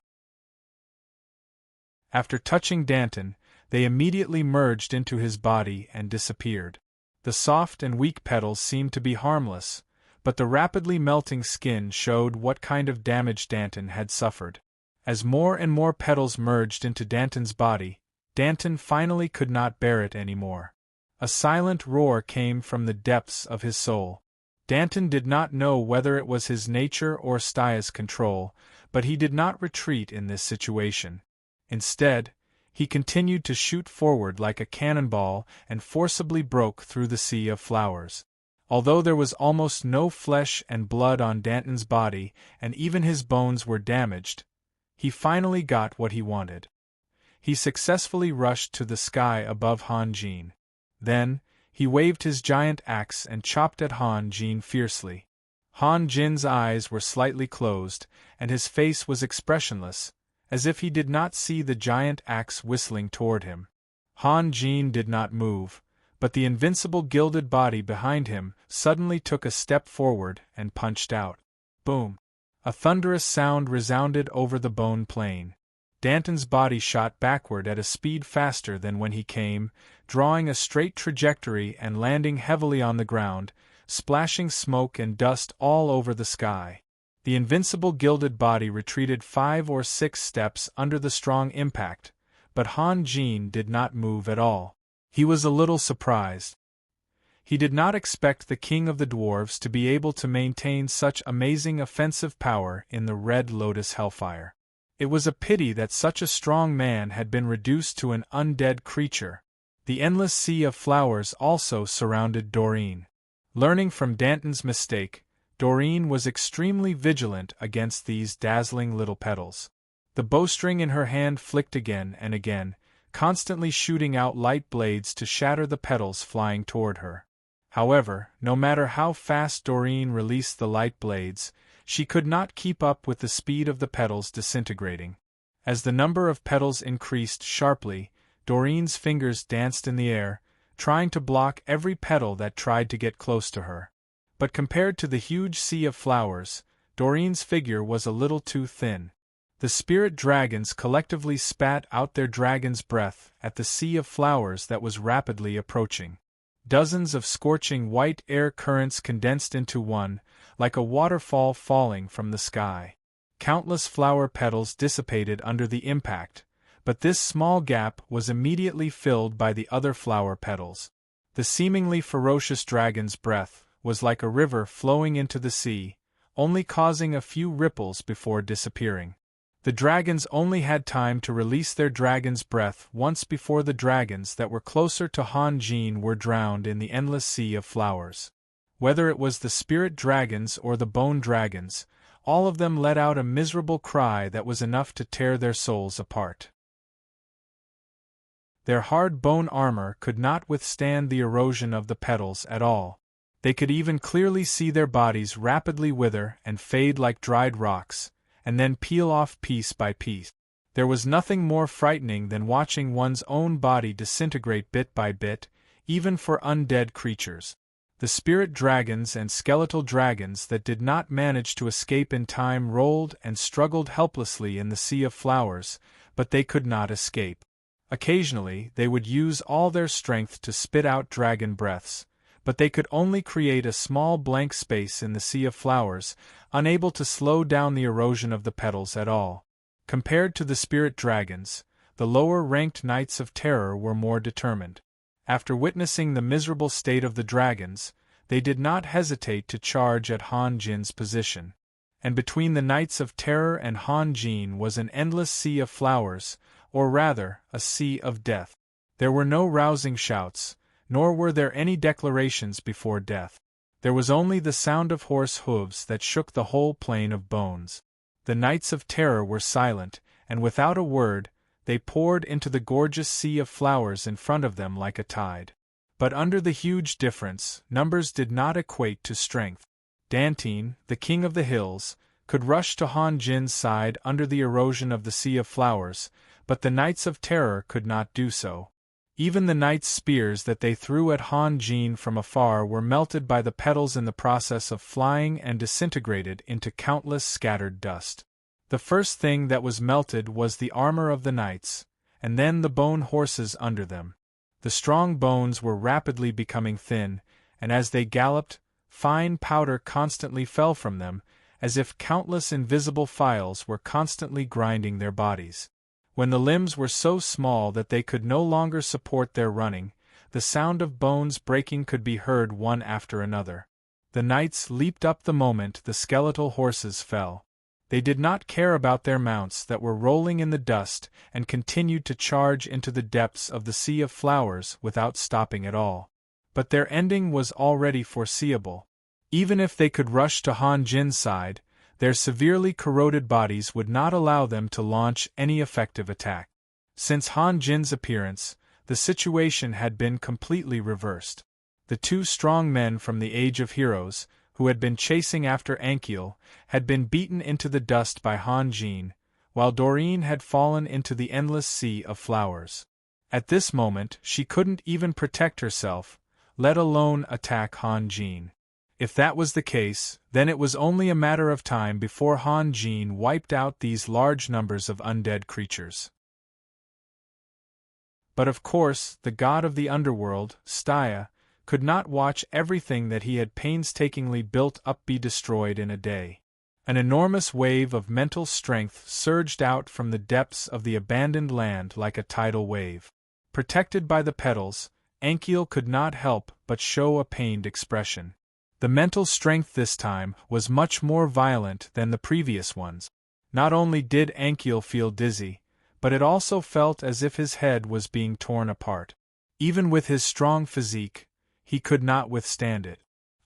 After touching Danton, they immediately merged into his body and disappeared. The soft and weak petals seemed to be harmless, but the rapidly melting skin showed what kind of damage Danton had suffered. As more and more petals merged into Danton's body, Danton finally could not bear it anymore. A silent roar came from the depths of his soul. Danton did not know whether it was his nature or Stya's control, but he did not retreat in this situation. Instead, he continued to shoot forward like a cannonball and forcibly broke through the sea of flowers. Although there was almost no flesh and blood on Danton's body, and even his bones were damaged, he finally got what he wanted. He successfully rushed to the sky above Han Jin. Then, he waved his giant axe and chopped at Han Jin fiercely. Han Jin's eyes were slightly closed, and his face was expressionless, as if he did not see the giant axe whistling toward him. Han Jin did not move, but the invincible gilded body behind him suddenly took a step forward and punched out. Boom! A thunderous sound resounded over the bone plain. Danton's body shot backward at a speed faster than when he came, drawing a straight trajectory and landing heavily on the ground, splashing smoke and dust all over the sky. The invincible gilded body retreated 5 or 6 steps under the strong impact, but Han Jin did not move at all. He was a little surprised. He did not expect the king of the dwarves to be able to maintain such amazing offensive power in the Red Lotus Hellfire. It was a pity that such a strong man had been reduced to an undead creature. The endless sea of flowers also surrounded Doreen. Learning from Danton's mistake, Doreen was extremely vigilant against these dazzling little petals. The bowstring in her hand flicked again and again, constantly shooting out light blades to shatter the petals flying toward her. However, no matter how fast Doreen released the light blades, She could not keep up with the speed of the petals disintegrating. As the number of petals increased sharply, Doreen's fingers danced in the air, trying to block every petal that tried to get close to her. But compared to the huge sea of flowers, Doreen's figure was a little too thin. The spirit dragons collectively spat out their dragon's breath at the sea of flowers that was rapidly approaching. Dozens of scorching white air currents condensed into one, like a waterfall falling from the sky. Countless flower petals dissipated under the impact, but this small gap was immediately filled by the other flower petals. The seemingly ferocious dragon's breath was like a river flowing into the sea, only causing a few ripples before disappearing. The dragons only had time to release their dragon's breath once before the dragons that were closer to Han Jin were drowned in the endless sea of flowers. Whether it was the spirit dragons or the bone dragons, all of them let out a miserable cry that was enough to tear their souls apart. Their hard bone armor could not withstand the erosion of the petals at all. They could even clearly see their bodies rapidly wither and fade like dried rocks, and then peel off piece by piece. There was nothing more frightening than watching one's own body disintegrate bit by bit, even for undead creatures. The spirit dragons and skeletal dragons that did not manage to escape in time rolled and struggled helplessly in the sea of flowers, but they could not escape. Occasionally, they would use all their strength to spit out dragon breaths, but they could only create a small blank space in the sea of flowers, unable to slow down the erosion of the petals at all. Compared to the spirit dragons, the lower-ranked Knights of Terror were more determined. After witnessing the miserable state of the dragons, they did not hesitate to charge at Han Jin's position. And between the Knights of Terror and Han Jin was an endless sea of flowers, or rather, a sea of death. There were no rousing shouts, nor were there any declarations before death. There was only the sound of horse hooves that shook the whole plain of bones. The Knights of Terror were silent, and without a word, they poured into the gorgeous sea of flowers in front of them like a tide. But under the huge difference, numbers did not equate to strength. Dantine, the king of the hills, could rush to Han Jin's side under the erosion of the sea of flowers, but the Knights of Terror could not do so. Even the knights' spears that they threw at Han Jin from afar were melted by the petals in the process of flying and disintegrated into countless scattered dust. The first thing that was melted was the armor of the knights, and then the bone horses under them. The strong bones were rapidly becoming thin, and as they galloped, fine powder constantly fell from them, as if countless invisible files were constantly grinding their bodies. When the limbs were so small that they could no longer support their running, the sound of bones breaking could be heard one after another. The knights leaped up the moment the skeletal horses fell. They did not care about their mounts that were rolling in the dust and continued to charge into the depths of the sea of flowers without stopping at all. But their ending was already foreseeable. Even if they could rush to Han Jin's side, their severely corroded bodies would not allow them to launch any effective attack. Since Han Jin's appearance, the situation had been completely reversed. The two strong men from the Age of Heroes, who had been chasing after Ankiel, had been beaten into the dust by Han Jin, while Doreen had fallen into the endless sea of flowers. At this moment she couldn't even protect herself, let alone attack Han Jin. If that was the case, then it was only a matter of time before Han Jin wiped out these large numbers of undead creatures. But of course, the god of the underworld, Staya, could not watch everything that he had painstakingly built up be destroyed in a day. An enormous wave of mental strength surged out from the depths of the abandoned land like a tidal wave. Protected by the petals, Ankiel could not help but show a pained expression. The mental strength this time was much more violent than the previous ones. Not only did Ankiel feel dizzy, but it also felt as if his head was being torn apart. Even with his strong physique, he could not withstand it.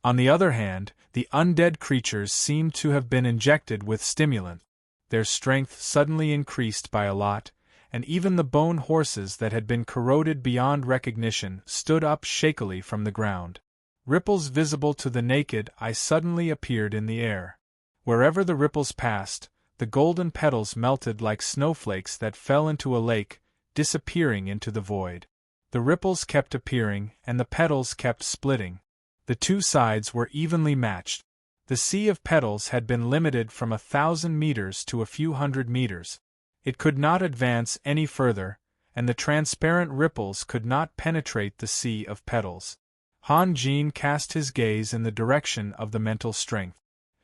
On the other hand, the undead creatures seemed to have been injected with stimulant. Their strength suddenly increased by a lot, and even the bone horses that had been corroded beyond recognition stood up shakily from the ground. Ripples visible to the naked eye suddenly appeared in the air. Wherever the ripples passed, the golden petals melted like snowflakes that fell into a lake, disappearing into the void. The ripples kept appearing, and the petals kept splitting. The two sides were evenly matched. The sea of petals had been limited from 1,000 meters to a few hundred meters. It could not advance any further, and the transparent ripples could not penetrate the sea of petals. Han Jin cast his gaze in the direction of the mental strength.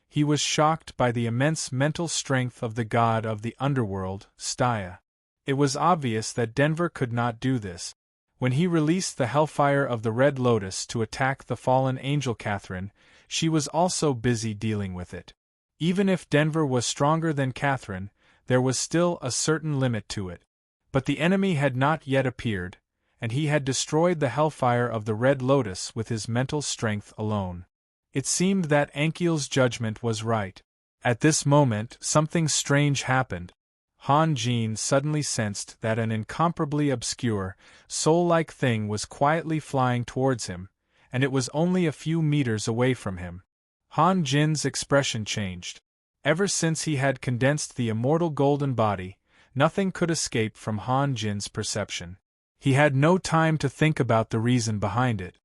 He was shocked by the immense mental strength of the god of the underworld, Stya. It was obvious that Denver could not do this. When he released the hellfire of the Red Lotus to attack the fallen angel Catherine, she was also busy dealing with it. Even if Denver was stronger than Catherine, there was still a certain limit to it. But the enemy had not yet appeared, and he had destroyed the hellfire of the Red Lotus with his mental strength alone. It seemed that Ankiel's judgment was right. At this moment, something strange happened. Han Jin suddenly sensed that an incomparably obscure, soul-like thing was quietly flying towards him, and it was only a few meters away from him. Han Jin's expression changed. Ever since he had condensed the immortal golden body, nothing could escape from Han Jin's perception. He had no time to think about the reason behind it.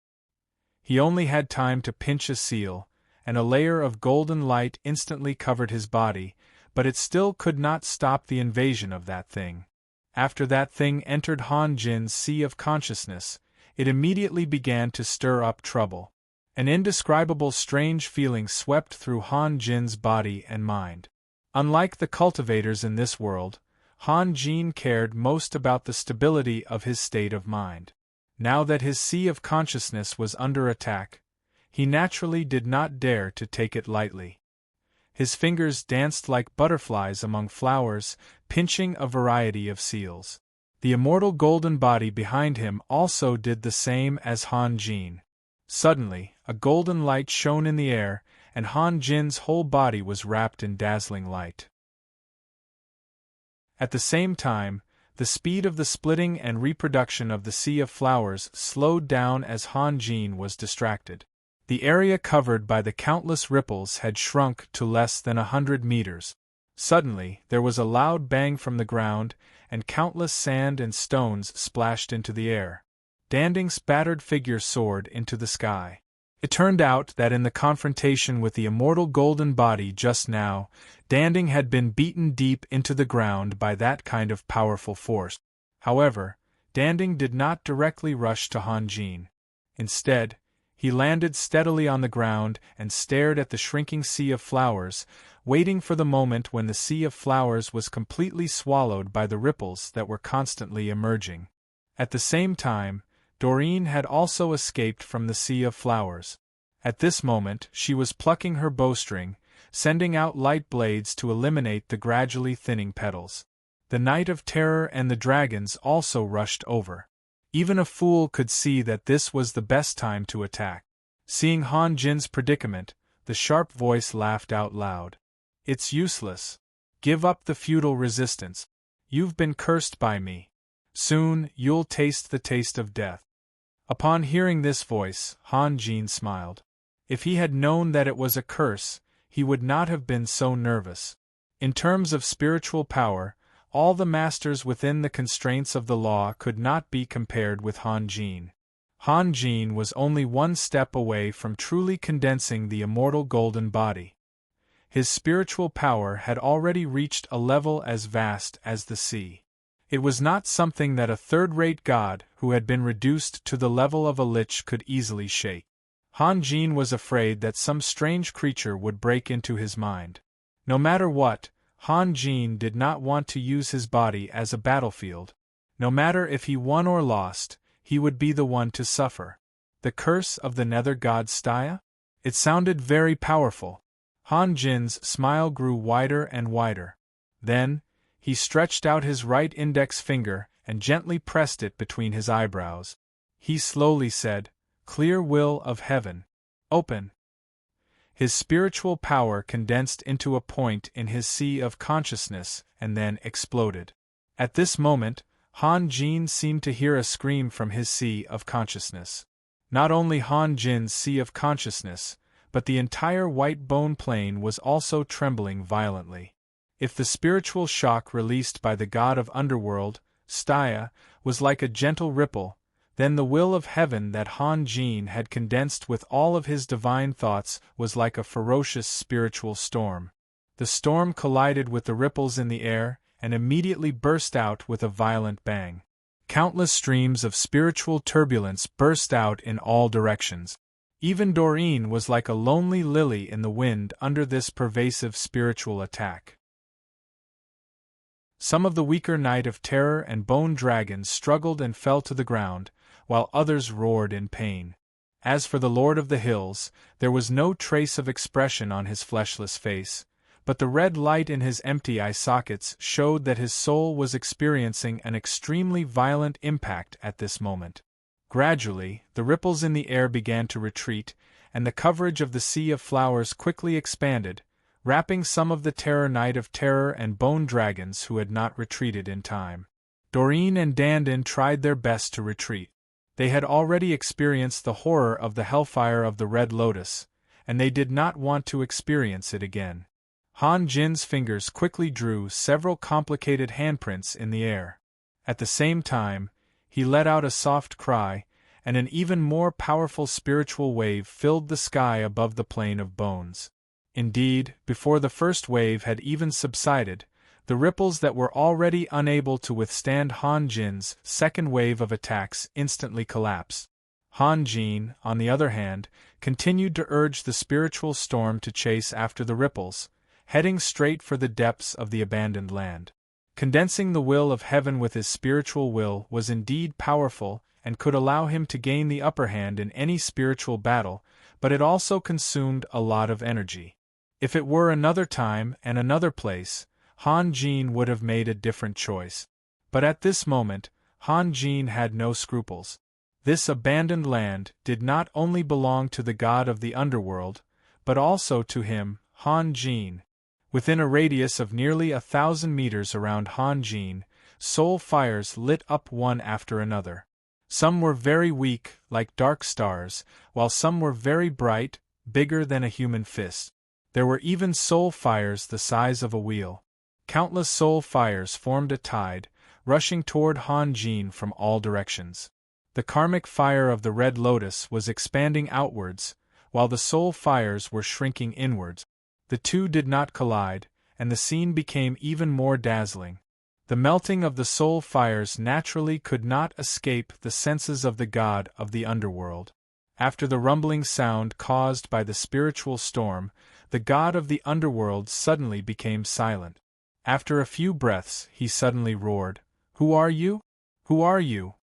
He only had time to pinch a seal, and a layer of golden light instantly covered his body, but it still could not stop the invasion of that thing. After that thing entered Han Jin's sea of consciousness, it immediately began to stir up trouble. An indescribable strange feeling swept through Han Jin's body and mind. Unlike the cultivators in this world, Han Jin cared most about the stability of his state of mind. Now that his sea of consciousness was under attack, he naturally did not dare to take it lightly. His fingers danced like butterflies among flowers, pinching a variety of seals. The immortal golden body behind him also did the same as Han Jin. Suddenly, a golden light shone in the air, and Han Jin's whole body was wrapped in dazzling light. At the same time, the speed of the splitting and reproduction of the sea of flowers slowed down as Han Jin was distracted. The area covered by the countless ripples had shrunk to less than 100 meters. Suddenly, there was a loud bang from the ground, and countless sand and stones splashed into the air. Danding's battered figure soared into the sky. It turned out that in the confrontation with the immortal golden body just now, Danding had been beaten deep into the ground by that kind of powerful force. However, Danding did not directly rush to Han Jin. Instead, he landed steadily on the ground and stared at the shrinking sea of flowers, waiting for the moment when the sea of flowers was completely swallowed by the ripples that were constantly emerging. At the same time, Doreen had also escaped from the sea of flowers. At this moment, she was plucking her bowstring, sending out light blades to eliminate the gradually thinning petals. The Knight of Terror and the dragons also rushed over. Even a fool could see that this was the best time to attack. Seeing Han Jin's predicament, the sharp voice laughed out loud. "It's useless. Give up the futile resistance. You've been cursed by me. Soon, you'll taste the taste of death." Upon hearing this voice, Han Jin smiled. If he had known that it was a curse, he would not have been so nervous. In terms of spiritual power, all the masters within the constraints of the law could not be compared with Han Jin. Han Jin was only one step away from truly condensing the immortal golden body. His spiritual power had already reached a level as vast as the sea. It was not something that a third-rate god who had been reduced to the level of a lich could easily shake. Han Jin was afraid that some strange creature would break into his mind. No matter what, Han Jin did not want to use his body as a battlefield. No matter if he won or lost, he would be the one to suffer. The curse of the nether god Stya? It sounded very powerful. Han Jin's smile grew wider and wider. Then, he stretched out his right index finger and gently pressed it between his eyebrows. He slowly said, "Clear will of heaven. Open." His spiritual power condensed into a point in his sea of consciousness and then exploded. At this moment, Han Jin seemed to hear a scream from his sea of consciousness. Not only Han Jin's sea of consciousness, but the entire white bone plane was also trembling violently. If the spiritual shock released by the god of underworld, Staya, was like a gentle ripple, then the will of heaven that Han Jin had condensed with all of his divine thoughts was like a ferocious spiritual storm. The storm collided with the ripples in the air and immediately burst out with a violent bang. Countless streams of spiritual turbulence burst out in all directions. Even Doreen was like a lonely lily in the wind under this pervasive spiritual attack. Some of the weaker Knight of Terror and Bone Dragons struggled and fell to the ground, while others roared in pain. As for the Lord of the Hills, there was no trace of expression on his fleshless face, but the red light in his empty eye sockets showed that his soul was experiencing an extremely violent impact at this moment. Gradually, the ripples in the air began to retreat, and the coverage of the Sea of Flowers quickly expanded, wrapping some of the Terror Knight of Terror and Bone Dragons who had not retreated in time. Doreen and Dandin tried their best to retreat. They had already experienced the horror of the hellfire of the Red Lotus, and they did not want to experience it again. Han Jin's fingers quickly drew several complicated handprints in the air. At the same time, he let out a soft cry, and an even more powerful spiritual wave filled the sky above the plane of bones. Indeed, before the first wave had even subsided, the ripples that were already unable to withstand Han Jin's second wave of attacks instantly collapsed. Han Jin, on the other hand, continued to urge the spiritual storm to chase after the ripples, heading straight for the depths of the abandoned land. Condensing the will of heaven with his spiritual will was indeed powerful and could allow him to gain the upper hand in any spiritual battle, but it also consumed a lot of energy. If it were another time and another place, Han Jin would have made a different choice. But at this moment, Han Jin had no scruples. This abandoned land did not only belong to the god of the underworld, but also to him, Han Jin. Within a radius of nearly 1,000 meters around Han Jin, soul fires lit up one after another. Some were very weak, like dark stars, while some were very bright, bigger than a human fist. There were even soul fires the size of a wheel. Countless soul fires formed a tide, rushing toward Han Jin from all directions. The karmic fire of the Red Lotus was expanding outwards, while the soul fires were shrinking inwards. The two did not collide, and the scene became even more dazzling. The melting of the soul fires naturally could not escape the senses of the god of the underworld. After the rumbling sound caused by the spiritual storm, the god of the underworld suddenly became silent. After a few breaths, he suddenly roared, "Who are you? Who are you?"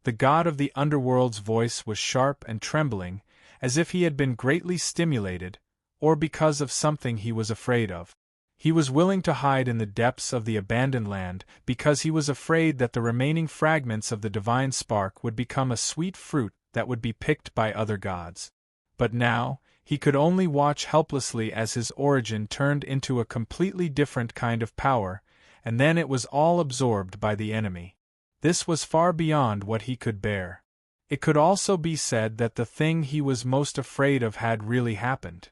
The god of the underworld's voice was sharp and trembling, as if he had been greatly stimulated, or because of something he was afraid of. He was willing to hide in the depths of the abandoned land because he was afraid that the remaining fragments of the divine spark would become a sweet fruit that would be picked by other gods. But now, he could only watch helplessly as his origin turned into a completely different kind of power, and then it was all absorbed by the enemy. This was far beyond what he could bear. It could also be said that the thing he was most afraid of had really happened.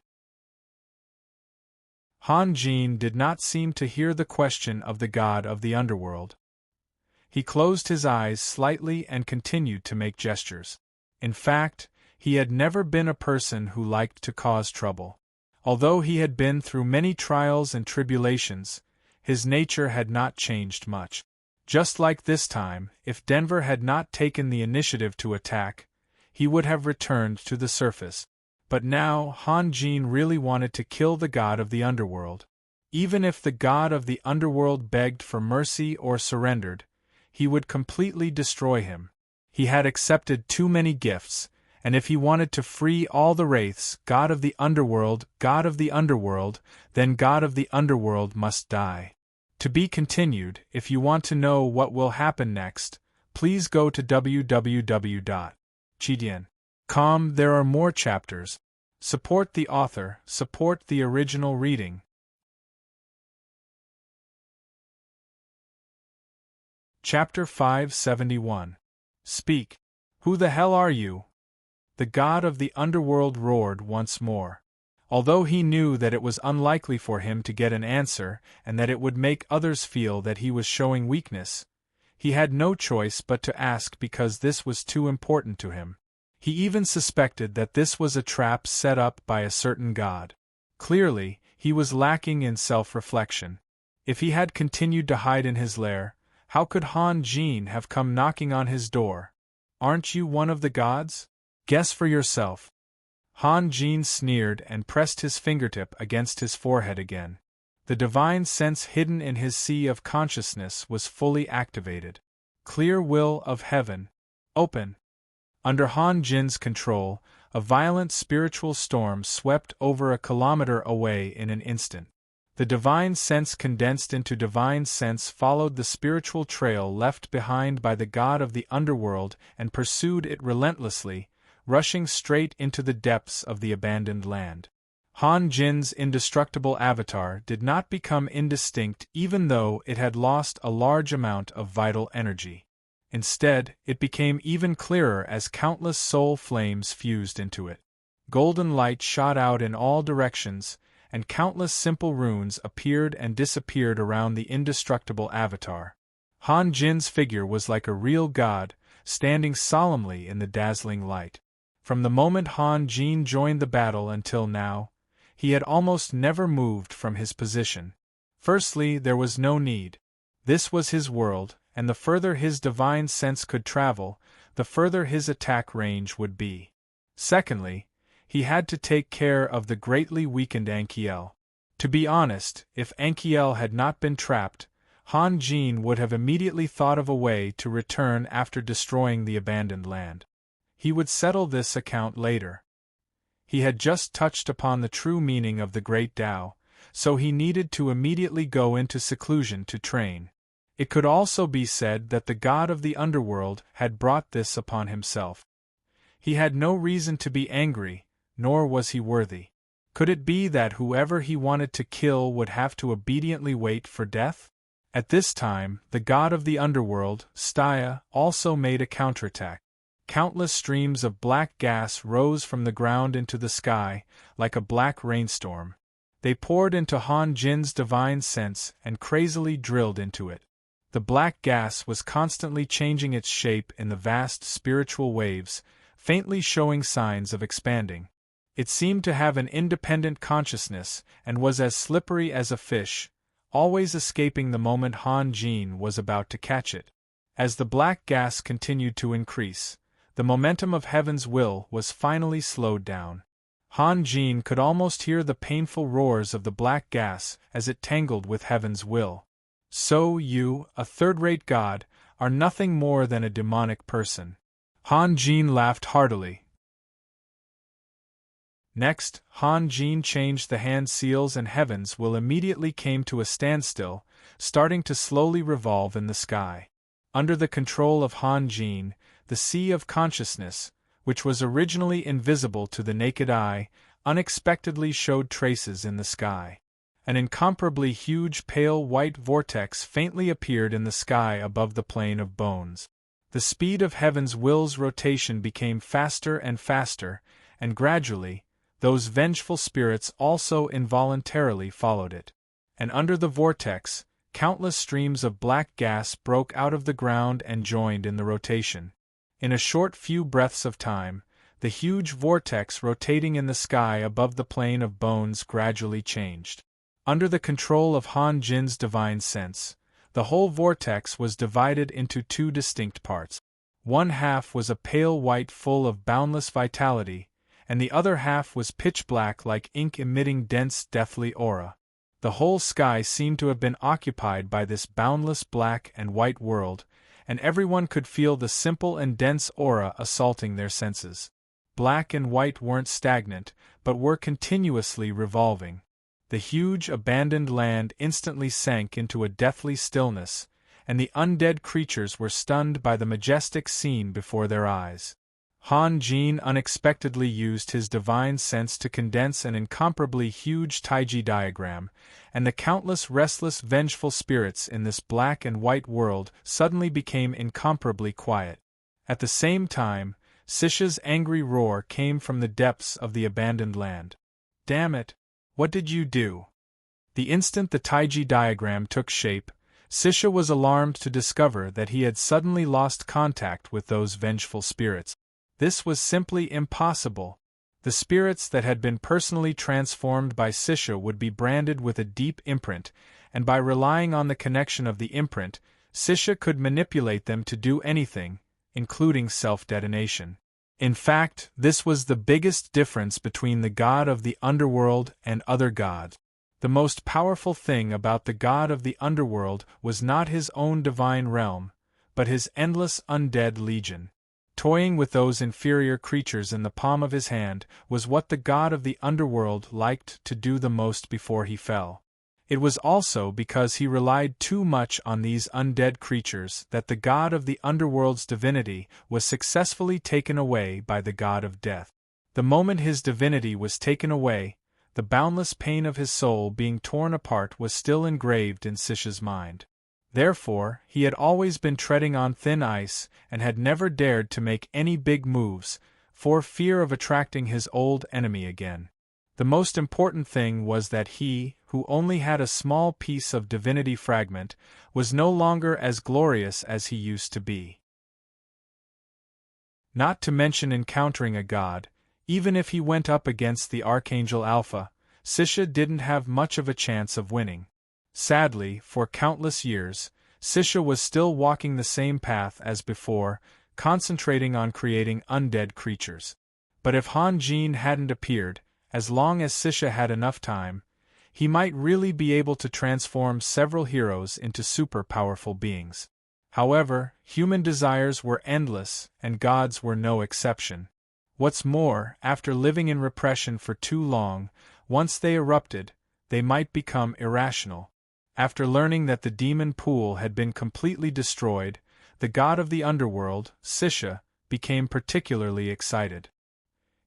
Han Jin did not seem to hear the question of the god of the underworld. He closed his eyes slightly and continued to make gestures. In fact, he had never been a person who liked to cause trouble. Although he had been through many trials and tribulations, his nature had not changed much. Just like this time, if Denver had not taken the initiative to attack, he would have returned to the surface. But now Han Jin really wanted to kill the god of the underworld. Even if the god of the underworld begged for mercy or surrendered, he would completely destroy him. He had accepted too many gifts, and if he wanted to free all the wraiths, god of the underworld, then god of the underworld must die. To be continued. If you want to know what will happen next, please go to www.chidian.com. There are more chapters. Support the author, support the original reading. Chapter 571. Speak. Who the hell are you? The god of the underworld roared once more. Although he knew that it was unlikely for him to get an answer and that it would make others feel that he was showing weakness, he had no choice but to ask because this was too important to him. He even suspected that this was a trap set up by a certain god. Clearly, he was lacking in self-reflection. If he had continued to hide in his lair, how could Han Jin have come knocking on his door? "Aren't you one of the gods? Guess for yourself." Han Jin sneered and pressed his fingertip against his forehead again. The divine sense hidden in his sea of consciousness was fully activated. Clear will of heaven. Open. Under Han Jin's control, a violent spiritual storm swept over a kilometer away in an instant. The divine sense condensed into divine sense followed the spiritual trail left behind by the god of the underworld and pursued it relentlessly, rushing straight into the depths of the abandoned land. Han Jin's indestructible avatar did not become indistinct even though it had lost a large amount of vital energy. Instead, it became even clearer as countless soul flames fused into it. Golden light shot out in all directions, and countless simple runes appeared and disappeared around the indestructible avatar. Han Jin's figure was like a real god, standing solemnly in the dazzling light. From the moment Han Jin joined the battle until now, he had almost never moved from his position. Firstly, there was no need. This was his world, and the further his divine sense could travel, the further his attack range would be. Secondly, he had to take care of the greatly weakened Ankiel. To be honest, if Ankiel had not been trapped, Han Jin would have immediately thought of a way to return after destroying the abandoned land. He would settle this account later. He had just touched upon the true meaning of the Great Tao, so he needed to immediately go into seclusion to train. It could also be said that the god of the underworld had brought this upon himself. He had no reason to be angry, nor was he worthy. Could it be that whoever he wanted to kill would have to obediently wait for death? At this time, the god of the underworld, Staya, also made a counterattack. Countless streams of black gas rose from the ground into the sky, like a black rainstorm. They poured into Han Jin's divine sense and crazily drilled into it. The black gas was constantly changing its shape in the vast spiritual waves, faintly showing signs of expanding. It seemed to have an independent consciousness and was as slippery as a fish, always escaping the moment Han Jin was about to catch it. As the black gas continued to increase, the momentum of heaven's will was finally slowed down. Han Jin could almost hear the painful roars of the black gas as it tangled with heaven's will. "So you, a third-rate god, are nothing more than a demonic person." Han Jin laughed heartily. Next, Han Jin changed the hand seals and heaven's will immediately came to a standstill, starting to slowly revolve in the sky. Under the control of Han Jin, the sea of consciousness, which was originally invisible to the naked eye, unexpectedly showed traces in the sky. An incomparably huge pale white vortex faintly appeared in the sky above the plane of bones. The speed of heaven's will's rotation became faster and faster, and gradually, those vengeful spirits also involuntarily followed it. And under the vortex, countless streams of black gas broke out of the ground and joined in the rotation. In a short few breaths of time, the huge vortex rotating in the sky above the plane of bones gradually changed. Under the control of Han Jin's divine sense, the whole vortex was divided into two distinct parts. One half was a pale white full of boundless vitality, and the other half was pitch black like ink emitting dense deathly aura. The whole sky seemed to have been occupied by this boundless black and white world, and everyone could feel the simple and dense aura assaulting their senses. Black and white weren't stagnant, but were continuously revolving. The huge abandoned land instantly sank into a deathly stillness, and the undead creatures were stunned by the majestic scene before their eyes. Han Jin unexpectedly used his divine sense to condense an incomparably huge Taiji diagram, and the countless restless vengeful spirits in this black and white world suddenly became incomparably quiet. At the same time, Sisha's angry roar came from the depths of the abandoned land. Damn it! What did you do? The instant the Taiji diagram took shape, Sisha was alarmed to discover that he had suddenly lost contact with those vengeful spirits. This was simply impossible. The spirits that had been personally transformed by Sisha would be branded with a deep imprint, and by relying on the connection of the imprint, Sisha could manipulate them to do anything, including self-detonation. In fact, this was the biggest difference between the god of the underworld and other gods. The most powerful thing about the god of the underworld was not his own divine realm, but his endless undead legion. Toying with those inferior creatures in the palm of his hand was what the god of the underworld liked to do the most before he fell. It was also because he relied too much on these undead creatures that the god of the underworld's divinity was successfully taken away by the god of death. The moment his divinity was taken away, the boundless pain of his soul being torn apart was still engraved in Sisha's mind. Therefore, he had always been treading on thin ice and had never dared to make any big moves, for fear of attracting his old enemy again. The most important thing was that he, who only had a small piece of divinity fragment, was no longer as glorious as he used to be. Not to mention encountering a god, even if he went up against the Archangel Alpha, Sisha didn't have much of a chance of winning. Sadly, for countless years, Sisha was still walking the same path as before, concentrating on creating undead creatures. But if Han Jin hadn't appeared, as long as Sisha had enough time, he might really be able to transform several heroes into super-powerful beings. However, human desires were endless, and gods were no exception. What's more, after living in repression for too long, once they erupted, they might become irrational. After learning that the demon pool had been completely destroyed, the god of the underworld, Sisha, became particularly excited.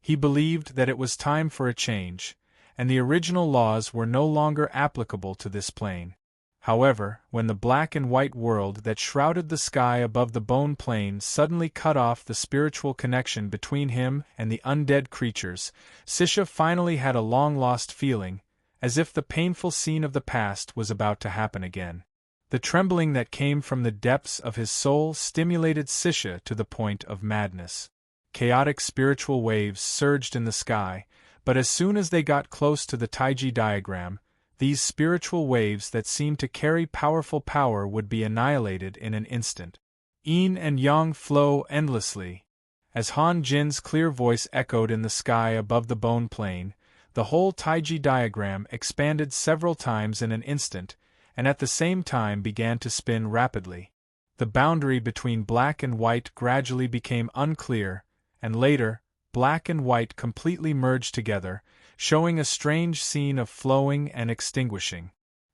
He believed that it was time for a change, and the original laws were no longer applicable to this plane. However, when the black and white world that shrouded the sky above the bone plane suddenly cut off the spiritual connection between him and the undead creatures, Sisha finally had a long-lost feeling, as if the painful scene of the past was about to happen again. The trembling that came from the depths of his soul stimulated Sisha to the point of madness. Chaotic spiritual waves surged in the sky, but as soon as they got close to the Taiji diagram, these spiritual waves that seemed to carry powerful power would be annihilated in an instant. Yin and Yang flow endlessly. As Han Jin's clear voice echoed in the sky above the bone plane, the whole Taiji diagram expanded several times in an instant, and at the same time began to spin rapidly. The boundary between black and white gradually became unclear, and later, black and white completely merged together, showing a strange scene of flowing and extinguishing.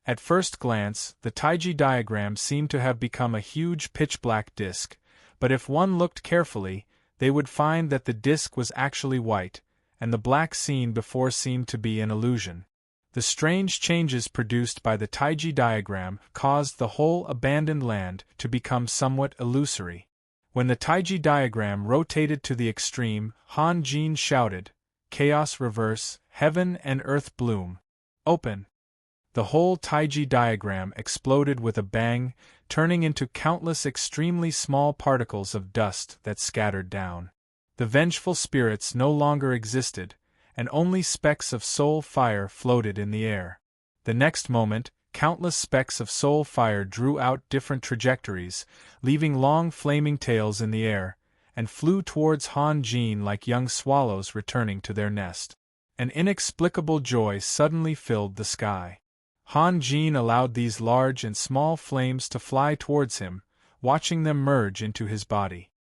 At first glance, the Taiji diagram seemed to have become a huge pitch-black disk, but if one looked carefully, they would find that the disk was actually white, and the black scene before seemed to be an illusion. The strange changes produced by the Taiji diagram caused the whole abandoned land to become somewhat illusory. When the Taiji diagram rotated to the extreme, Han Jin shouted, "Chaos reverse, heaven and earth bloom. Open!" The whole Taiji diagram exploded with a bang, turning into countless extremely small particles of dust that scattered down. The vengeful spirits no longer existed, and only specks of soul fire floated in the air. The next moment, countless specks of soul fire drew out different trajectories, leaving long flaming tails in the air, and flew towards Han Jin like young swallows returning to their nest. An inexplicable joy suddenly filled the sky. Han Jin allowed these large and small flames to fly towards him, watching them merge into his body.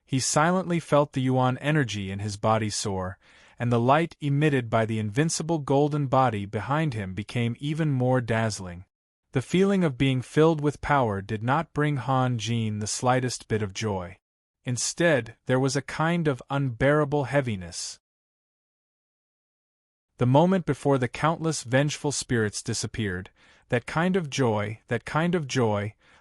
He silently felt the Yuan energy in his body soar, and the light emitted by the invincible golden body behind him became even more dazzling. The feeling of being filled with power did not bring Han Jin the slightest bit of joy. Instead, there was a kind of unbearable heaviness. The moment before the countless vengeful spirits disappeared, that kind of joy,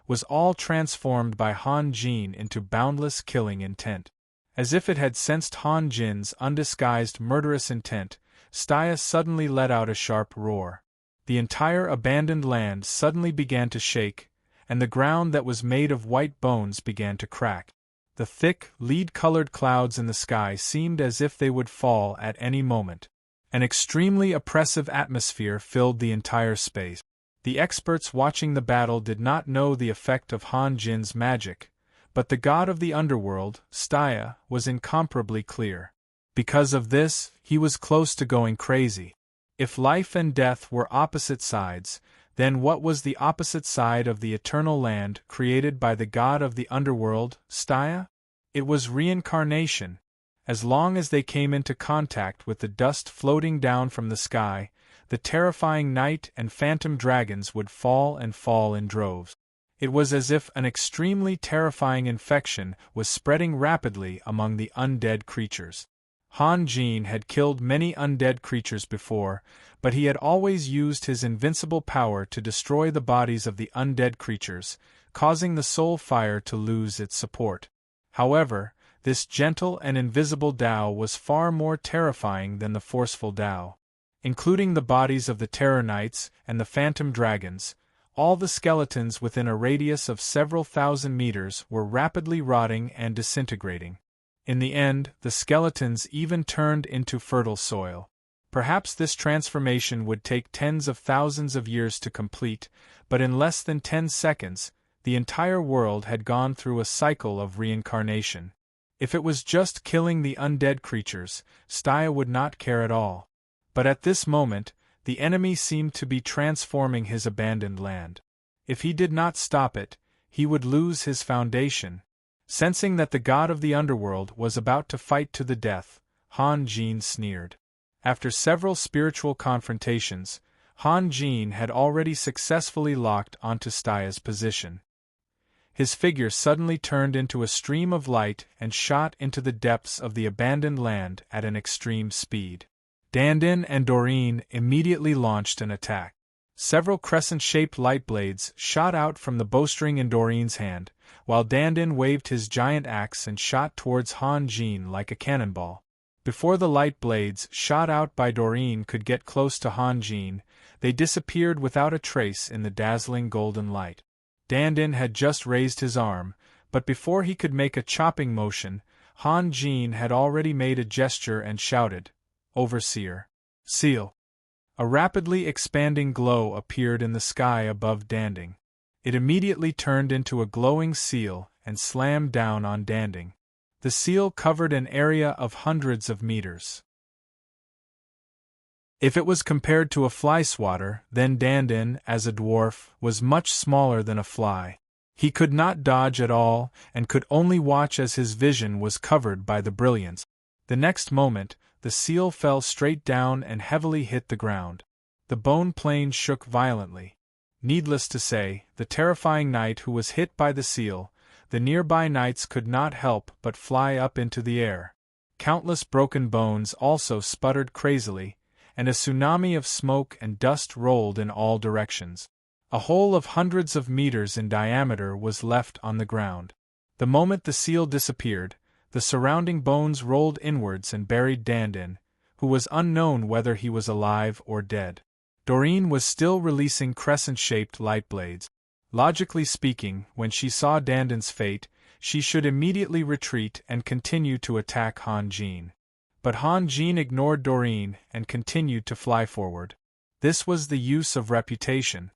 was all transformed by Han Jin into boundless killing intent. As if it had sensed Han Jin's undisguised murderous intent, Staya suddenly let out a sharp roar. The entire abandoned land suddenly began to shake, and the ground that was made of white bones began to crack. The thick, lead-colored clouds in the sky seemed as if they would fall at any moment. An extremely oppressive atmosphere filled the entire space. The experts watching the battle did not know the effect of Han Jin's magic, but the god of the underworld, Staya, was incomparably clear. Because of this, he was close to going crazy. If life and death were opposite sides, then what was the opposite side of the eternal land created by the god of the underworld, Staya? It was reincarnation. As long as they came into contact with the dust floating down from the sky, the terrifying night and phantom dragons would fall in droves. It was as if an extremely terrifying infection was spreading rapidly among the undead creatures. Han Jin had killed many undead creatures before, but he had always used his invincible power to destroy the bodies of the undead creatures, causing the soul fire to lose its support. However, this gentle and invisible Tao was far more terrifying than the forceful Tao. Including the bodies of the Terror Knights and the Phantom Dragons, all the skeletons within a radius of several thousand meters were rapidly rotting and disintegrating. In the end, the skeletons even turned into fertile soil. Perhaps this transformation would take tens of thousands of years to complete, but in less than 10 seconds, the entire world had gone through a cycle of reincarnation. If it was just killing the undead creatures, Staya would not care at all. But at this moment, the enemy seemed to be transforming his abandoned land. If he did not stop it, he would lose his foundation. Sensing that the god of the underworld was about to fight to the death, Han Jin sneered. After several spiritual confrontations, Han Jin had already successfully locked onto Staya's position. His figure suddenly turned into a stream of light and shot into the depths of the abandoned land at an extreme speed. Dandin and Doreen immediately launched an attack. Several crescent-shaped light blades shot out from the bowstring in Doreen's hand, while Dandin waved his giant axe and shot towards Han Jin like a cannonball. Before the light blades shot out by Doreen could get close to Han Jin, they disappeared without a trace in the dazzling golden light. Dandin had just raised his arm, but before he could make a chopping motion, Han Jin had already made a gesture and shouted, "Overseer, seal!" A rapidly expanding glow appeared in the sky above Dandin. It immediately turned into a glowing seal and slammed down on Dandin. The seal covered an area of hundreds of meters. If it was compared to a fly swatter, then Dandin, as a dwarf, was much smaller than a fly. He could not dodge at all, and could only watch as his vision was covered by the brilliance. The next moment, the seal fell straight down and heavily hit the ground. The bone plane shook violently. Needless to say, the terrifying knight who was hit by the seal, the nearby knights could not help but fly up into the air. Countless broken bones also sputtered crazily, and a tsunami of smoke and dust rolled in all directions. A hole of hundreds of meters in diameter was left on the ground. The moment the seal disappeared, the surrounding bones rolled inwards and buried Dandin, who was unknown whether he was alive or dead. Doreen was still releasing crescent-shaped light blades. Logically speaking, when she saw Dandin's fate, she should immediately retreat and continue to attack Han Jin. But Han Jin ignored Doreen and continued to fly forward. This was the use of reputation.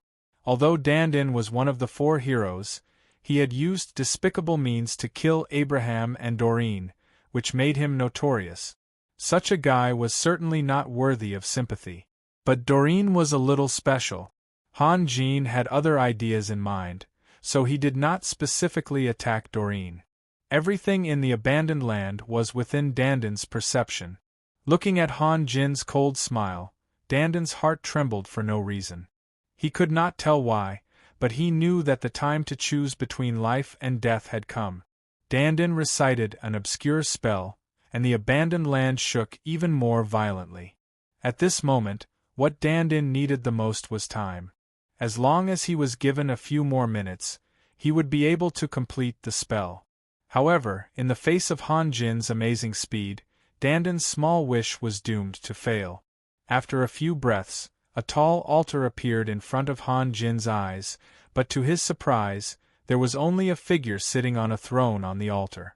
Although Dandin was one of the 4 heroes, he had used despicable means to kill Abraham and Doreen, which made him notorious. Such a guy was certainly not worthy of sympathy. But Doreen was a little special. Han Jin had other ideas in mind, so he did not specifically attack Doreen. Everything in the abandoned land was within Dandin's perception. Looking at Han Jin's cold smile, Dandin's heart trembled for no reason. He could not tell why, but he knew that the time to choose between life and death had come. Dandin recited an obscure spell, and the abandoned land shook even more violently. At this moment, what Dandin needed the most was time. As long as he was given a few more minutes, he would be able to complete the spell. However, in the face of Han Jin's amazing speed, Dandin's small wish was doomed to fail. After a few breaths, a tall altar appeared in front of Han Jin's eyes, but to his surprise, there was only a figure sitting on a throne on the altar.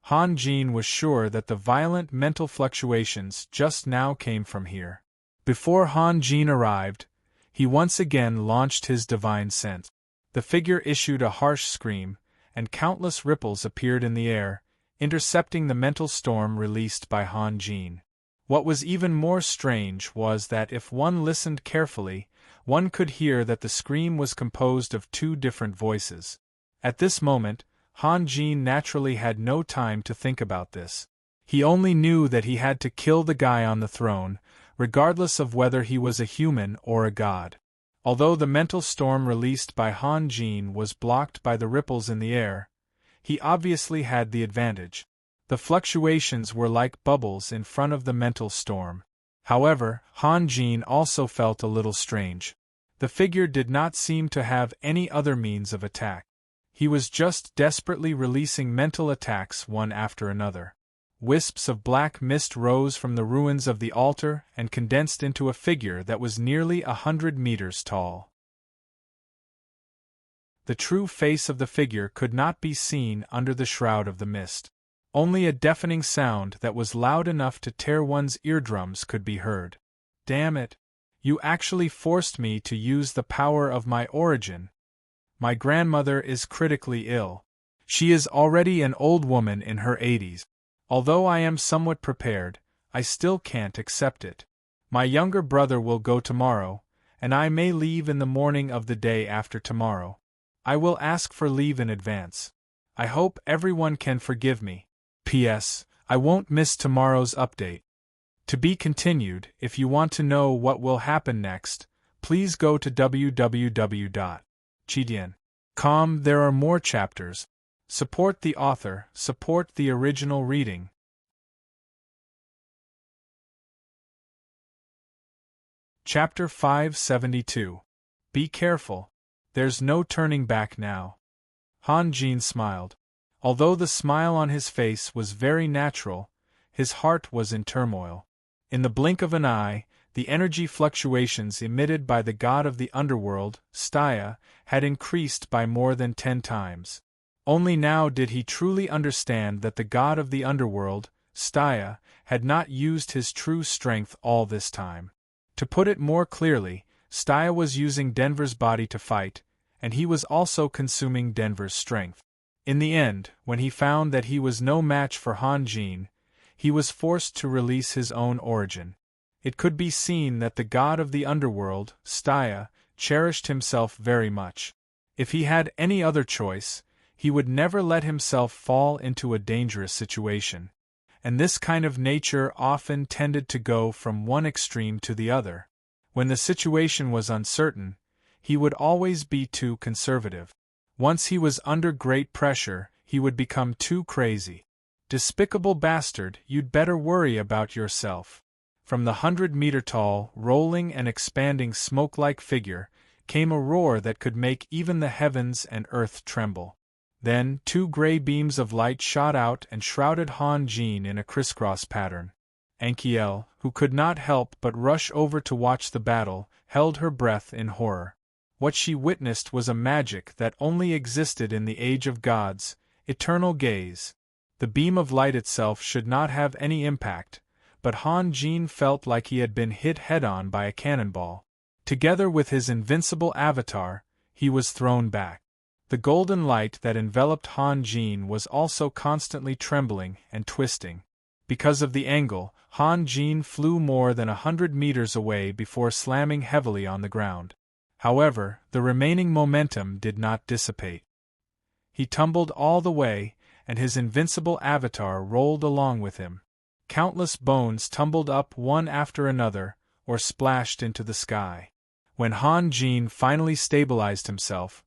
Han Jin was sure that the violent mental fluctuations just now came from here. Before Han Jin arrived, he once again launched his divine sense. The figure issued a harsh scream, and countless ripples appeared in the air, intercepting the mental storm released by Han Jin. What was even more strange was that if one listened carefully, one could hear that the scream was composed of two different voices. At this moment, Han Jin naturally had no time to think about this. He only knew that he had to kill the guy on the throne, regardless of whether he was a human or a god. Although the mental storm released by Han Jin was blocked by the ripples in the air, he obviously had the advantage. The fluctuations were like bubbles in front of the mental storm. However, Han Jin also felt a little strange. The figure did not seem to have any other means of attack. He was just desperately releasing mental attacks one after another. Wisps of black mist rose from the ruins of the altar and condensed into a figure that was nearly 100 meters tall. The true face of the figure could not be seen under the shroud of the mist. Only a deafening sound that was loud enough to tear one's eardrums could be heard. Damn it! You actually forced me to use the power of my origin. My grandmother is critically ill. She is already an old woman in her 80s. Although I am somewhat prepared, I still can't accept it. My younger brother will go tomorrow, and I may leave in the morning of the day after tomorrow. I will ask for leave in advance. I hope everyone can forgive me. P.S. I won't miss tomorrow's update. To be continued. If you want to know what will happen next, please go to www.chidian.com. There are more chapters. Support the author, support the original reading. Chapter 572. Be careful. There's no turning back now. Han Jin smiled. Although the smile on his face was very natural, his heart was in turmoil. In the blink of an eye, the energy fluctuations emitted by the god of the underworld, Staya, had increased by more than 10 times. Only now did he truly understand that the god of the underworld, Staya, had not used his true strength all this time. To put it more clearly, Staya was using Denver's body to fight, and he was also consuming Denver's strength. In the end, when he found that he was no match for Han Jin, he was forced to release his own origin. It could be seen that the god of the underworld, Staya, cherished himself very much. If he had any other choice, he would never let himself fall into a dangerous situation. And this kind of nature often tended to go from one extreme to the other. When the situation was uncertain, he would always be too conservative. Once he was under great pressure, he would become too crazy. Despicable bastard, you'd better worry about yourself. From the 100-meter-tall, rolling and expanding smoke-like figure, came a roar that could make even the heavens and earth tremble. Then, 2 gray beams of light shot out and shrouded Han Jin in a crisscross pattern. Ankiel, who could not help but rush over to watch the battle, held her breath in horror. What she witnessed was a magic that only existed in the Age of Gods, eternal gaze. The beam of light itself should not have any impact, but Han Jin felt like he had been hit head-on by a cannonball. Together with his invincible avatar, he was thrown back. The golden light that enveloped Han Jin was also constantly trembling and twisting. Because of the angle, Han Jin flew more than 100 meters away before slamming heavily on the ground. However, the remaining momentum did not dissipate. He tumbled all the way, and his invincible avatar rolled along with him. Countless bones tumbled up one after another, or splashed into the sky. When Han Jin finally stabilized himself,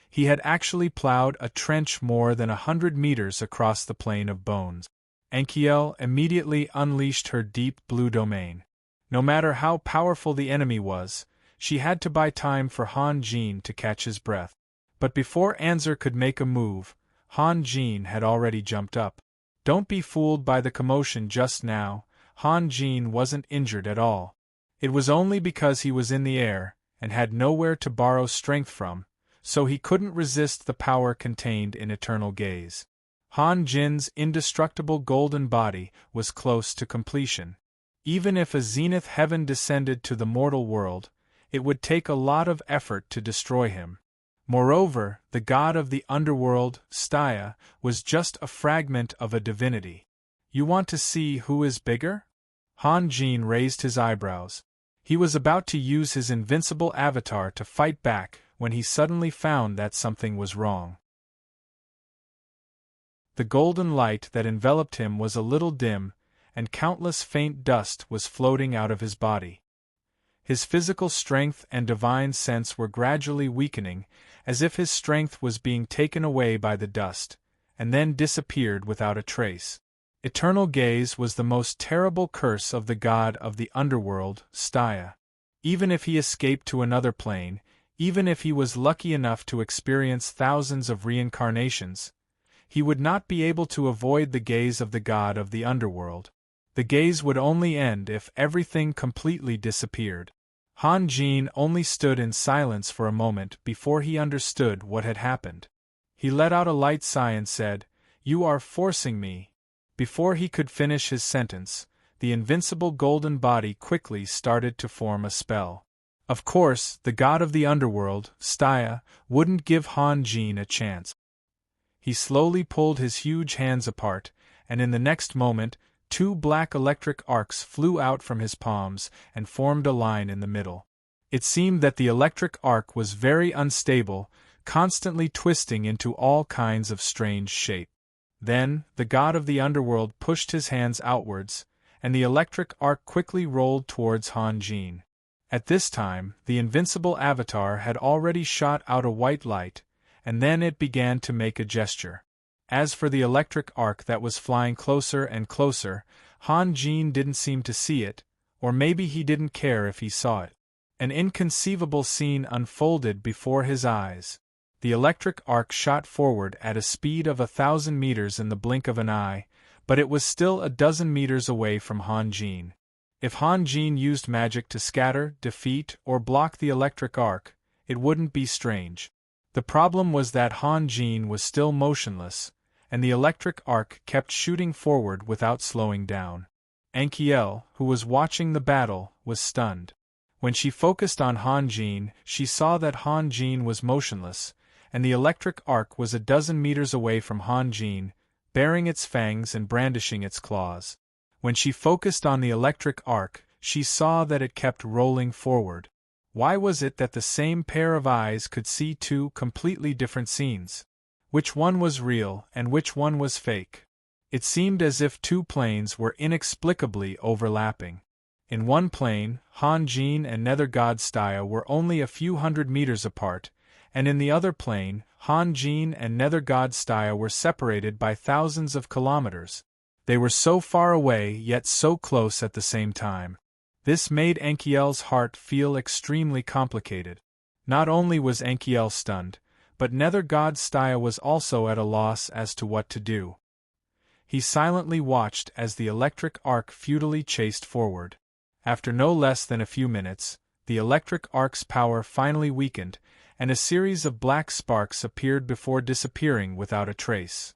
he had actually plowed a trench more than 100 meters across the plain of bones. Ankiel immediately unleashed her deep blue domain. No matter how powerful the enemy was, she had to buy time for Han Jin to catch his breath. But before Anzer could make a move, Han Jin had already jumped up. Don't be fooled by the commotion just now, Han Jin wasn't injured at all. It was only because he was in the air, and had nowhere to borrow strength from, so he couldn't resist the power contained in eternal gaze. Han Jin's indestructible golden body was close to completion. Even if a zenith heaven descended to the mortal world, it would take a lot of effort to destroy him. Moreover, the god of the underworld, Staya, was just a fragment of a divinity. You want to see who is bigger? Han Jin raised his eyebrows. He was about to use his invincible avatar to fight back when he suddenly found that something was wrong. The golden light that enveloped him was a little dim, and countless faint dust was floating out of his body. His physical strength and divine sense were gradually weakening, as if his strength was being taken away by the dust, and then disappeared without a trace. Eternal gaze was the most terrible curse of the god of the underworld, Staya. Even if he escaped to another plane, even if he was lucky enough to experience thousands of reincarnations, he would not be able to avoid the gaze of the god of the underworld. The gaze would only end if everything completely disappeared. Han Jin only stood in silence for a moment before he understood what had happened. He let out a light sigh and said, "You are forcing me." Before he could finish his sentence, the invincible golden body quickly started to form a spell. Of course, the god of the underworld, Staya, wouldn't give Han Jin a chance. He slowly pulled his huge hands apart, and in the next moment, 2 black electric arcs flew out from his palms and formed a line in the middle. It seemed that the electric arc was very unstable, constantly twisting into all kinds of strange shape. Then, the god of the underworld pushed his hands outwards, and the electric arc quickly rolled towards Han Jin. At this time, the invincible avatar had already shot out a white light, and then it began to make a gesture. As for the electric arc that was flying closer and closer, Han Jin didn't seem to see it, or maybe he didn't care if he saw it. An inconceivable scene unfolded before his eyes. The electric arc shot forward at a speed of 1,000 meters in the blink of an eye, but it was still a dozen meters away from Han Jin. If Han Jin used magic to scatter, defeat, or block the electric arc, it wouldn't be strange. The problem was that Han Jin was still motionless, and the electric arc kept shooting forward without slowing down. Ankiel, who was watching the battle, was stunned. When she focused on Han Jin, she saw that Han Jin was motionless, and the electric arc was a dozen meters away from Han Jin, baring its fangs and brandishing its claws. When she focused on the electric arc, she saw that it kept rolling forward. Why was it that the same pair of eyes could see 2 completely different scenes? Which one was real and which one was fake? It seemed as if 2 planes were inexplicably overlapping. In one plane, Han Jin and Nether God Staya were only a few hundred meters apart, and in the other plane, Han Jin and Nether God Staya were separated by thousands of kilometers. They were so far away yet so close at the same time. This made Ankiel's heart feel extremely complicated. Not only was Ankiel stunned, but Nether God Staya was also at a loss as to what to do. He silently watched as the electric arc futilely chased forward. After no less than a few minutes, the electric arc's power finally weakened, and a series of black sparks appeared before disappearing without a trace.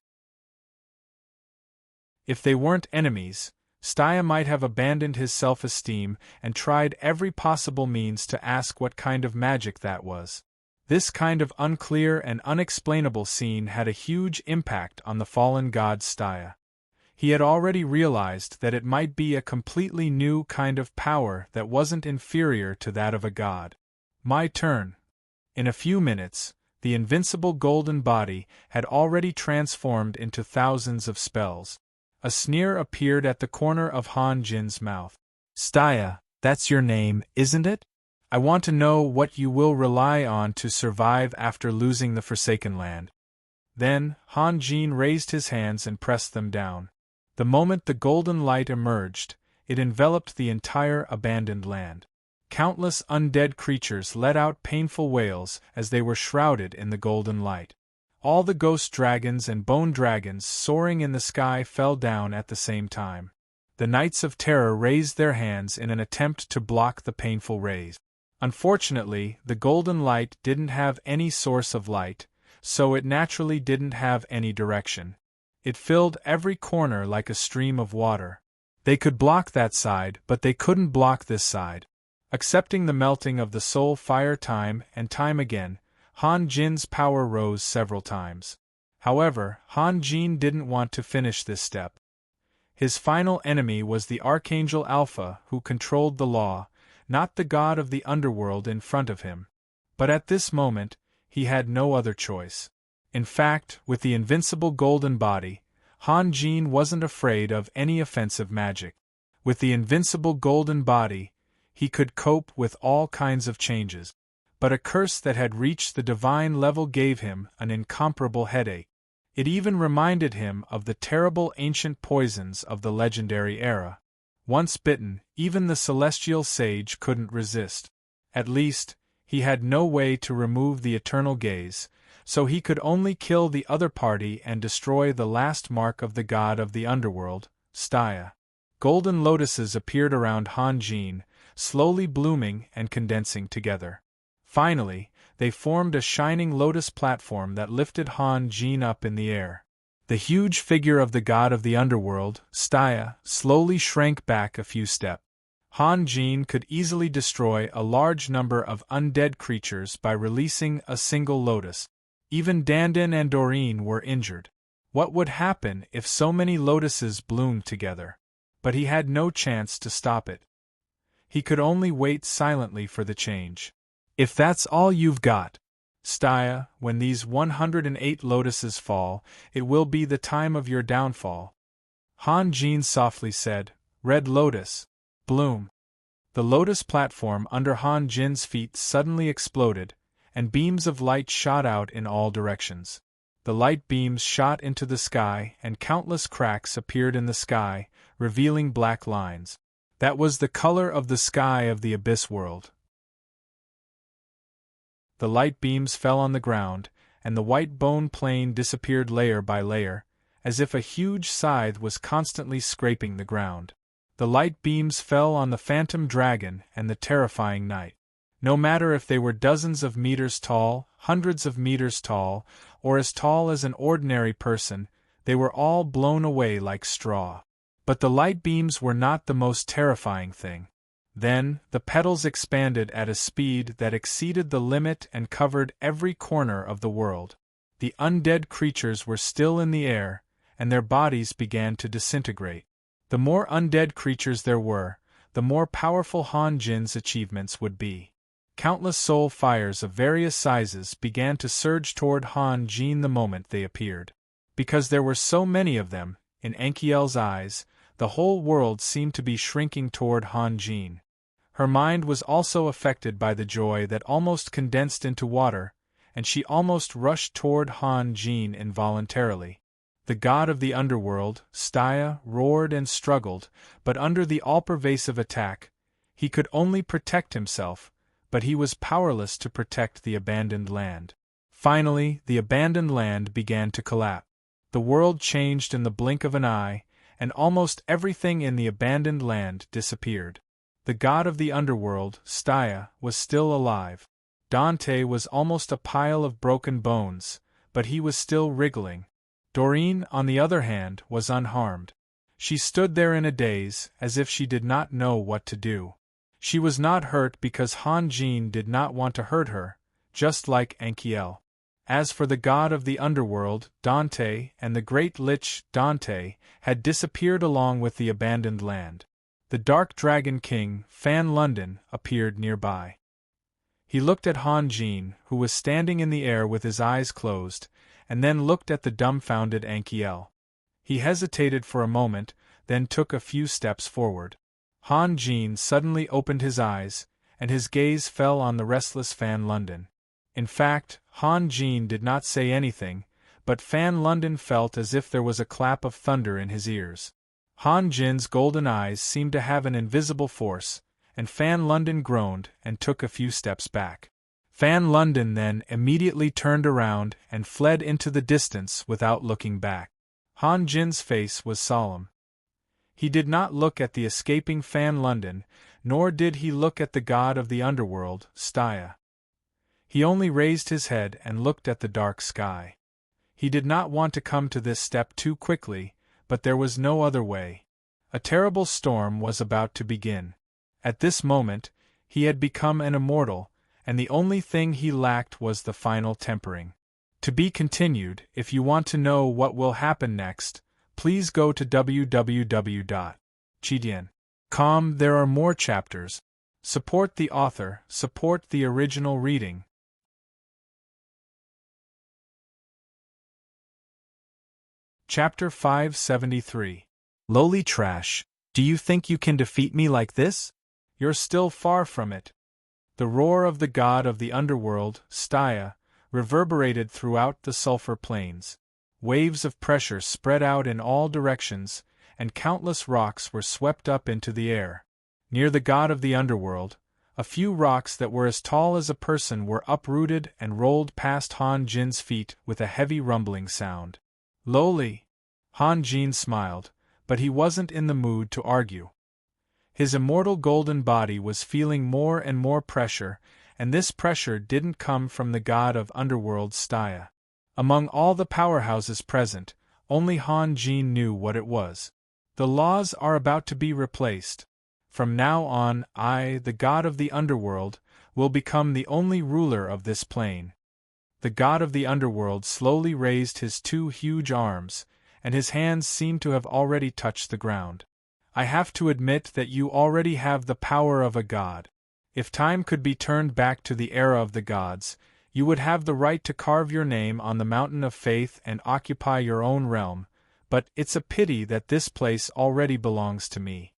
If they weren't enemies, Staya might have abandoned his self-esteem and tried every possible means to ask what kind of magic that was. This kind of unclear and unexplainable scene had a huge impact on the fallen god Staya. He had already realized that it might be a completely new kind of power that wasn't inferior to that of a god. My turn. In a few minutes, the invincible golden body had already transformed into thousands of spells. A sneer appeared at the corner of Han Jin's mouth. "Staya, that's your name, isn't it? I want to know what you will rely on to survive after losing the Forsaken Land." Then, Han Jin raised his hands and pressed them down. The moment the golden light emerged, it enveloped the entire abandoned land. Countless undead creatures let out painful wails as they were shrouded in the golden light. All the ghost dragons and bone dragons soaring in the sky fell down at the same time. The Knights of Terror raised their hands in an attempt to block the painful rays. Unfortunately, the golden light didn't have any source of light, so it naturally didn't have any direction. It filled every corner like a stream of water. They could block that side, but they couldn't block this side. Accepting the melting of the soul fire time and time again, Han Jin's power rose several times. However, Han Jin didn't want to finish this step. His final enemy was the Archangel Alpha, who controlled the law, not the god of the underworld in front of him. But at this moment, he had no other choice. In fact, with the invincible golden body, Han Jin wasn't afraid of any offensive magic. With the invincible golden body, he could cope with all kinds of changes. But a curse that had reached the divine level gave him an incomparable headache. It even reminded him of the terrible ancient poisons of the legendary era. Once bitten, even the celestial sage couldn't resist. At least, he had no way to remove the eternal gaze, so he could only kill the other party and destroy the last mark of the god of the underworld, Staya. Golden lotuses appeared around Han Jin, slowly blooming and condensing together. Finally, they formed a shining lotus platform that lifted Han Jin up in the air. The huge figure of the god of the underworld, Staya, slowly shrank back a few steps. Han Jin could easily destroy a large number of undead creatures by releasing a single lotus. Even Dandan and Doreen were injured. What would happen if so many lotuses bloomed together? But he had no chance to stop it. He could only wait silently for the change. If that's all you've got, Staya, when these 108 lotuses fall, it will be the time of your downfall. Han Jin softly said, "Red lotus, bloom." The lotus platform under Han Jin's feet suddenly exploded, and beams of light shot out in all directions. The light beams shot into the sky, and countless cracks appeared in the sky, revealing black lines. That was the color of the sky of the Abyss world. The light beams fell on the ground, and the white bone plane disappeared layer by layer, as if a huge scythe was constantly scraping the ground. The light beams fell on the phantom dragon and the terrifying knight. No matter if they were dozens of meters tall, hundreds of meters tall, or as tall as an ordinary person, they were all blown away like straw. But the light beams were not the most terrifying thing. Then, the petals expanded at a speed that exceeded the limit and covered every corner of the world. The undead creatures were still in the air, and their bodies began to disintegrate. The more undead creatures there were, the more powerful Han Jin's achievements would be. Countless soul fires of various sizes began to surge toward Han Jin the moment they appeared. Because there were so many of them, in Enkiel's eyes, the whole world seemed to be shrinking toward Han Jin. Her mind was also affected by the joy that almost condensed into water, and she almost rushed toward Han Jin involuntarily. The god of the underworld, Staya, roared and struggled, but under the all-pervasive attack, he could only protect himself, but he was powerless to protect the abandoned land. Finally, the abandoned land began to collapse. The world changed in the blink of an eye, and almost everything in the abandoned land disappeared. The god of the underworld, Staya, was still alive. Dante was almost a pile of broken bones, but he was still wriggling. Doreen, on the other hand, was unharmed. She stood there in a daze, as if she did not know what to do. She was not hurt because Han Jin did not want to hurt her, just like Enkiel. As for the god of the underworld, Dante, and the great lich, Dante, had disappeared along with the abandoned land. The Dark Dragon King, Fan London, appeared nearby. He looked at Han Jin, who was standing in the air with his eyes closed, and then looked at the dumbfounded Enkiel. He hesitated for a moment, then took a few steps forward. Han Jin suddenly opened his eyes, and his gaze fell on the restless Fan London. In fact, Han Jin did not say anything, but Fan London felt as if there was a clap of thunder in his ears. Han Jin's golden eyes seemed to have an invisible force, and Fan London groaned and took a few steps back. Fan London then immediately turned around and fled into the distance without looking back. Han Jin's face was solemn. He did not look at the escaping Fan London, nor did he look at the god of the underworld, Stya. He only raised his head and looked at the dark sky. He did not want to come to this step too quickly, but there was no other way. A terrible storm was about to begin. At this moment, he had become an immortal, and the only thing he lacked was the final tempering. To be continued. If you want to know what will happen next, please go to www.chidian.com. There are more chapters. Support the author, support the original reading. Chapter 573. Lowly Trash, do you think you can defeat me like this? You're still far from it. The roar of the god of the underworld, Stya, reverberated throughout the sulfur plains. Waves of pressure spread out in all directions, and countless rocks were swept up into the air. Near the god of the underworld, a few rocks that were as tall as a person were uprooted and rolled past Han Jin's feet with a heavy rumbling sound. Lowly. Han Jin smiled, but he wasn't in the mood to argue. His immortal golden body was feeling more and more pressure, and this pressure didn't come from the god of underworld Stya. Among all the powerhouses present, only Han Jin knew what it was. The laws are about to be replaced. From now on, I, the god of the underworld, will become the only ruler of this plane. The god of the underworld slowly raised his two huge arms, and his hands seemed to have already touched the ground. I have to admit that you already have the power of a god. If time could be turned back to the era of the gods, you would have the right to carve your name on the mountain of faith and occupy your own realm, but it's a pity that this place already belongs to me.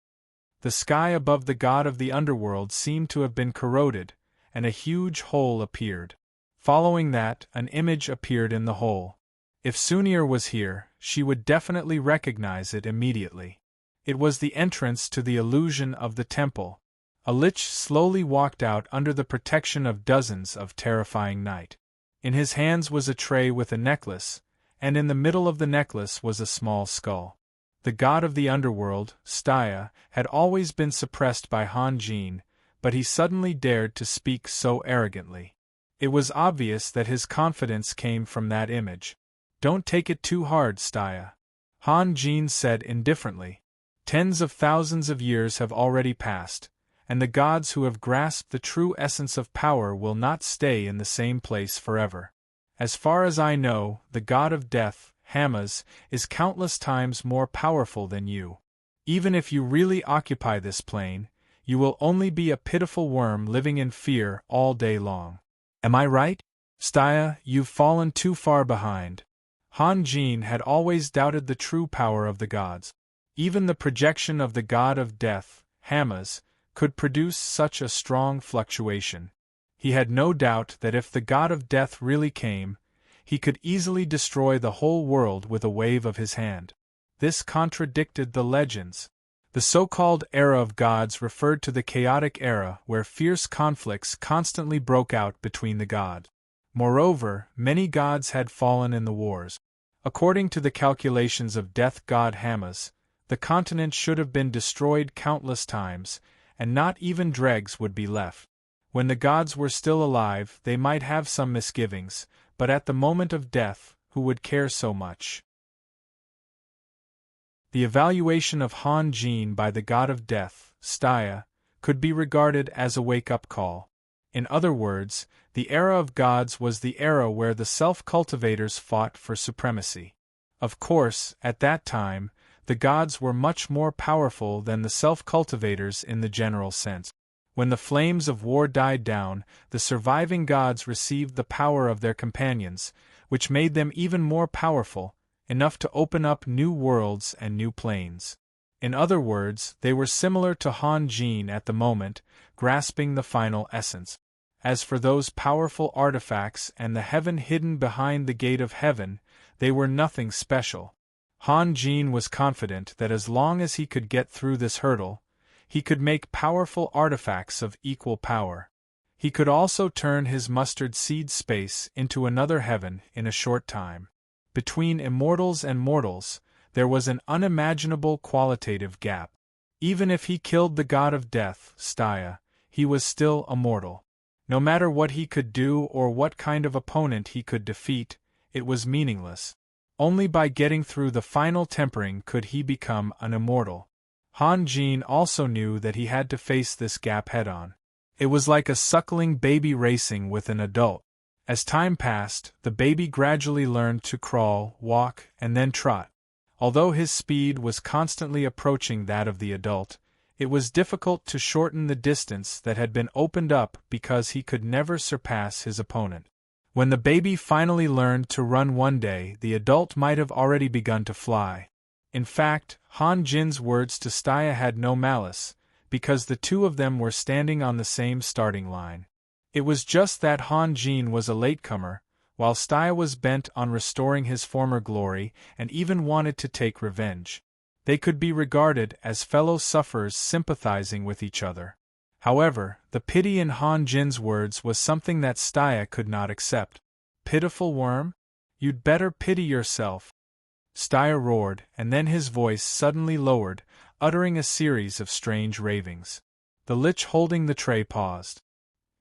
The sky above the god of the underworld seemed to have been corroded, and a huge hole appeared. Following that, an image appeared in the hole. If Sunir was here, she would definitely recognize it immediately. It was the entrance to the illusion of the temple. A lich slowly walked out under the protection of dozens of terrifying night. In his hands was a tray with a necklace, and in the middle of the necklace was a small skull. The god of the underworld, Stya, had always been suppressed by Han Jin, but he suddenly dared to speak so arrogantly. It was obvious that his confidence came from that image. Don't take it too hard, Stya. Han Jin said indifferently. Tens of thousands of years have already passed, and the gods who have grasped the true essence of power will not stay in the same place forever. As far as I know, the god of death, Hamas, is countless times more powerful than you. Even if you really occupy this plane, you will only be a pitiful worm living in fear all day long. Am I right? Stya, you've fallen too far behind. Han Jin had always doubted the true power of the gods. Even the projection of the god of death, Hamas, could produce such a strong fluctuation. He had no doubt that if the god of death really came, he could easily destroy the whole world with a wave of his hand. This contradicted the legends. The so-called era of gods referred to the chaotic era where fierce conflicts constantly broke out between the gods. Moreover, many gods had fallen in the wars. According to the calculations of death god Hamas, the continent should have been destroyed countless times, and not even dregs would be left. When the gods were still alive, they might have some misgivings, but at the moment of death, who would care so much? The evaluation of Han Jin by the god of death, Stya, could be regarded as a wake-up call. In other words, the era of gods was the era where the self-cultivators fought for supremacy. Of course, at that time, the gods were much more powerful than the self-cultivators in the general sense. When the flames of war died down, the surviving gods received the power of their companions, which made them even more powerful, enough to open up new worlds and new planes. In other words, they were similar to Han Jin at the moment, grasping the final essence. As for those powerful artifacts and the heaven hidden behind the gate of heaven, they were nothing special. Han Jin was confident that as long as he could get through this hurdle, he could make powerful artifacts of equal power. He could also turn his mustard seed space into another heaven in a short time. Between immortals and mortals, there was an unimaginable qualitative gap. Even if he killed the god of death, Staya, he was still immortal. No matter what he could do or what kind of opponent he could defeat, it was meaningless. Only by getting through the final tempering could he become an immortal. Han Jin also knew that he had to face this gap head-on. It was like a suckling baby racing with an adult. As time passed, the baby gradually learned to crawl, walk, and then trot. Although his speed was constantly approaching that of the adult, it was difficult to shorten the distance that had been opened up because he could never surpass his opponent. When the baby finally learned to run one day, the adult might have already begun to fly. In fact, Han Jin's words to Staya had no malice, because the two of them were standing on the same starting line. It was just that Han Jin was a latecomer, while Staya was bent on restoring his former glory and even wanted to take revenge. They could be regarded as fellow sufferers sympathizing with each other. However, the pity in Han Jin's words was something that Staya could not accept. "Pitiful worm? You'd better pity yourself." Staya roared, and then his voice suddenly lowered, uttering a series of strange ravings. The lich holding the tray paused.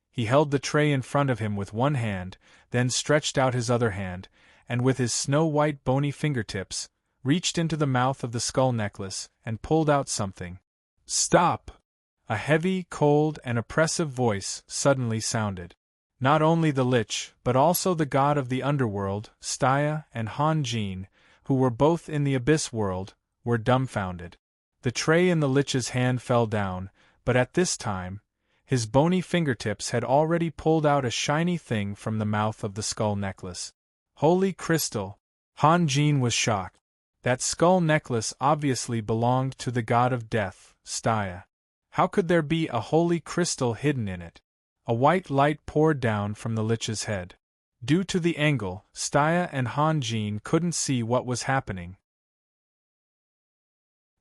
He held the tray in front of him with one hand, then stretched out his other hand, and with his snow-white bony fingertips, reached into the mouth of the skull necklace and pulled out something. "Stop!" A heavy, cold, and oppressive voice suddenly sounded. Not only the lich, but also the god of the underworld, Staya, and Han Jin, who were both in the abyss world, were dumbfounded. The tray in the lich's hand fell down, but at this time, his bony fingertips had already pulled out a shiny thing from the mouth of the skull necklace. Holy crystal! Han Jin was shocked. That skull necklace obviously belonged to the god of death, Staya. How could there be a holy crystal hidden in it? A white light poured down from the lich's head. Due to the angle, Staya and Han Jin couldn't see what was happening.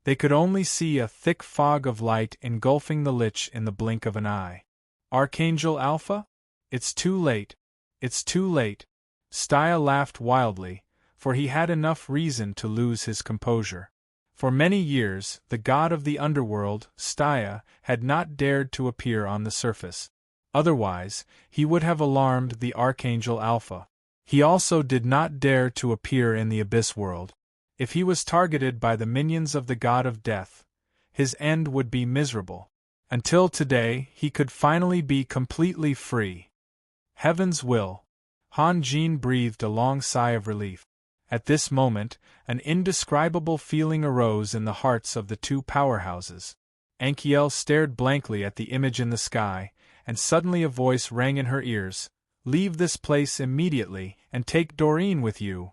They could only see a thick fog of light engulfing the lich in the blink of an eye. Archangel Alpha? It's too late. It's too late. Staya laughed wildly, for he had enough reason to lose his composure. For many years, the god of the underworld, Staya, had not dared to appear on the surface. Otherwise, he would have alarmed the Archangel Alpha. He also did not dare to appear in the abyss world. If he was targeted by the minions of the god of death, his end would be miserable. Until today, he could finally be completely free. Heaven's will. Han Jin breathed a long sigh of relief. At this moment, an indescribable feeling arose in the hearts of the two powerhouses. Ankiel stared blankly at the image in the sky, and suddenly a voice rang in her ears. "Leave this place immediately, and take Doreen with you."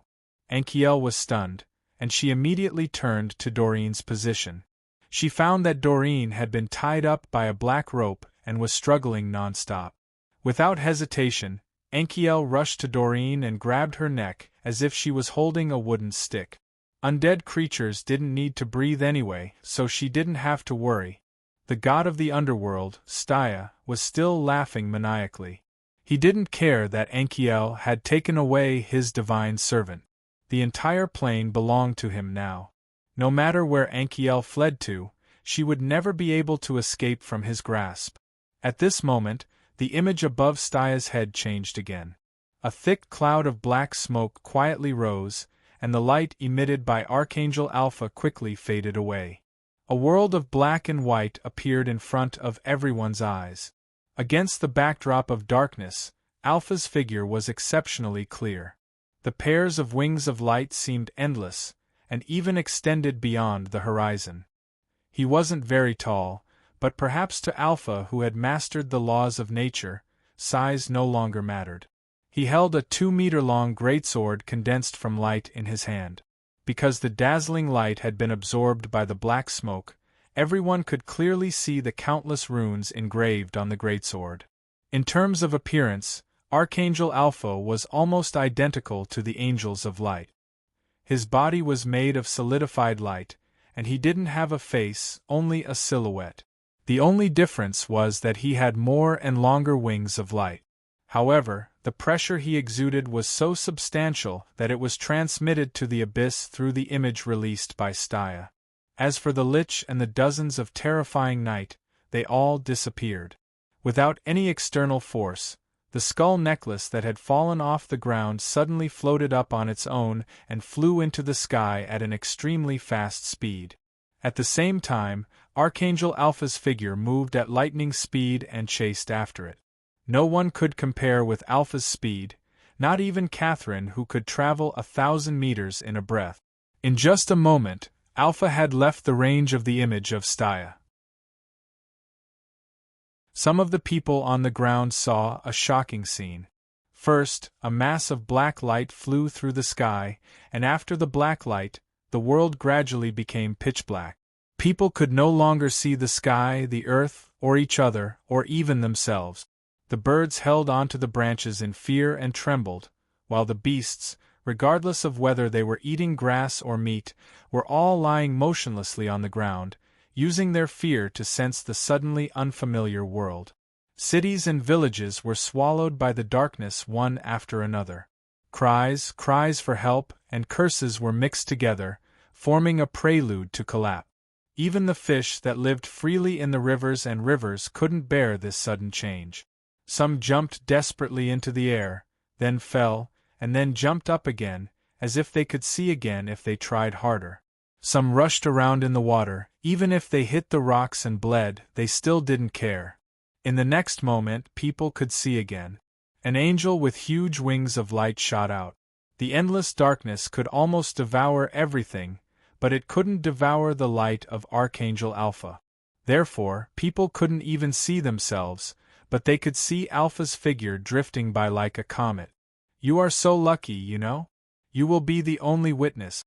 Ankiel was stunned, and she immediately turned to Doreen's position. She found that Doreen had been tied up by a black rope and was struggling non-stop. Without hesitation, Ankiel rushed to Doreen and grabbed her neck as if she was holding a wooden stick. Undead creatures didn't need to breathe anyway, so she didn't have to worry. The god of the underworld, Staya, was still laughing maniacally. He didn't care that Ankiel had taken away his divine servant. The entire plane belonged to him now. No matter where Ankiel fled to, she would never be able to escape from his grasp. At this moment, the image above Staya's head changed again. A thick cloud of black smoke quietly rose, and the light emitted by Archangel Alpha quickly faded away. A world of black and white appeared in front of everyone's eyes. Against the backdrop of darkness, Alpha's figure was exceptionally clear. The pairs of wings of light seemed endless, and even extended beyond the horizon. He wasn't very tall, but perhaps to Alpha, who had mastered the laws of nature, size no longer mattered. He held a 2-meter-long greatsword condensed from light in his hand. Because the dazzling light had been absorbed by the black smoke, everyone could clearly see the countless runes engraved on the greatsword. In terms of appearance, Archangel Alpha was almost identical to the Angels of Light. His body was made of solidified light, and he didn't have a face, only a silhouette. The only difference was that he had more and longer wings of light. However, The pressure he exuded was so substantial that it was transmitted to the abyss through the image released by Staya. As for the Lich and the dozens of terrifying night, they all disappeared. Without any external force, the skull necklace that had fallen off the ground suddenly floated up on its own and flew into the sky at an extremely fast speed. At the same time, Archangel Alpha's figure moved at lightning speed and chased after it. No one could compare with Alpha's speed, not even Catherine, who could travel 1,000 meters in a breath. In just a moment, Alpha had left the range of the image of Staya. Some of the people on the ground saw a shocking scene. First, a mass of black light flew through the sky, and after the black light, the world gradually became pitch black. People could no longer see the sky, the earth, or each other, or even themselves. The birds held onto the branches in fear and trembled, while the beasts, regardless of whether they were eating grass or meat, were all lying motionlessly on the ground, using their fear to sense the suddenly unfamiliar world. Cities and villages were swallowed by the darkness one after another. Cries for help, and curses were mixed together, forming a prelude to collapse. Even the fish that lived freely in the rivers and rivers couldn't bear this sudden change. Some jumped desperately into the air, then fell, and then jumped up again, as if they could see again if they tried harder. Some rushed around in the water, even if they hit the rocks and bled, they still didn't care. In the next moment, people could see again. An angel with huge wings of light shot out. The endless darkness could almost devour everything, but it couldn't devour the light of Archangel Alpha. Therefore, people couldn't even see themselves, but they could see Alpha's figure drifting by like a comet. "You are so lucky, you know? You will be the only witness."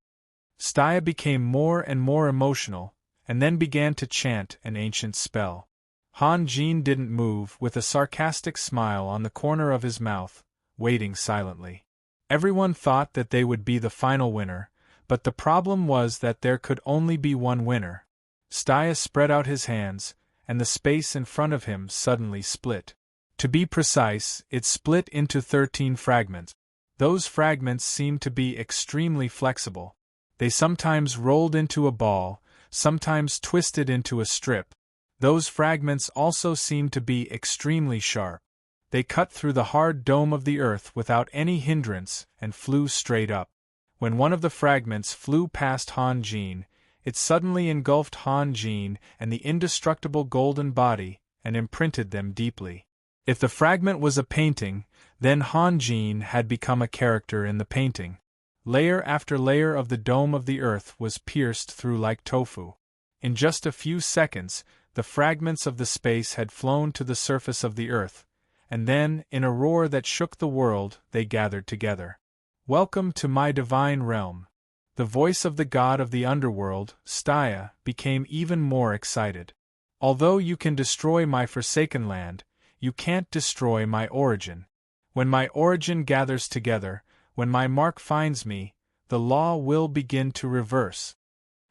Staya became more and more emotional, and then began to chant an ancient spell. Han Jin didn't move, with a sarcastic smile on the corner of his mouth, waiting silently. Everyone thought that they would be the final winner, but the problem was that there could only be one winner. Staya spread out his hands, and the space in front of him suddenly split. To be precise, it split into 13 fragments. Those fragments seemed to be extremely flexible. They sometimes rolled into a ball, sometimes twisted into a strip. Those fragments also seemed to be extremely sharp. They cut through the hard dome of the earth without any hindrance and flew straight up. When one of the fragments flew past Han Jin, it suddenly engulfed Han Jin and the indestructible golden body and imprinted them deeply. If the fragment was a painting, then Han Jin had become a character in the painting. Layer after layer of the dome of the earth was pierced through like tofu. In just a few seconds, the fragments of the space had flown to the surface of the earth, and then, in a roar that shook the world, they gathered together. "Welcome to my divine realm." The voice of the god of the underworld, Staya, became even more excited. "Although you can destroy my forsaken land, you can't destroy my origin. When my origin gathers together, when my mark finds me, the law will begin to reverse."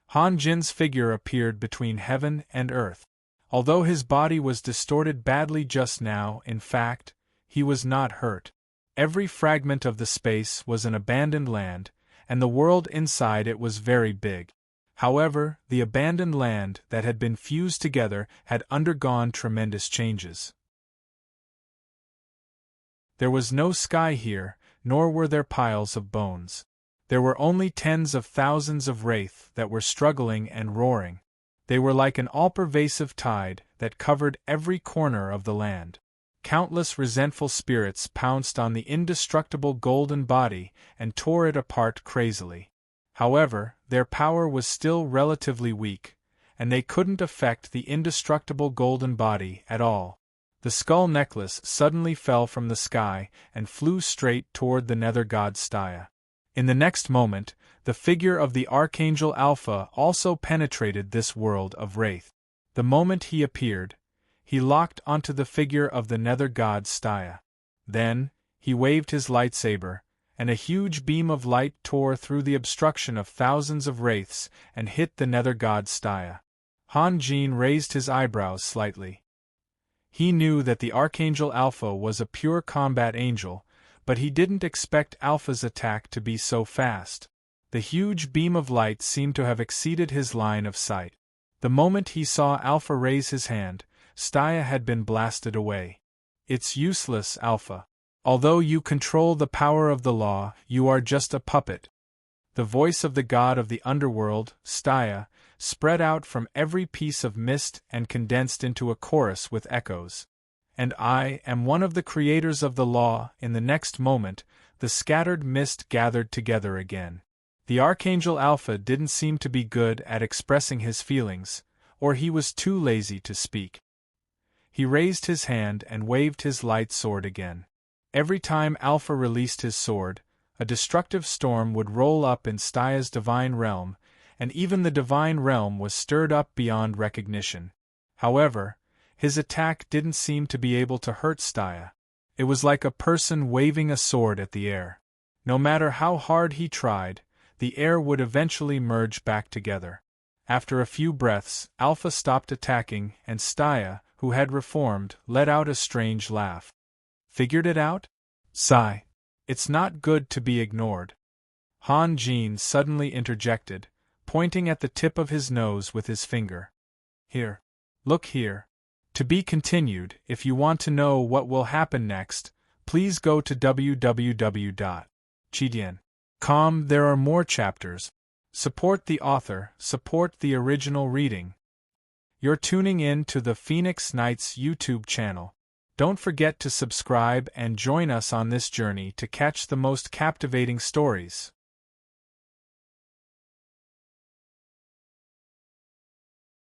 Han Jin's figure appeared between heaven and earth. Although his body was distorted badly just now, in fact, he was not hurt. Every fragment of the space was an abandoned land, and the world inside it was very big. However, the abandoned land that had been fused together had undergone tremendous changes. There was no sky here, nor were there piles of bones. There were only tens of thousands of wraith that were struggling and roaring. They were like an all-pervasive tide that covered every corner of the land. Countless resentful spirits pounced on the indestructible golden body and tore it apart crazily. However, their power was still relatively weak, and they couldn't affect the indestructible golden body at all. The skull necklace suddenly fell from the sky and flew straight toward the nether god Staya. In the next moment, the figure of the Archangel Alpha also penetrated this world of wraith. The moment he appeared, he locked onto the figure of the nether god Staya. Then, he waved his lightsaber, and a huge beam of light tore through the obstruction of thousands of wraiths and hit the nether god Staya. Han Jin raised his eyebrows slightly. He knew that the Archangel Alpha was a pure combat angel, but he didn't expect Alpha's attack to be so fast. The huge beam of light seemed to have exceeded his line of sight. The moment he saw Alpha raise his hand, Staya had been blasted away. It's useless, Alpha. Although you control the power of the law, you are just a puppet. The voice of the god of the underworld, Staya, spread out from every piece of mist and condensed into a chorus with echoes. And I am one of the creators of the law. In the next moment, the scattered mist gathered together again. The Archangel Alpha didn't seem to be good at expressing his feelings, or he was too lazy to speak. He raised his hand and waved his light sword again. Every time Alpha released his sword, a destructive storm would roll up in Staya's divine realm, and even the divine realm was stirred up beyond recognition. However, his attack didn't seem to be able to hurt Staya. It was like a person waving a sword at the air. No matter how hard he tried, the air would eventually merge back together. After a few breaths, Alpha stopped attacking, and Staya, who had reformed, let out a strange laugh. Figured it out? Sigh. It's not good to be ignored. Han Jin suddenly interjected, pointing at the tip of his nose with his finger. Here. Look here. To be continued. If you want to know what will happen next, please go to www.chidian.com. There are more chapters. Support the author, support the original reading. You're tuning in to the Phoenix Knights YouTube channel. Don't forget to subscribe and join us on this journey to catch the most captivating stories.